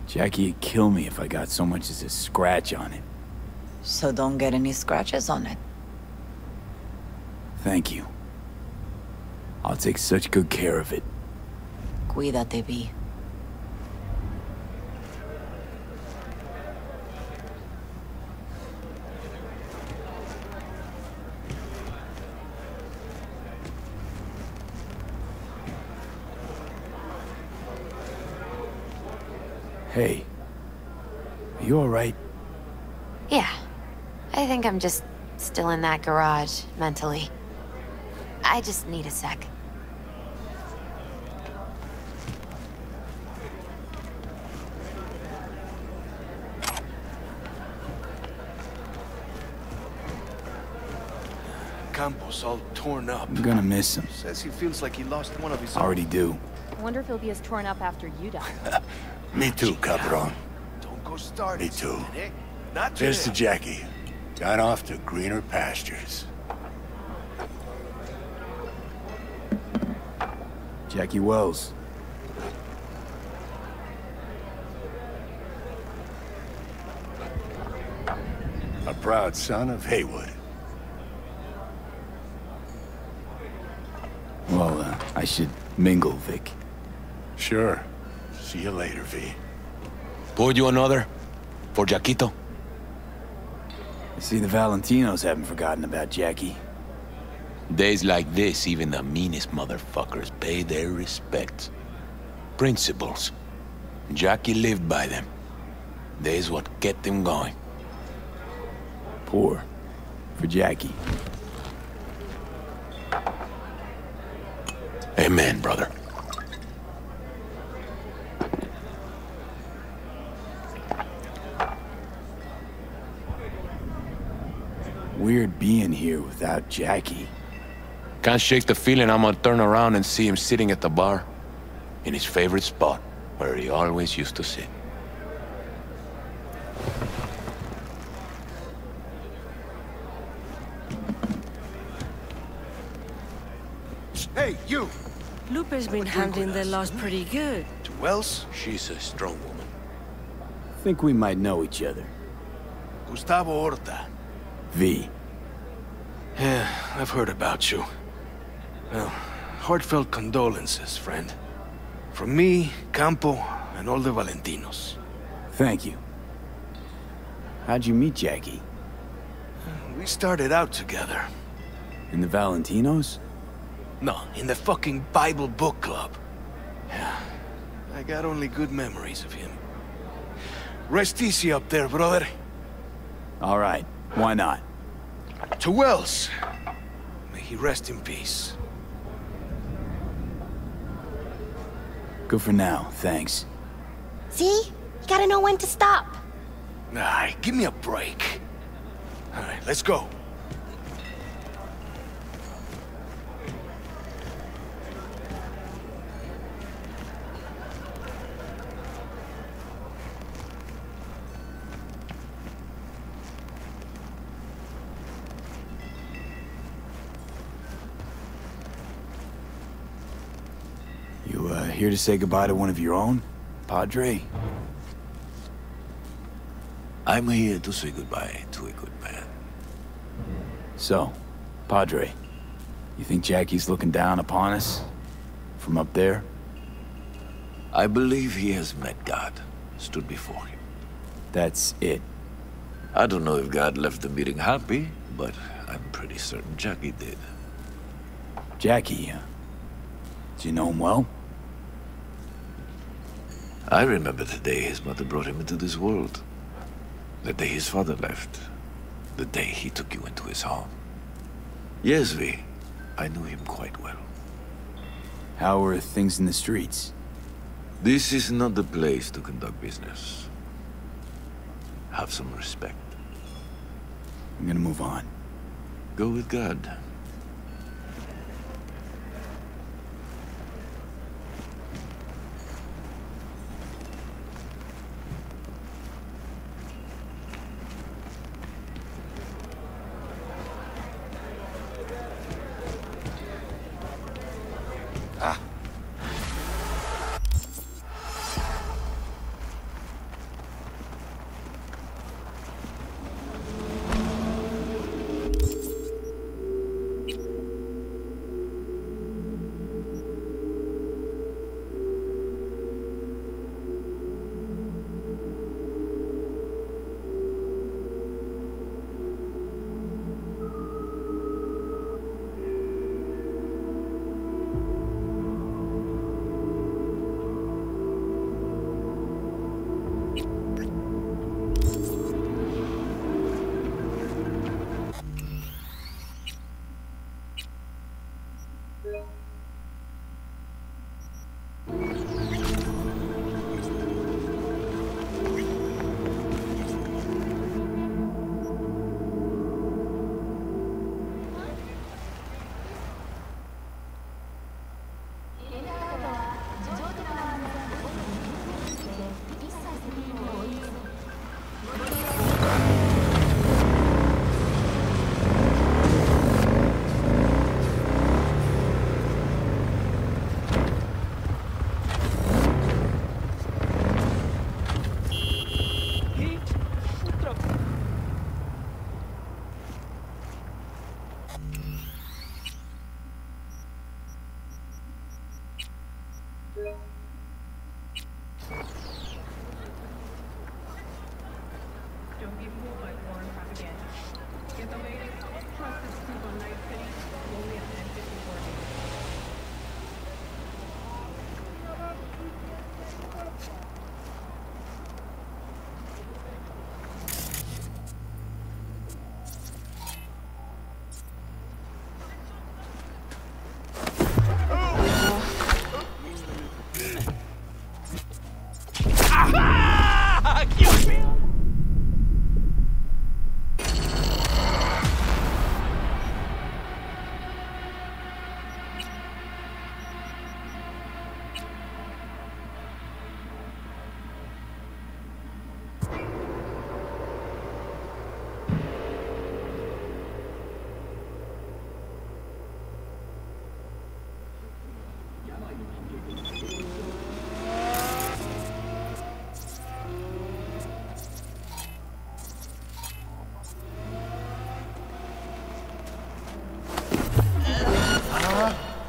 Jackie'd kill me if I got so much as a scratch on it. So don't get any scratches on it. Thank you. I'll take such good care of it. Cuídate, Vi. Hey. Are you alright? Yeah. I think I'm just still in that garage, mentally. I just need a sec. Campos all torn up. I'm gonna miss him. Says he feels like he lost one of his I already do. I wonder if he'll be as torn up after you die. Me too, cabron. Don't go starting. Me too. Eh? Not Here's to today. Jackie. Gone off to greener pastures. Jackie Wells. A proud son of Haywood. Well, I should mingle, Vic. Sure. See you later, V. Pour you another? For Jaquito? I see the Valentinos haven't forgotten about Jackie. Days like this, even the meanest motherfuckers pay their respects. Principles. Jackie lived by them. They's what kept him going. Pour. For Jackie. Amen, brother. Weird being here without Jackie. Can't shake the feeling I'm gonna turn around and see him sitting at the bar. In his favorite spot, where he always used to sit. Hey, you! Lupe's been handling the loss pretty good. To Wells? She's a strong woman. Think we might know each other. Gustavo Horta. V. Yeah, I've heard about you. Well, heartfelt condolences, friend. From me, Campo, and all the Valentinos. Thank you. How'd you meet Jackie? We started out together. In the Valentinos? No, in the fucking Bible book club. Yeah, I got only good memories of him. Rest easy up there, brother. All right, why not? To Wells. May he rest in peace. Good for now, thanks. See? You gotta know when to stop. Nah, give me a break. All right, let's go. You, here to say goodbye to one of your own? Padre? I'm here to say goodbye to a good man. So, Padre, you think Jackie's looking down upon us? From up there? I believe he has met God, stood before him. That's it. I don't know if God left the meeting happy, but I'm pretty certain Jackie did. Jackie, do you know him well? I remember the day his mother brought him into this world. The day his father left. The day he took you into his home. Yes, V. I knew him quite well. How are things in the streets? This is not the place to conduct business. Have some respect. I'm gonna move on. Go with God.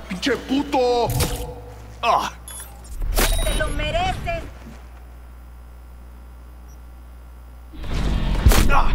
¡Pinche puto! ¡Ah! ¡Te lo mereces! ¡Ah!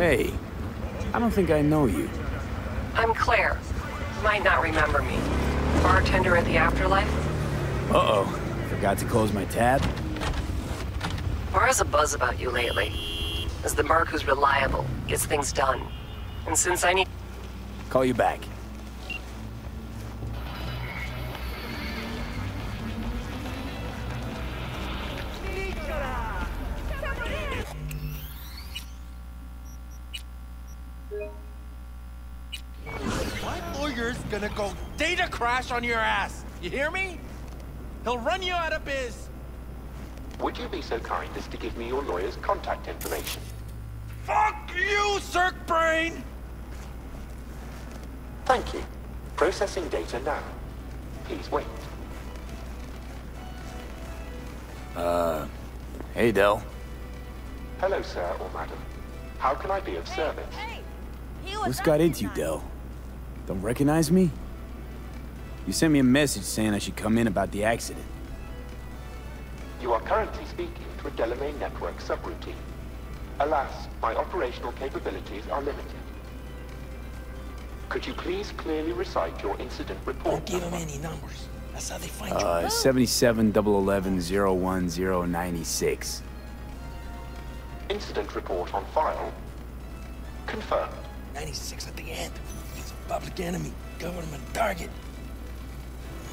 Hey, I don't think I know you. I'm Claire. You might not remember me. Bartender at the Afterlife? Uh-oh. Forgot to close my tab? Bar has a buzz about you lately. As the merc who's reliable, gets things done. And since I need... Call you back. My lawyer's gonna go data crash on your ass. You hear me? He'll run you out of biz. Would you be so kind as to give me your lawyer's contact information? Fuck you, Cirque Brain! Thank you. Processing data now. Please wait. Hey, Del. Hello, sir or madam. How can I be of service? What's got into you, Del? Don't recognize me? You sent me a message saying I should come in about the accident. You are currently speaking to a Delamain network subroutine. Alas, my operational capabilities are limited. Could you please clearly recite your incident report? Don't give them any numbers. That's how they find you. 77-011-01096. Incident report on file. Confirmed. 96 at the end. He's a public enemy. Government target.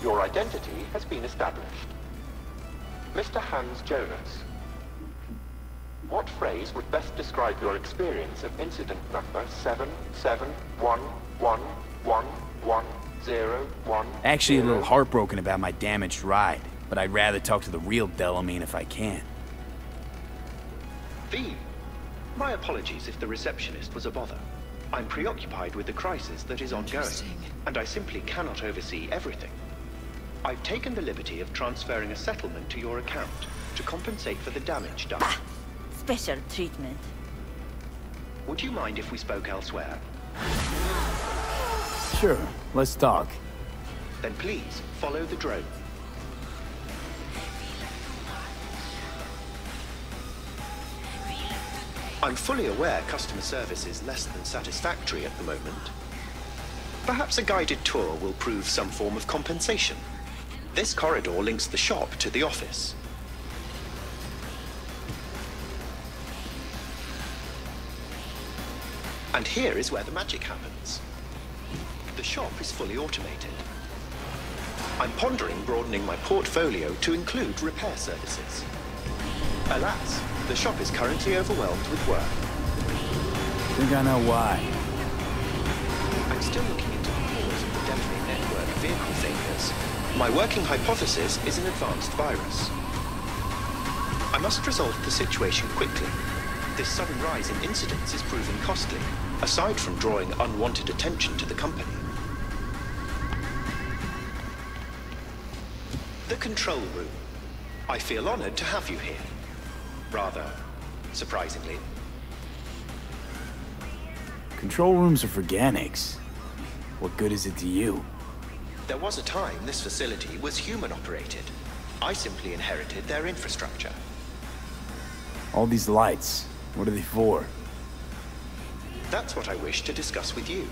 Your identity has been established. Mr. Hans Jonas. What phrase would best describe your experience of incident number 77111101? Actually, a little heartbroken about my damaged ride, but I'd rather talk to the real Delamain if I can. V. My apologies if the receptionist was a bother. I'm preoccupied with the crisis that is ongoing, and I simply cannot oversee everything. I've taken the liberty of transferring a settlement to your account to compensate for the damage done. Special treatment. Would you mind if we spoke elsewhere? Sure, let's talk. Then please, follow the drone. I'm fully aware customer service is less than satisfactory at the moment. Perhaps a guided tour will prove some form of compensation. This corridor links the shop to the office. And here is where the magic happens. The shop is fully automated. I'm pondering broadening my portfolio to include repair services. Alas, the shop is currently overwhelmed with work. Think I know why. I'm still looking into the cause of the Delamain network vehicle failures. My working hypothesis is an advanced virus. I must resolve the situation quickly. This sudden rise in incidents is proving costly, aside from drawing unwanted attention to the company. The control room. I feel honored to have you here. Rather, surprisingly. Control rooms are for Ganics. What good is it to you? There was a time this facility was human-operated. I simply inherited their infrastructure. All these lights, what are they for? That's what I wish to discuss with you.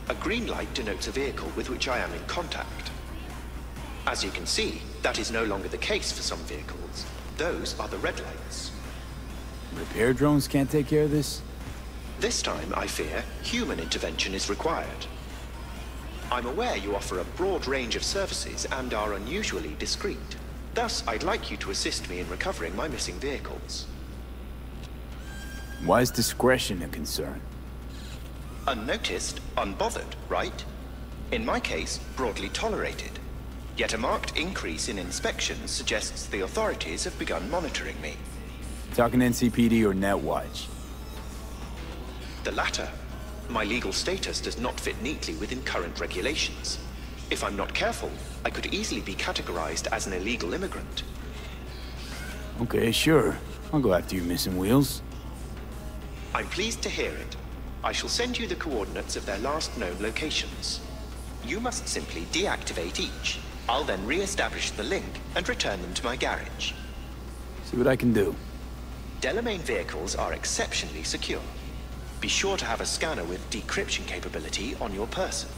A green light denotes a vehicle with which I am in contact. As you can see, that is no longer the case for some vehicles. Those are the red lights. Repair drones can't take care of this? This time, I fear, human intervention is required. I'm aware you offer a broad range of services and are unusually discreet. Thus, I'd like you to assist me in recovering my missing vehicles. Why is discretion a concern? Unnoticed, unbothered, right? In my case, broadly tolerated. Yet a marked increase in inspections suggests the authorities have begun monitoring me. Talking NCPD or Netwatch? The latter. My legal status does not fit neatly within current regulations. If I'm not careful, I could easily be categorized as an illegal immigrant. Okay, sure. I'll go after you missing wheels. I'm pleased to hear it. I shall send you the coordinates of their last known locations. You must simply deactivate each. I'll then re-establish the link and return them to my garage. See what I can do. Delamain vehicles are exceptionally secure. Be sure to have a scanner with decryption capability on your person.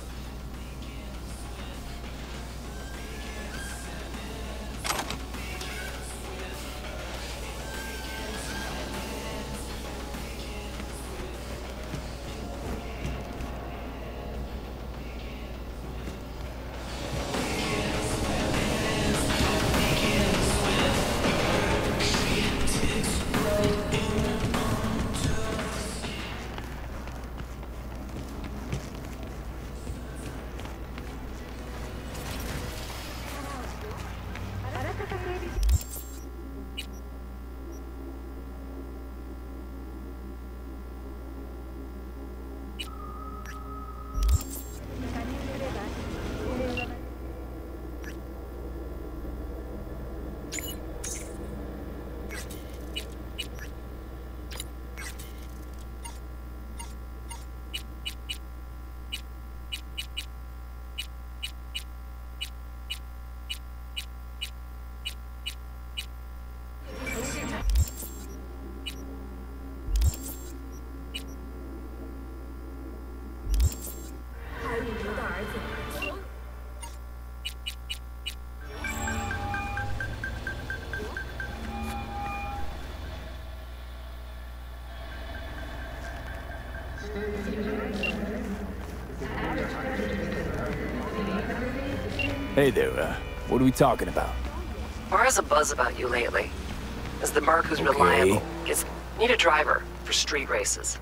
Hey there, what are we talking about? Bar has a buzz about you lately. As the merc who's reliable gets... Need a driver for street races.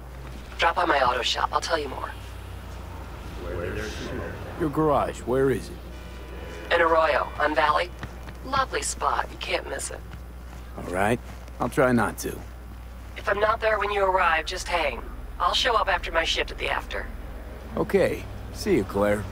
Drop by my auto shop, I'll tell you more. Your garage, where is it? In Arroyo, on Valley. Lovely spot, you can't miss it. Alright, I'll try not to. If I'm not there when you arrive, just hang. I'll show up after my shift at the after. Okay, see you, Claire.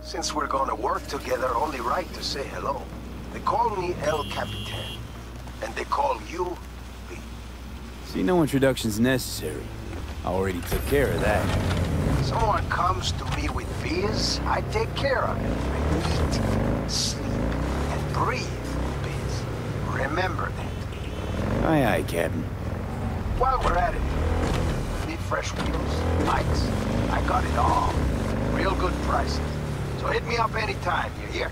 Since we're gonna work together, only right to say hello. They call me El Capitan, and they call you V. See, no introduction's necessary. I already took care of that. Someone comes to me with biz, I take care of it. I eat, sleep, and breathe biz. Remember that. Aye, aye, Captain. While we're at it, need fresh wheels, bikes. I got it all. Real good prices. So hit me up anytime, you hear?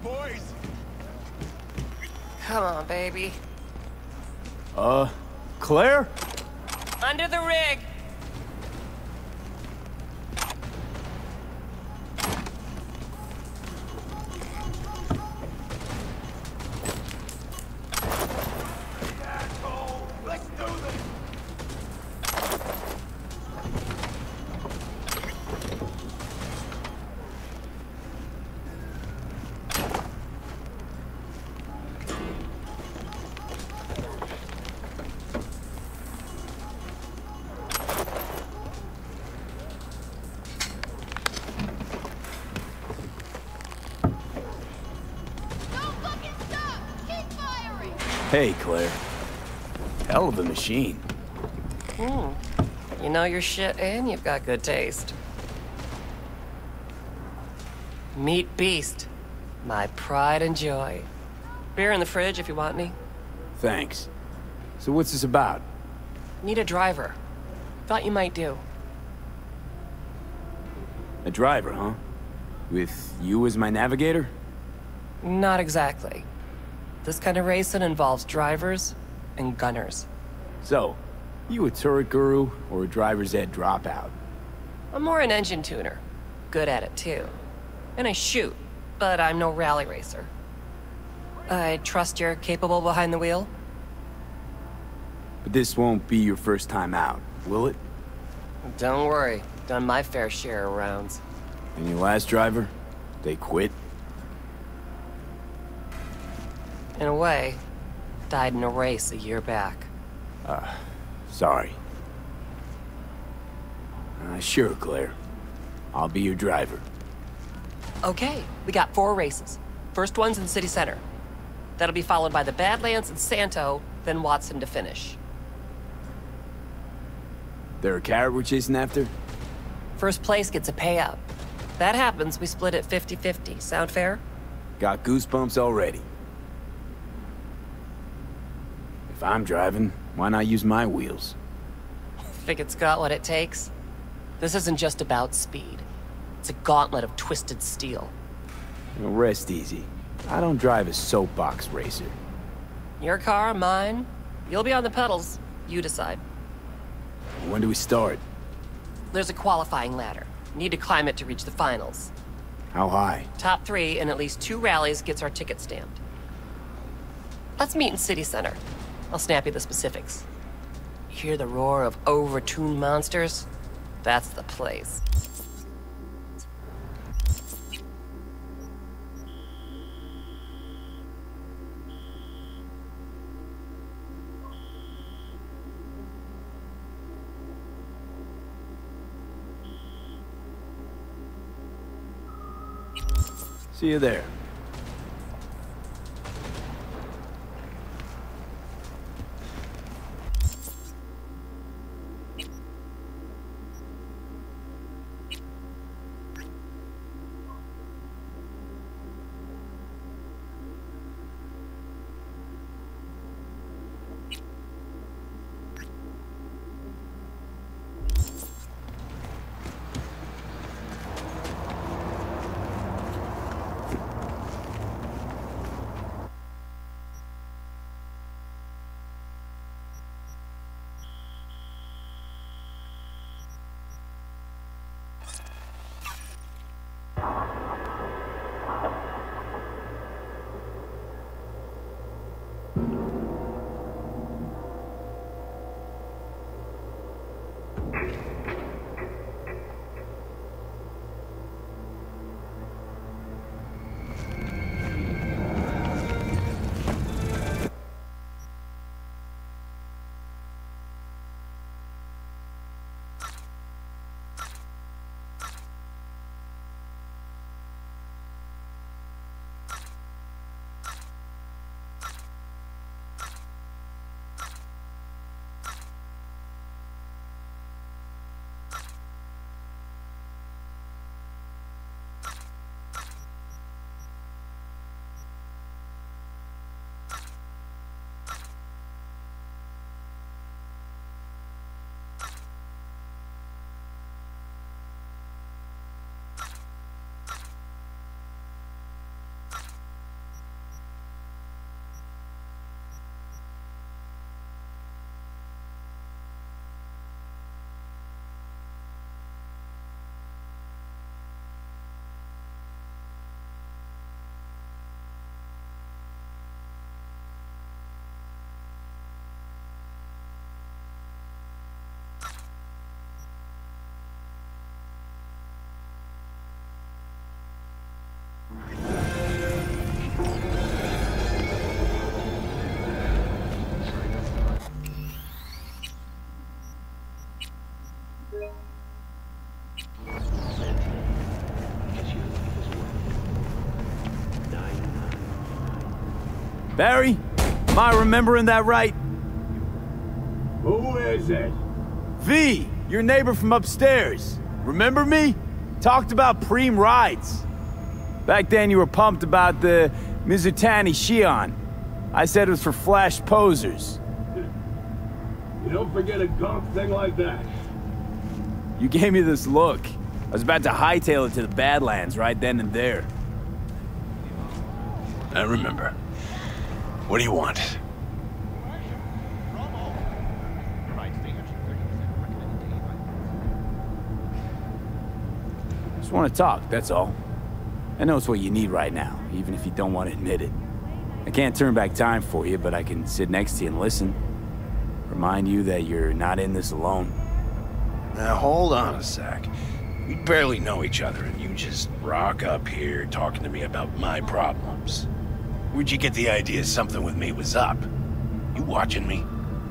Boys. Come on, baby. Claire? Under the rig. Hey, Claire. Hell of a machine. You know your shit and you've got good taste. Meat Beast. My pride and joy. Beer in the fridge if you want any. Thanks. So what's this about? Need a driver. Thought you might do. A driver, huh? With you as my navigator? Not exactly. This kind of racing involves drivers and gunners. So, you a turret guru or a driver's ed dropout? I'm more an engine tuner. Good at it too. And I shoot, but I'm no rally racer. I trust you're capable behind the wheel? But this won't be your first time out, will it? Don't worry. Done my fair share of rounds. And your last driver? They quit? In a way, died in a race a year back. Sorry. Sure, Claire. I'll be your driver. Okay, we got 4 races. First one's in City Center. That'll be followed by the Badlands and Santo, then Watson to finish. There a carrot we're chasing after? First place gets a payout. That happens, we split it 50-50. Sound fair? Got goosebumps already. If I'm driving, why not use my wheels? Think it's got what it takes? This isn't just about speed. It's a gauntlet of twisted steel. Rest easy. I don't drive a soapbox racer. Your car, mine. You'll be on the pedals. You decide. When do we start? There's a qualifying ladder. Need to climb it to reach the finals. How high? Top 3 in at least 2 rallies gets our ticket stamped. Let's meet in City Center. I'll snap you the specifics. Hear the roar of over-tuned monsters? That's the place. See you there. Barry? Am I remembering that right? Who is it? V, your neighbor from upstairs. Remember me? Talked about preem rides. Back then you were pumped about the Mizutani Shion. I said it was for flash posers. You don't forget a gunk thing like that. You gave me this look. I was about to hightail it to the Badlands right then and there. I remember. What do you want? Just want to talk, that's all. I know it's what you need right now, even if you don't want to admit it. I can't turn back time for you, but I can sit next to you and listen. Remind you that you're not in this alone. Now hold on a sec. We barely know each other and you just rock up here talking to me about my problems. Where'd you get the idea something with me was up? You watching me?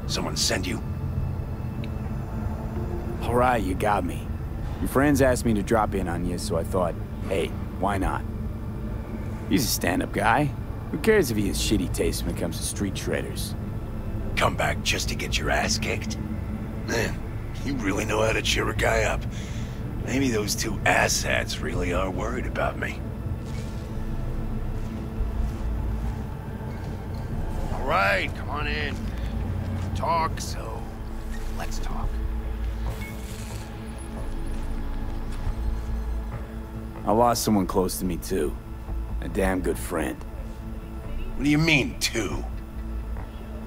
Someone send you? All right, you got me. Your friends asked me to drop in on you, so I thought, hey, why not? He's a stand-up guy. Who cares if he has shitty taste when it comes to street traders? Come back just to get your ass kicked? Man, you really know how to cheer a guy up. Maybe those two asshats really are worried about me. All right, come on in. Talk, so let's talk. I lost someone close to me too. A damn good friend. What do you mean, two?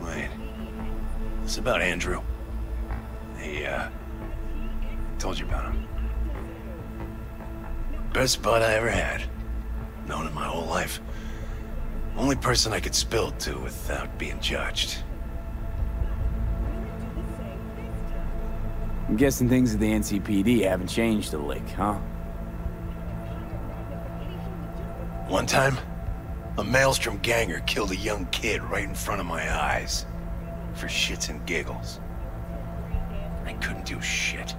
Wait. It's about Andrew. Hey, told you about him. Best bud I ever had. Known him my whole life. Only person I could spill to without being judged. I'm guessing things at the NCPD haven't changed a lick, huh? One time, a Maelstrom ganger killed a young kid right in front of my eyes. For shits and giggles. I couldn't do shit.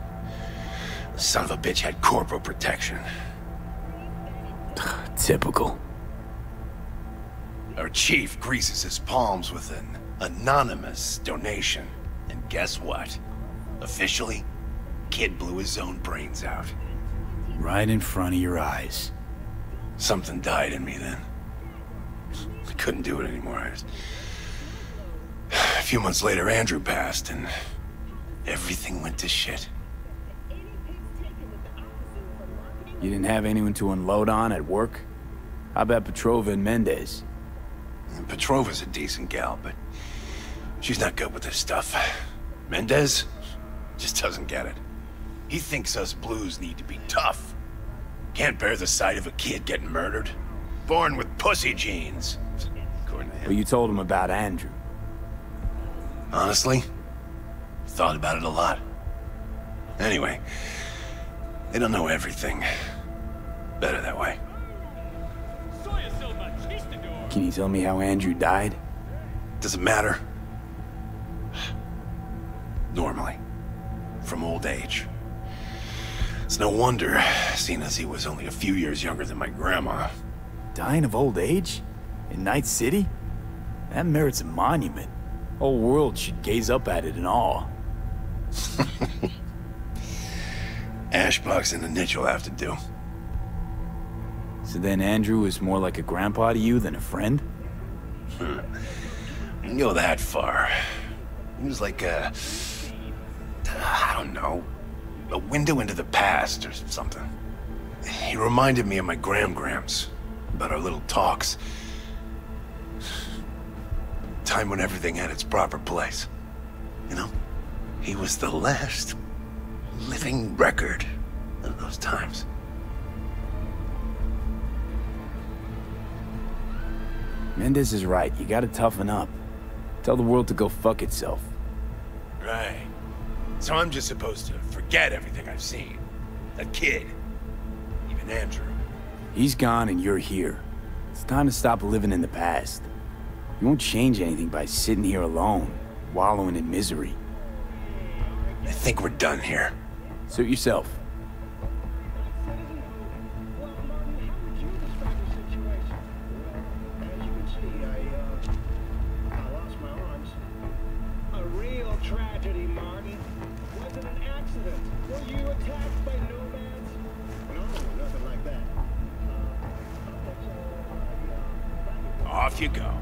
The son of a bitch had corporal protection. Typical. Our chief greases his palms with an anonymous donation. And guess what? Officially, kid blew his own brains out. Right in front of your eyes. Something died in me then. I couldn't do it anymore. A few months later, Andrew passed, and everything went to shit. You didn't have anyone to unload on at work? How about Petrova and Mendez? Petrova's a decent gal, but she's not good with this stuff. Mendez just doesn't get it. He thinks us blues need to be tough. Can't bear the sight of a kid getting murdered. Born with pussy genes. According to him. But you told him about Andrew. Honestly, thought about it a lot. Anyway, they don't know everything. Better that way. Can you tell me how Andrew died? Doesn't matter. Normally. From old age. It's no wonder, seeing as he was only a few years younger than my grandma. Dying of old age? In Night City? That merits a monument. Whole world should gaze up at it in awe. Ashbox and the niche will have to do. So then Andrew was more like a grandpa to you than a friend? Didn't go that far. He was like a... I don't know. A window into the past or something. He reminded me of my grams about our little talks. Time when everything had its proper place. You know? He was the last living record of those times. Mendez is right. You gotta toughen up. Tell the world to go fuck itself. Right. So I'm just supposed to forget everything I've seen. That kid. Even Andrew. He's gone and you're here. It's time to stop living in the past. You won't change anything by sitting here alone, wallowing in misery. I think we're done here. Suit yourself. off you go.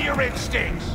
Your instincts!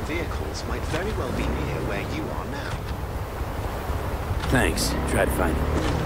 Vehicles might very well be near where you are now. Thanks. Try to find it.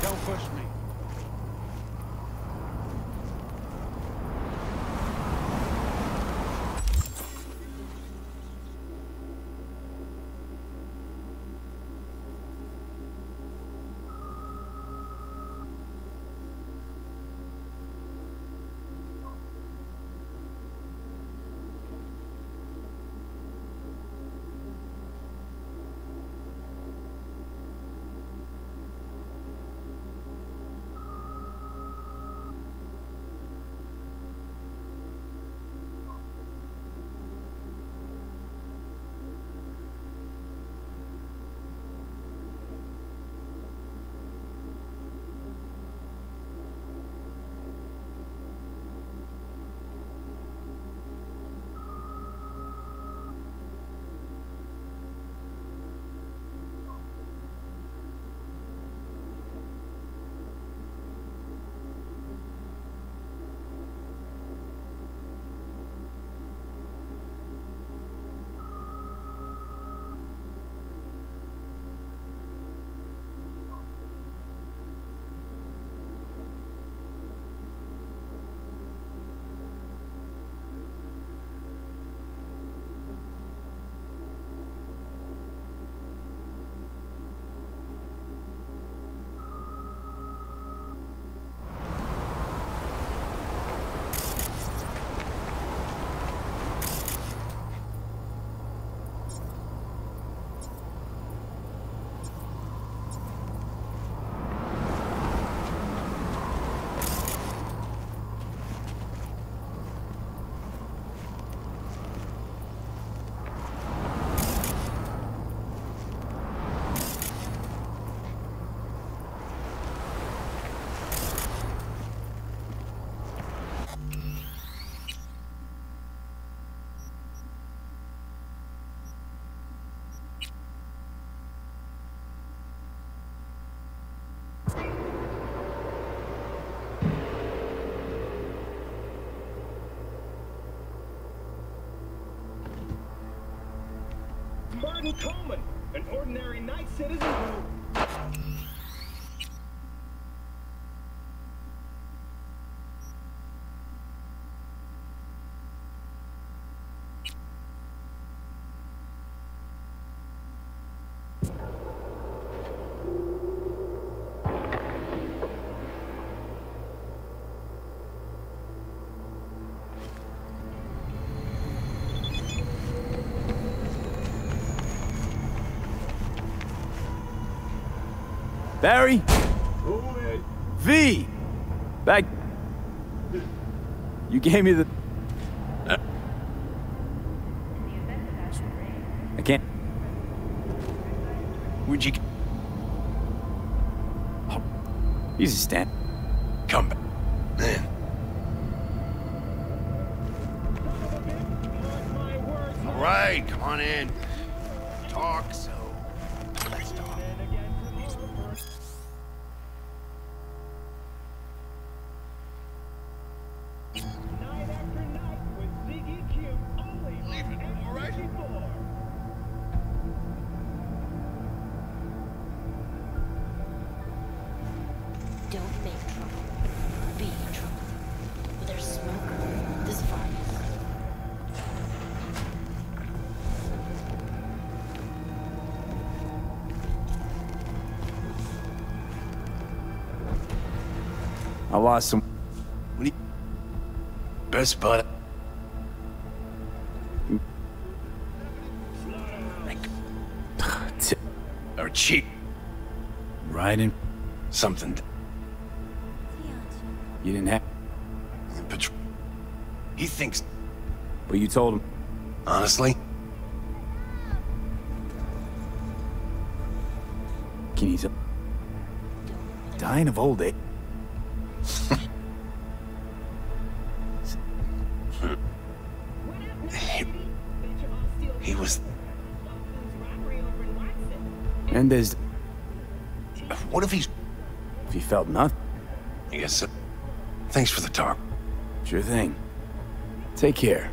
Don't push me. Martin Coleman, an ordinary night citizen who... Barry? V! Back... You gave me the... I can't... Where'd you... Oh, he's a stand. Come back. Man. All right, come on in. Talk, so... Let's talk. Don't make trouble. Be trouble. Where there's smoke, there's fire. I lost some... Best bud. cheap. Riding? Something. You didn't have... He thinks... But you told him... Honestly? Can you tell... Dying of old age? He was... Mendez... What if he's... If he felt nothing? I guess so. Thanks for the talk. Sure thing. Take care.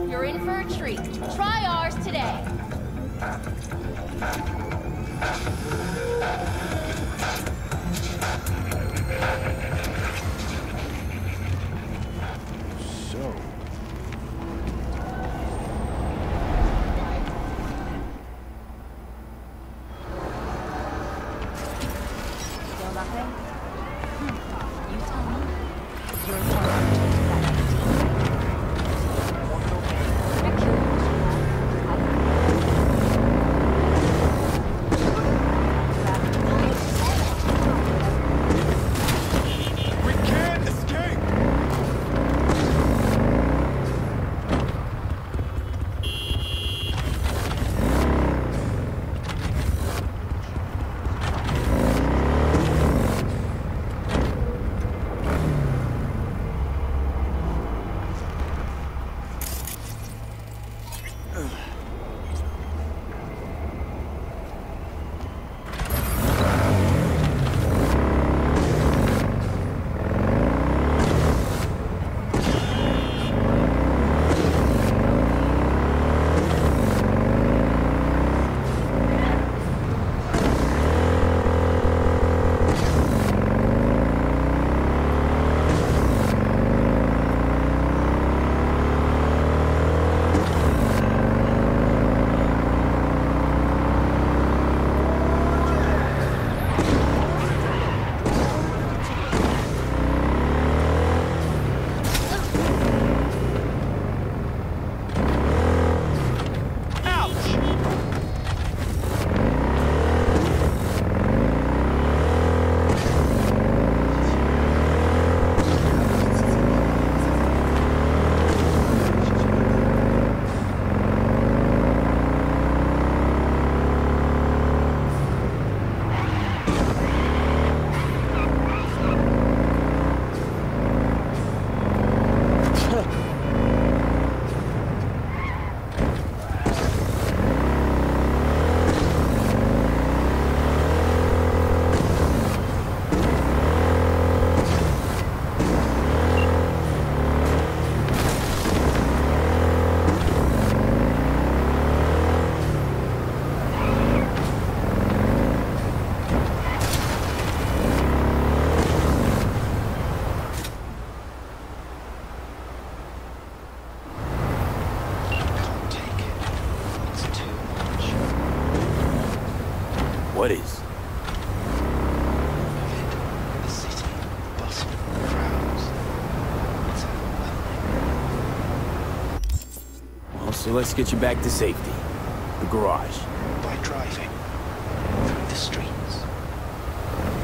You're in for a treat. Try ours today. So... Still nothing? You tell me. You're in charge. What is? The city, bustle, crowds. It's overwhelming. Well, so let's get you back to safety. The garage. By driving through the streets.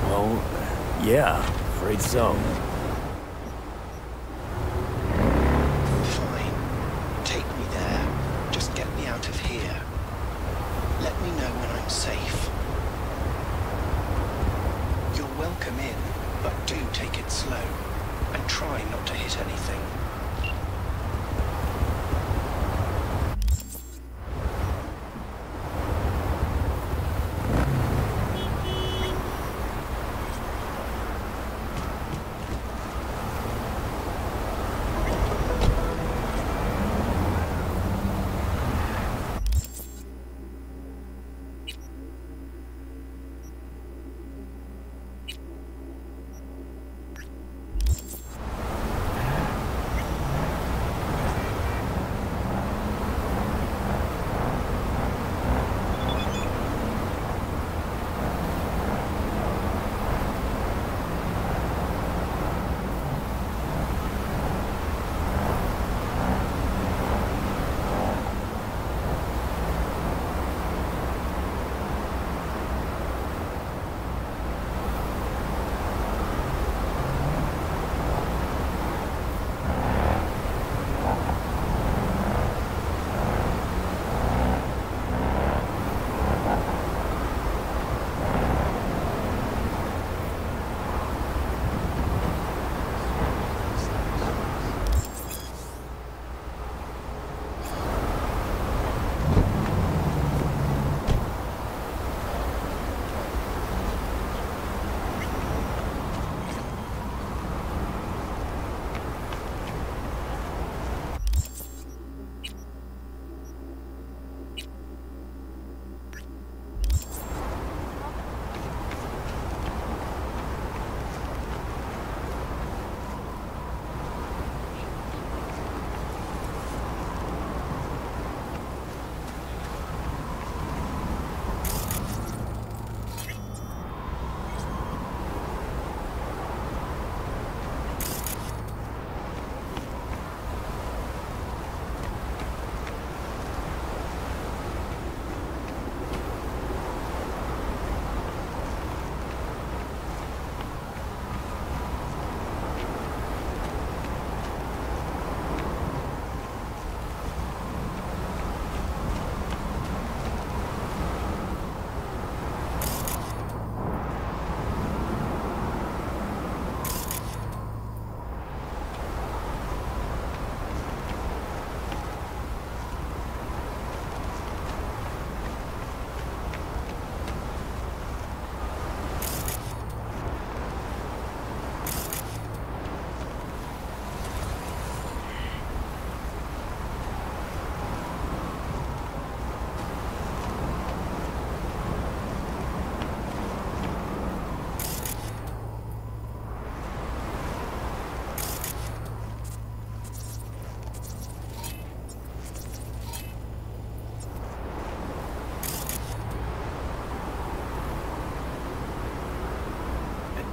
Well, yeah, Afraid so. Fine. Take me there. Just get me out of here. Let me know when I'm safe. You're welcome in, but do take it slow. And try not to hit anything.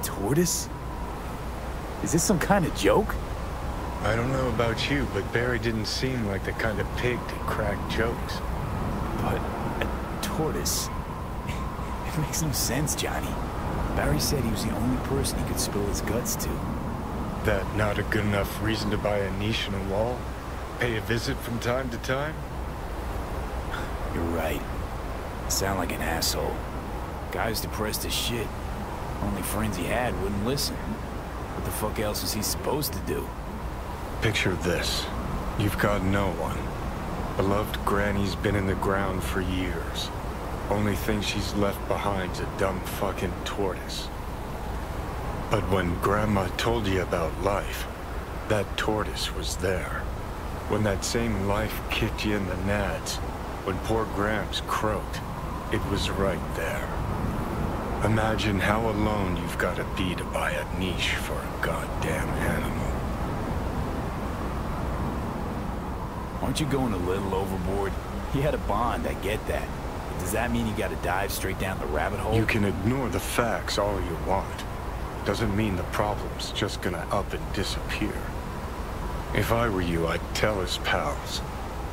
Tortoise? Is this some kind of joke? I don't know about you, but Barry didn't seem like the kind of pig to crack jokes. But a tortoise? It makes no sense, Johnny. Barry said he was the only person he could spill his guts to. That not a good enough reason to buy a niche in a wall? Pay a visit from time to time? You're right. I sound like an asshole. Guy's depressed as shit. Only friends he had wouldn't listen. What the fuck else was he supposed to do? Picture this. You've got no one. Beloved Granny's been in the ground for years. Only thing she's left behind's a dumb fucking tortoise. But when Grandma told you about life, that tortoise was there. When that same life kicked you in the nads, when poor Gramps croaked, it was right there. Imagine how alone you've got to be to buy a niche for a goddamn animal. Aren't you going a little overboard? He had a bond, I get that. But does that mean you gotta dive straight down the rabbit hole? You can ignore the facts all you want. Doesn't mean the problem's just gonna up and disappear. If I were you, I'd tell his pals.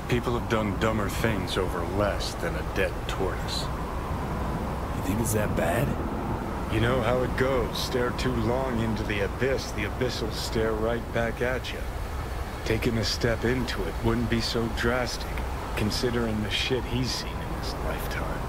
People have done dumber things over less than a dead tortoise. You think it's that bad? You know how it goes. Stare too long into the abyss will stare right back at you. Taking a step into it wouldn't be so drastic, considering the shit he's seen in his lifetime.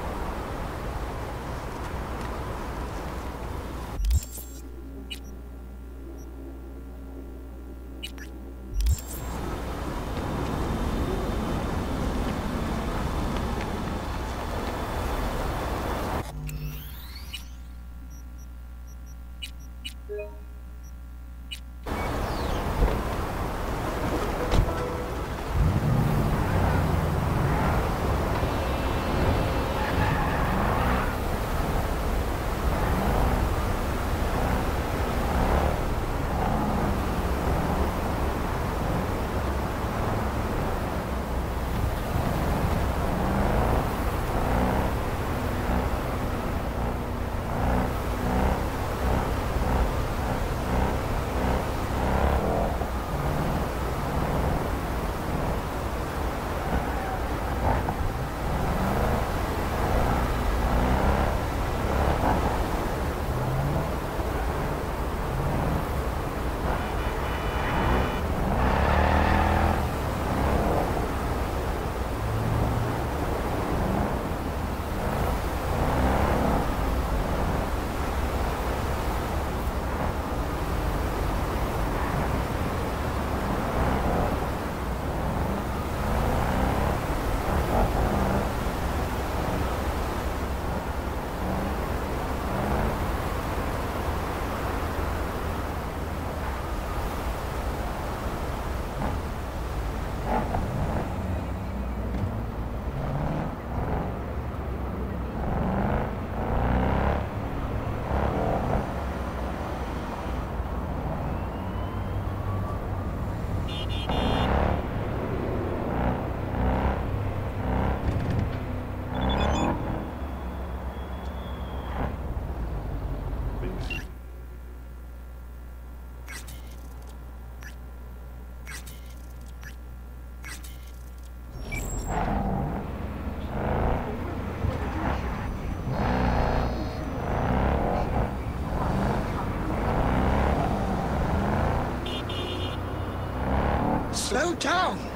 Slow down!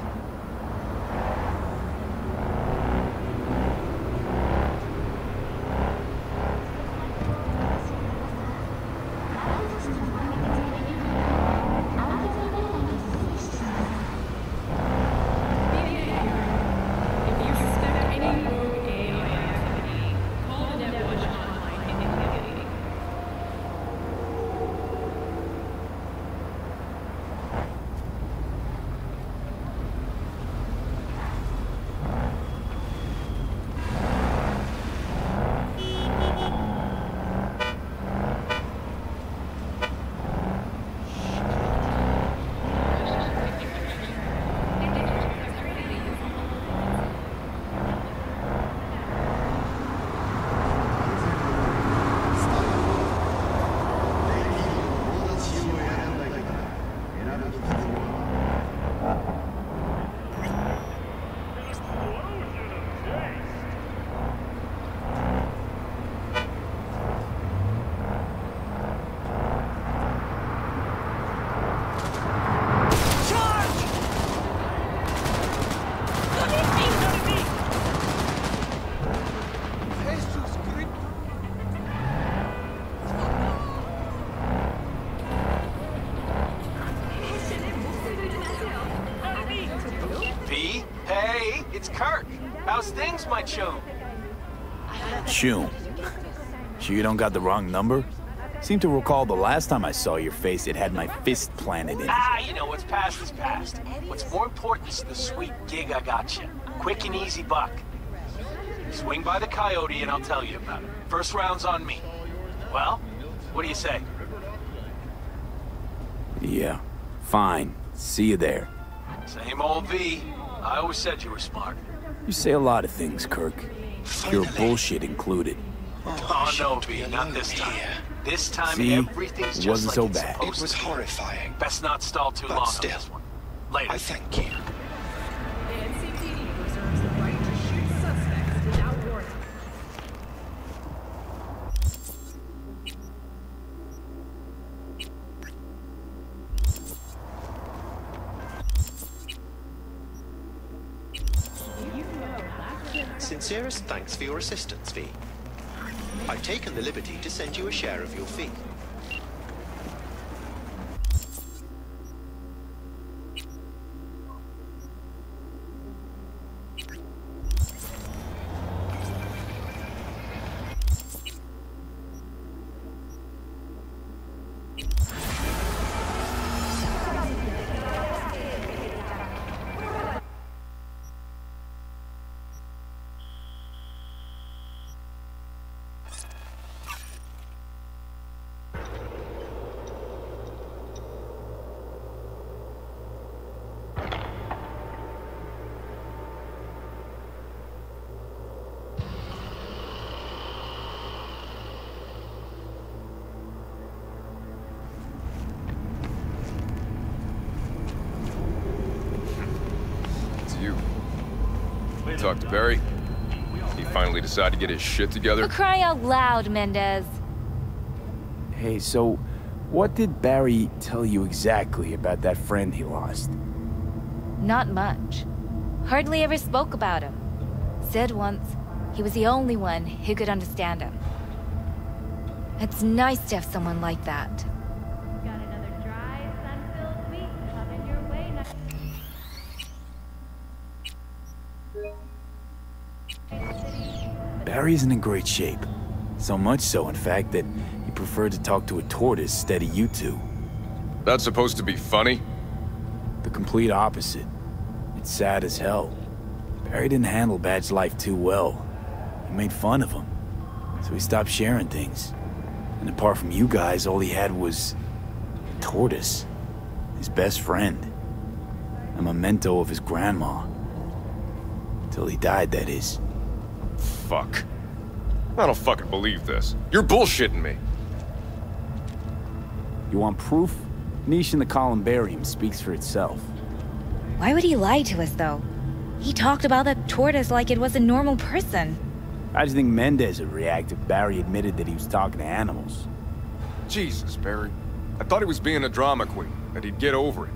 It's Kirk. How's things, my chum? Chum? Sure you don't got the wrong number? Seem to recall the last time I saw your face, it had my fist planted in it. You know, what's past is past. What's more important is the sweet gig I got you. Quick and easy buck. Swing by the Coyote and I'll tell you about it. First round's on me. Well, what do you say? Yeah, fine. See you there. Same old V. I always said you were smart. You say a lot of things, Kirk. Your bullshit included. Oh, no, V, not this time. This time, See? everything's It just wasn't like so it's bad. supposed It was to be. horrifying. Best not stall too long on this one. Later. I thank you. sincerest thanks for your assistance, V. I've taken the liberty to send you a share of your fee. Talk to Barry. He finally decided to get his shit together. For crying out loud, Mendez. Hey, so what did Barry tell you exactly about that friend he lost? Not much. Hardly ever spoke about him. Said once he was the only one who could understand him. It's nice to have someone like that. Barry isn't in great shape. So much so, in fact, that he preferred to talk to a tortoise instead of you two. That's supposed to be funny? The complete opposite. It's sad as hell. Barry didn't handle Bad's life too well. He made fun of him. So he stopped sharing things. And apart from you guys, all he had was... Tortoise. His best friend. A memento of his grandma. Till he died, that is. Fuck. I don't fucking believe this. You're bullshitting me. You want proof? Niche in the columbarium speaks for itself. Why would he lie to us, though? He talked about that tortoise like it was a normal person. How do you think Mendez would react if Barry admitted that he was talking to animals? Jesus, Barry. I thought he was being a drama queen, that he'd get over it.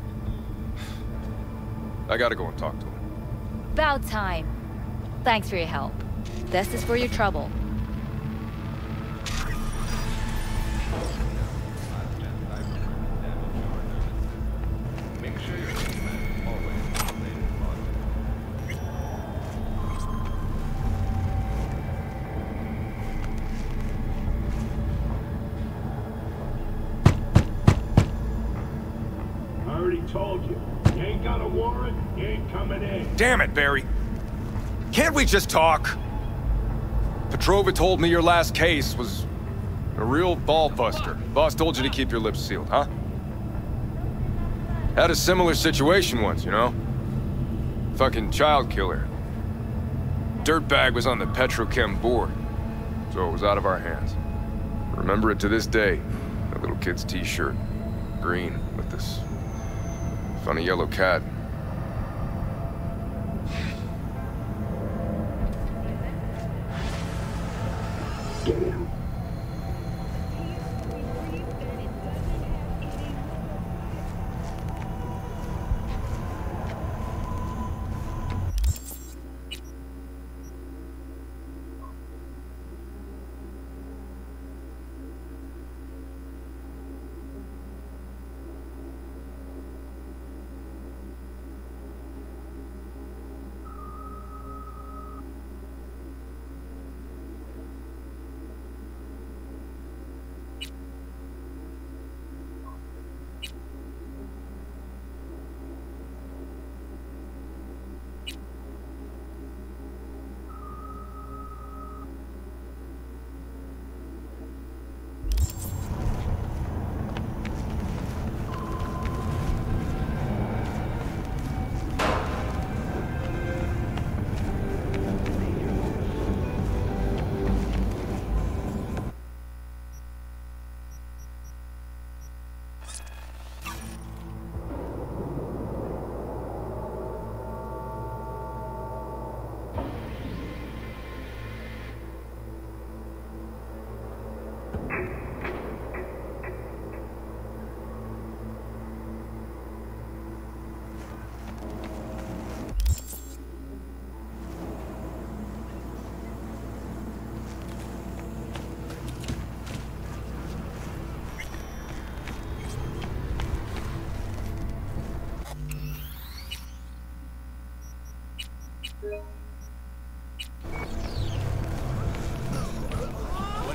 I gotta go and talk to him. About time. Thanks for your help. This is for your trouble. I already told you. You ain't got a warrant, you ain't coming in. Damn it, Barry. Can't we just talk? Petrova told me your last case was a real ball-buster. Boss told you to keep your lips sealed, huh? Had a similar situation once, you know? Fucking child killer. Dirtbag was on the Petrochem board, so it was out of our hands. Remember it to this day. That little kid's t-shirt. Green, with this funny yellow cat.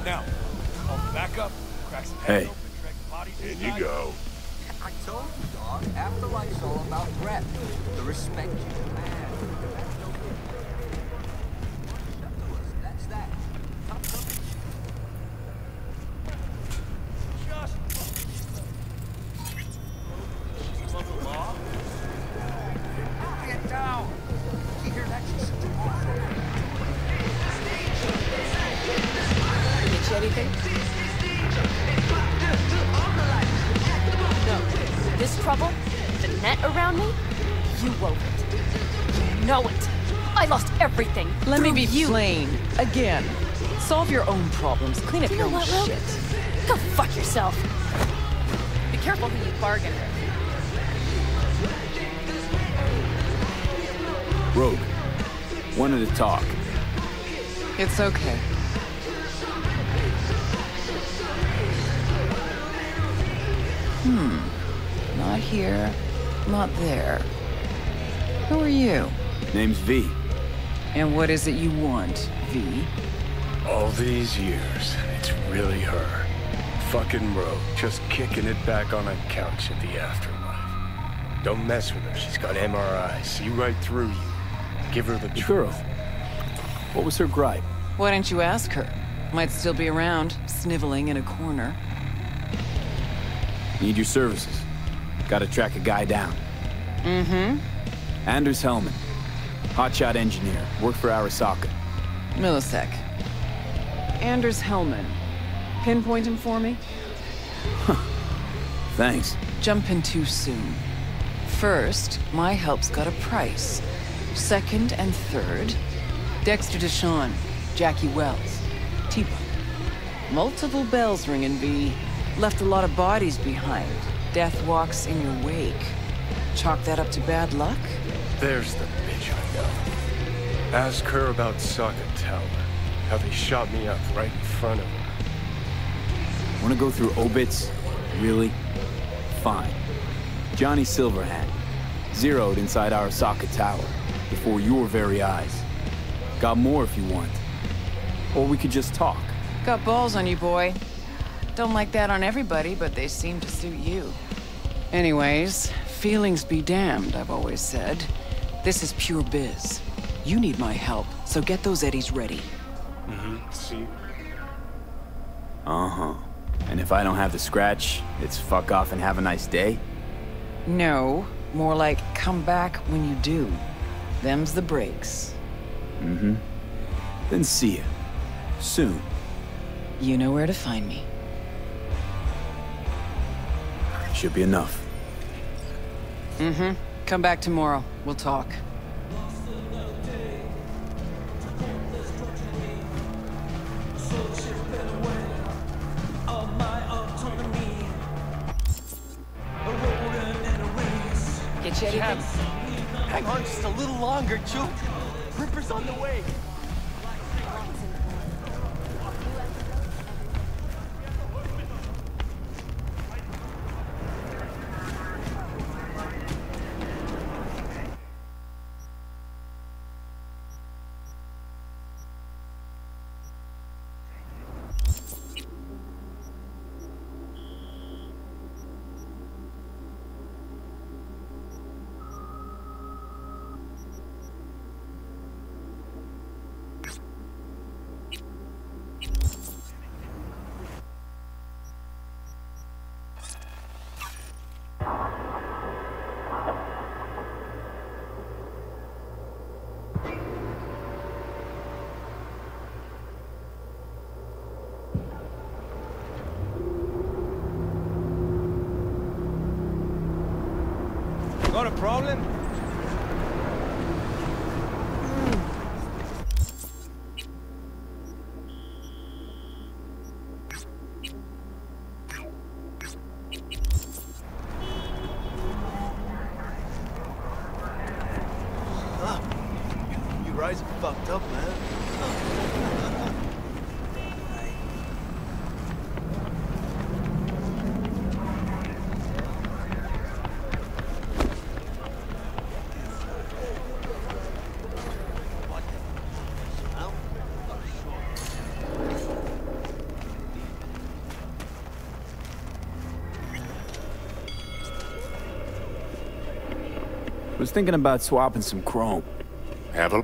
Now, I'll back up, crack some Hey. In you go. I told you, dog. Afterlife's all about rep. The respect you demand. That's that. Get down. You hear that? Get you anything? No. This trouble, the net around me, you wove it. You know it. I lost everything. Let me through be you. plain. Again. Solve your own problems. Clean up You your know own what, Rogue? shit. Go fuck yourself. Be careful who you bargain with. Rogue, wanted to talk. It's okay. Not here, not there. Who are you? Name's V. And what is it you want, V? All these years, it's really her. Fucking Rogue, just kicking it back on a couch in the afterlife. Don't mess with her, she's got MRI, see right through you. Give her the truth. Girl, what was her gripe? Why didn't you ask her? Might still be around, sniveling in a corner. Need your services. Gotta track a guy down. Mm-hmm. Anders Hellman. Hotshot engineer. Worked for Arasaka. Millisec. Anders Hellman. Pinpoint him for me? Thanks. Jumping too soon. First, my help's got a price. Second and third, Dexter Deshawn, Jackie Wells, T-Bug. Multiple bells ringing, V. Left a lot of bodies behind. Death walks in your wake. Chalk that up to bad luck? There's the bitch I know. Ask her about Sokka Tower. How they shot me up right in front of her. Wanna go through obits? Really? Fine. Johnny Silverhand. Zeroed inside Arasaka Tower. Before your very eyes. Got more if you want. Or we could just talk. Got balls on you, boy. Don't like that on everybody, but they seem to suit you. Anyways, feelings be damned, I've always said. This is pure biz. You need my help, so get those eddies ready. See? Uh-huh. And if I don't have the scratch, it's fuck off and have a nice day? No, more like come back when you do. Them's the breaks. Mm-hmm. Then see ya. Soon. You know where to find me. Should be enough. Mm-hmm. Come back tomorrow. We'll talk. Get you anything? Hang on just a little longer, Choop. Ripper's on the way. Got a problem? You guys are fucked up, man. was thinking about swapping some chrome. Have a...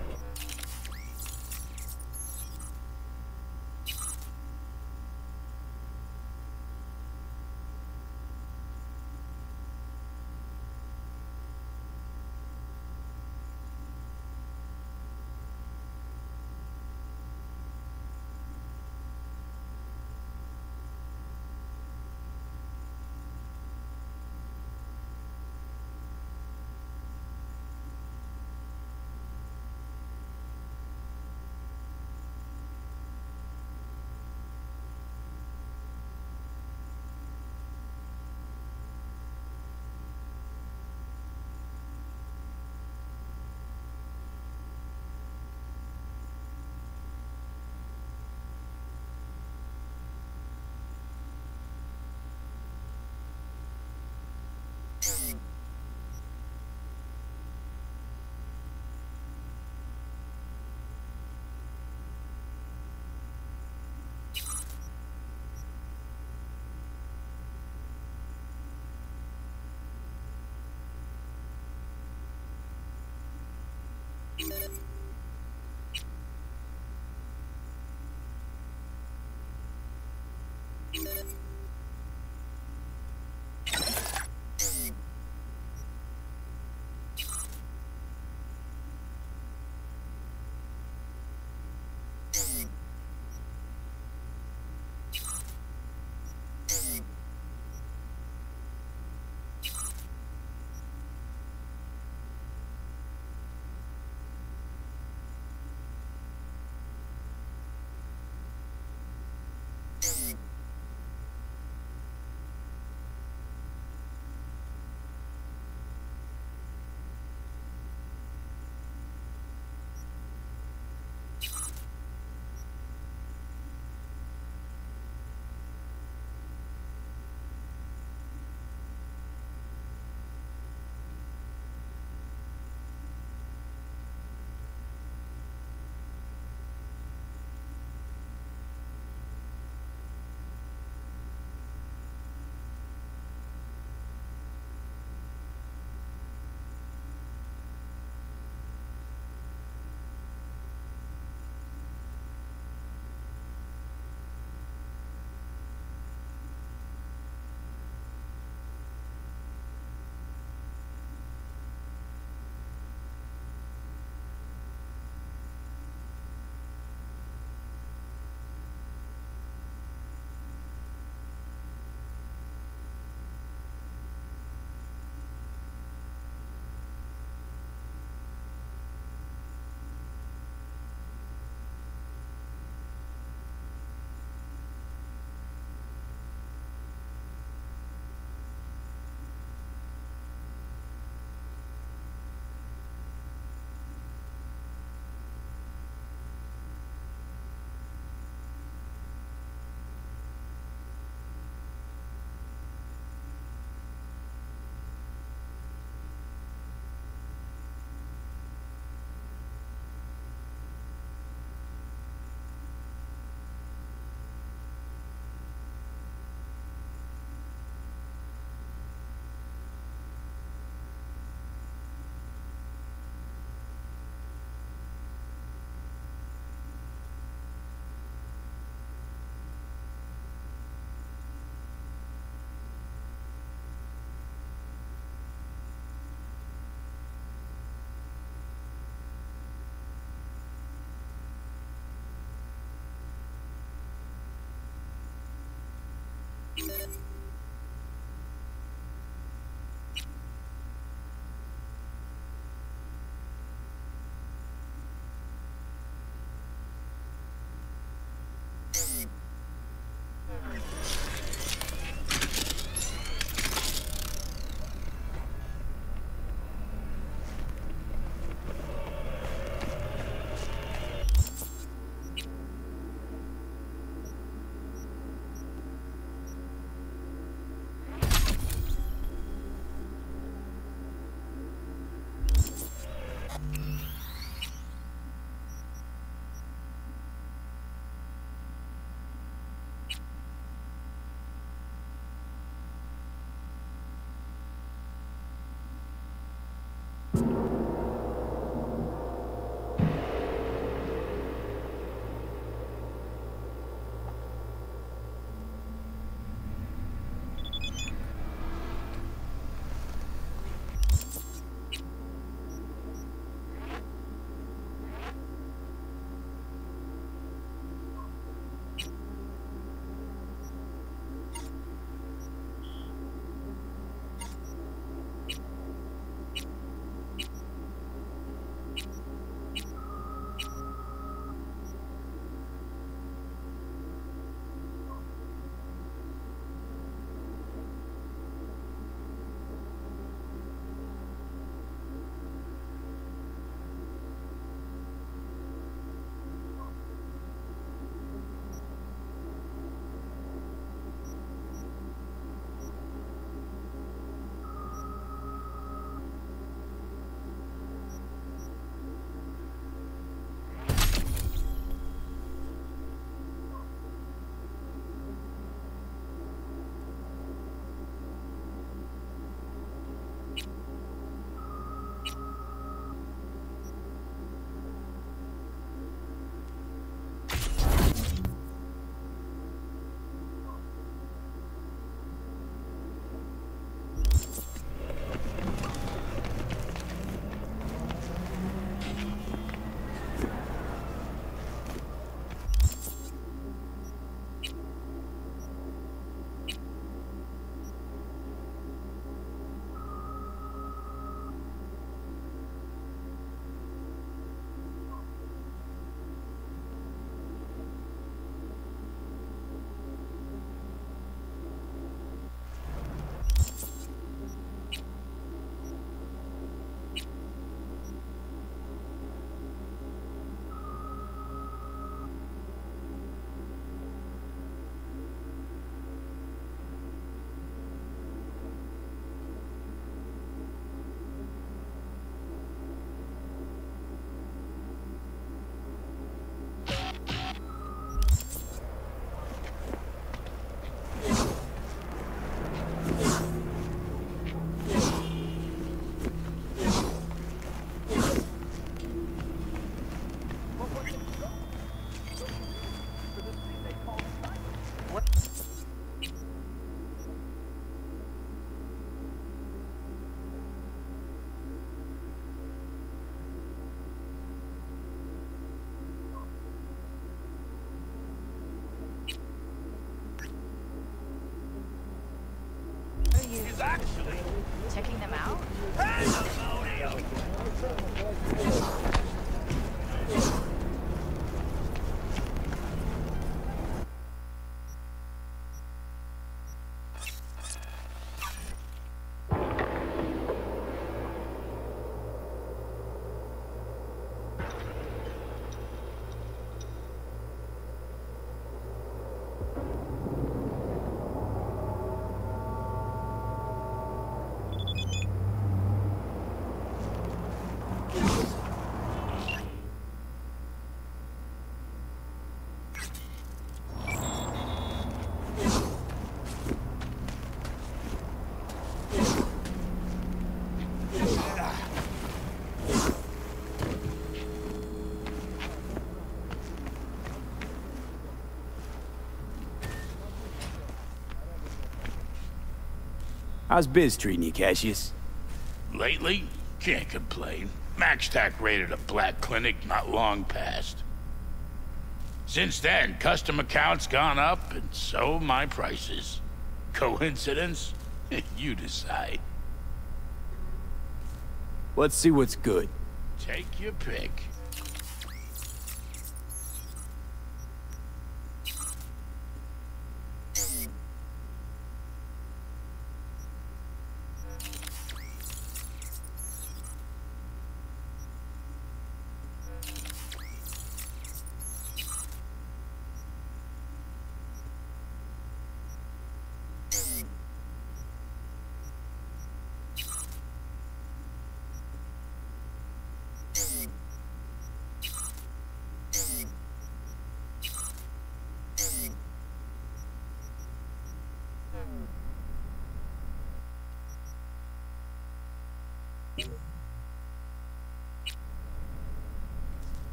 He's actually checking them out. How's biz treating you, Cassius? Lately, can't complain. MaxTac raided a black clinic not long past. Since then, custom accounts gone up, and so my prices. Coincidence? You decide. Let's see what's good. Take your pick.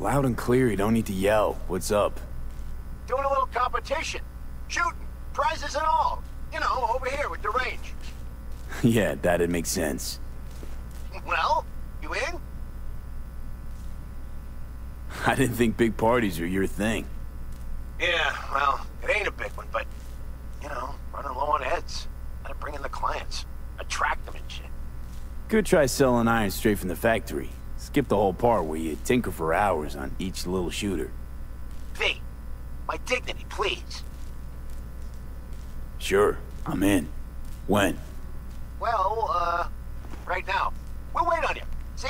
Loud and clear, you don't need to yell. What's up? Doing a little competition. Shooting. Prizes and all. You know, over here with the range. Yeah, that'd make sense. Well, you in? I didn't think big parties were your thing. Yeah, well, it ain't a big one, but, you know, running low on heads. Gotta bring in the clients. Attract them and shit. Could try selling iron straight from the factory. Skip the whole part where you tinker for hours on each little shooter. V, my dignity, please. Sure, I'm in. When? Well, right now. We'll wait on you. See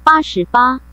ya.88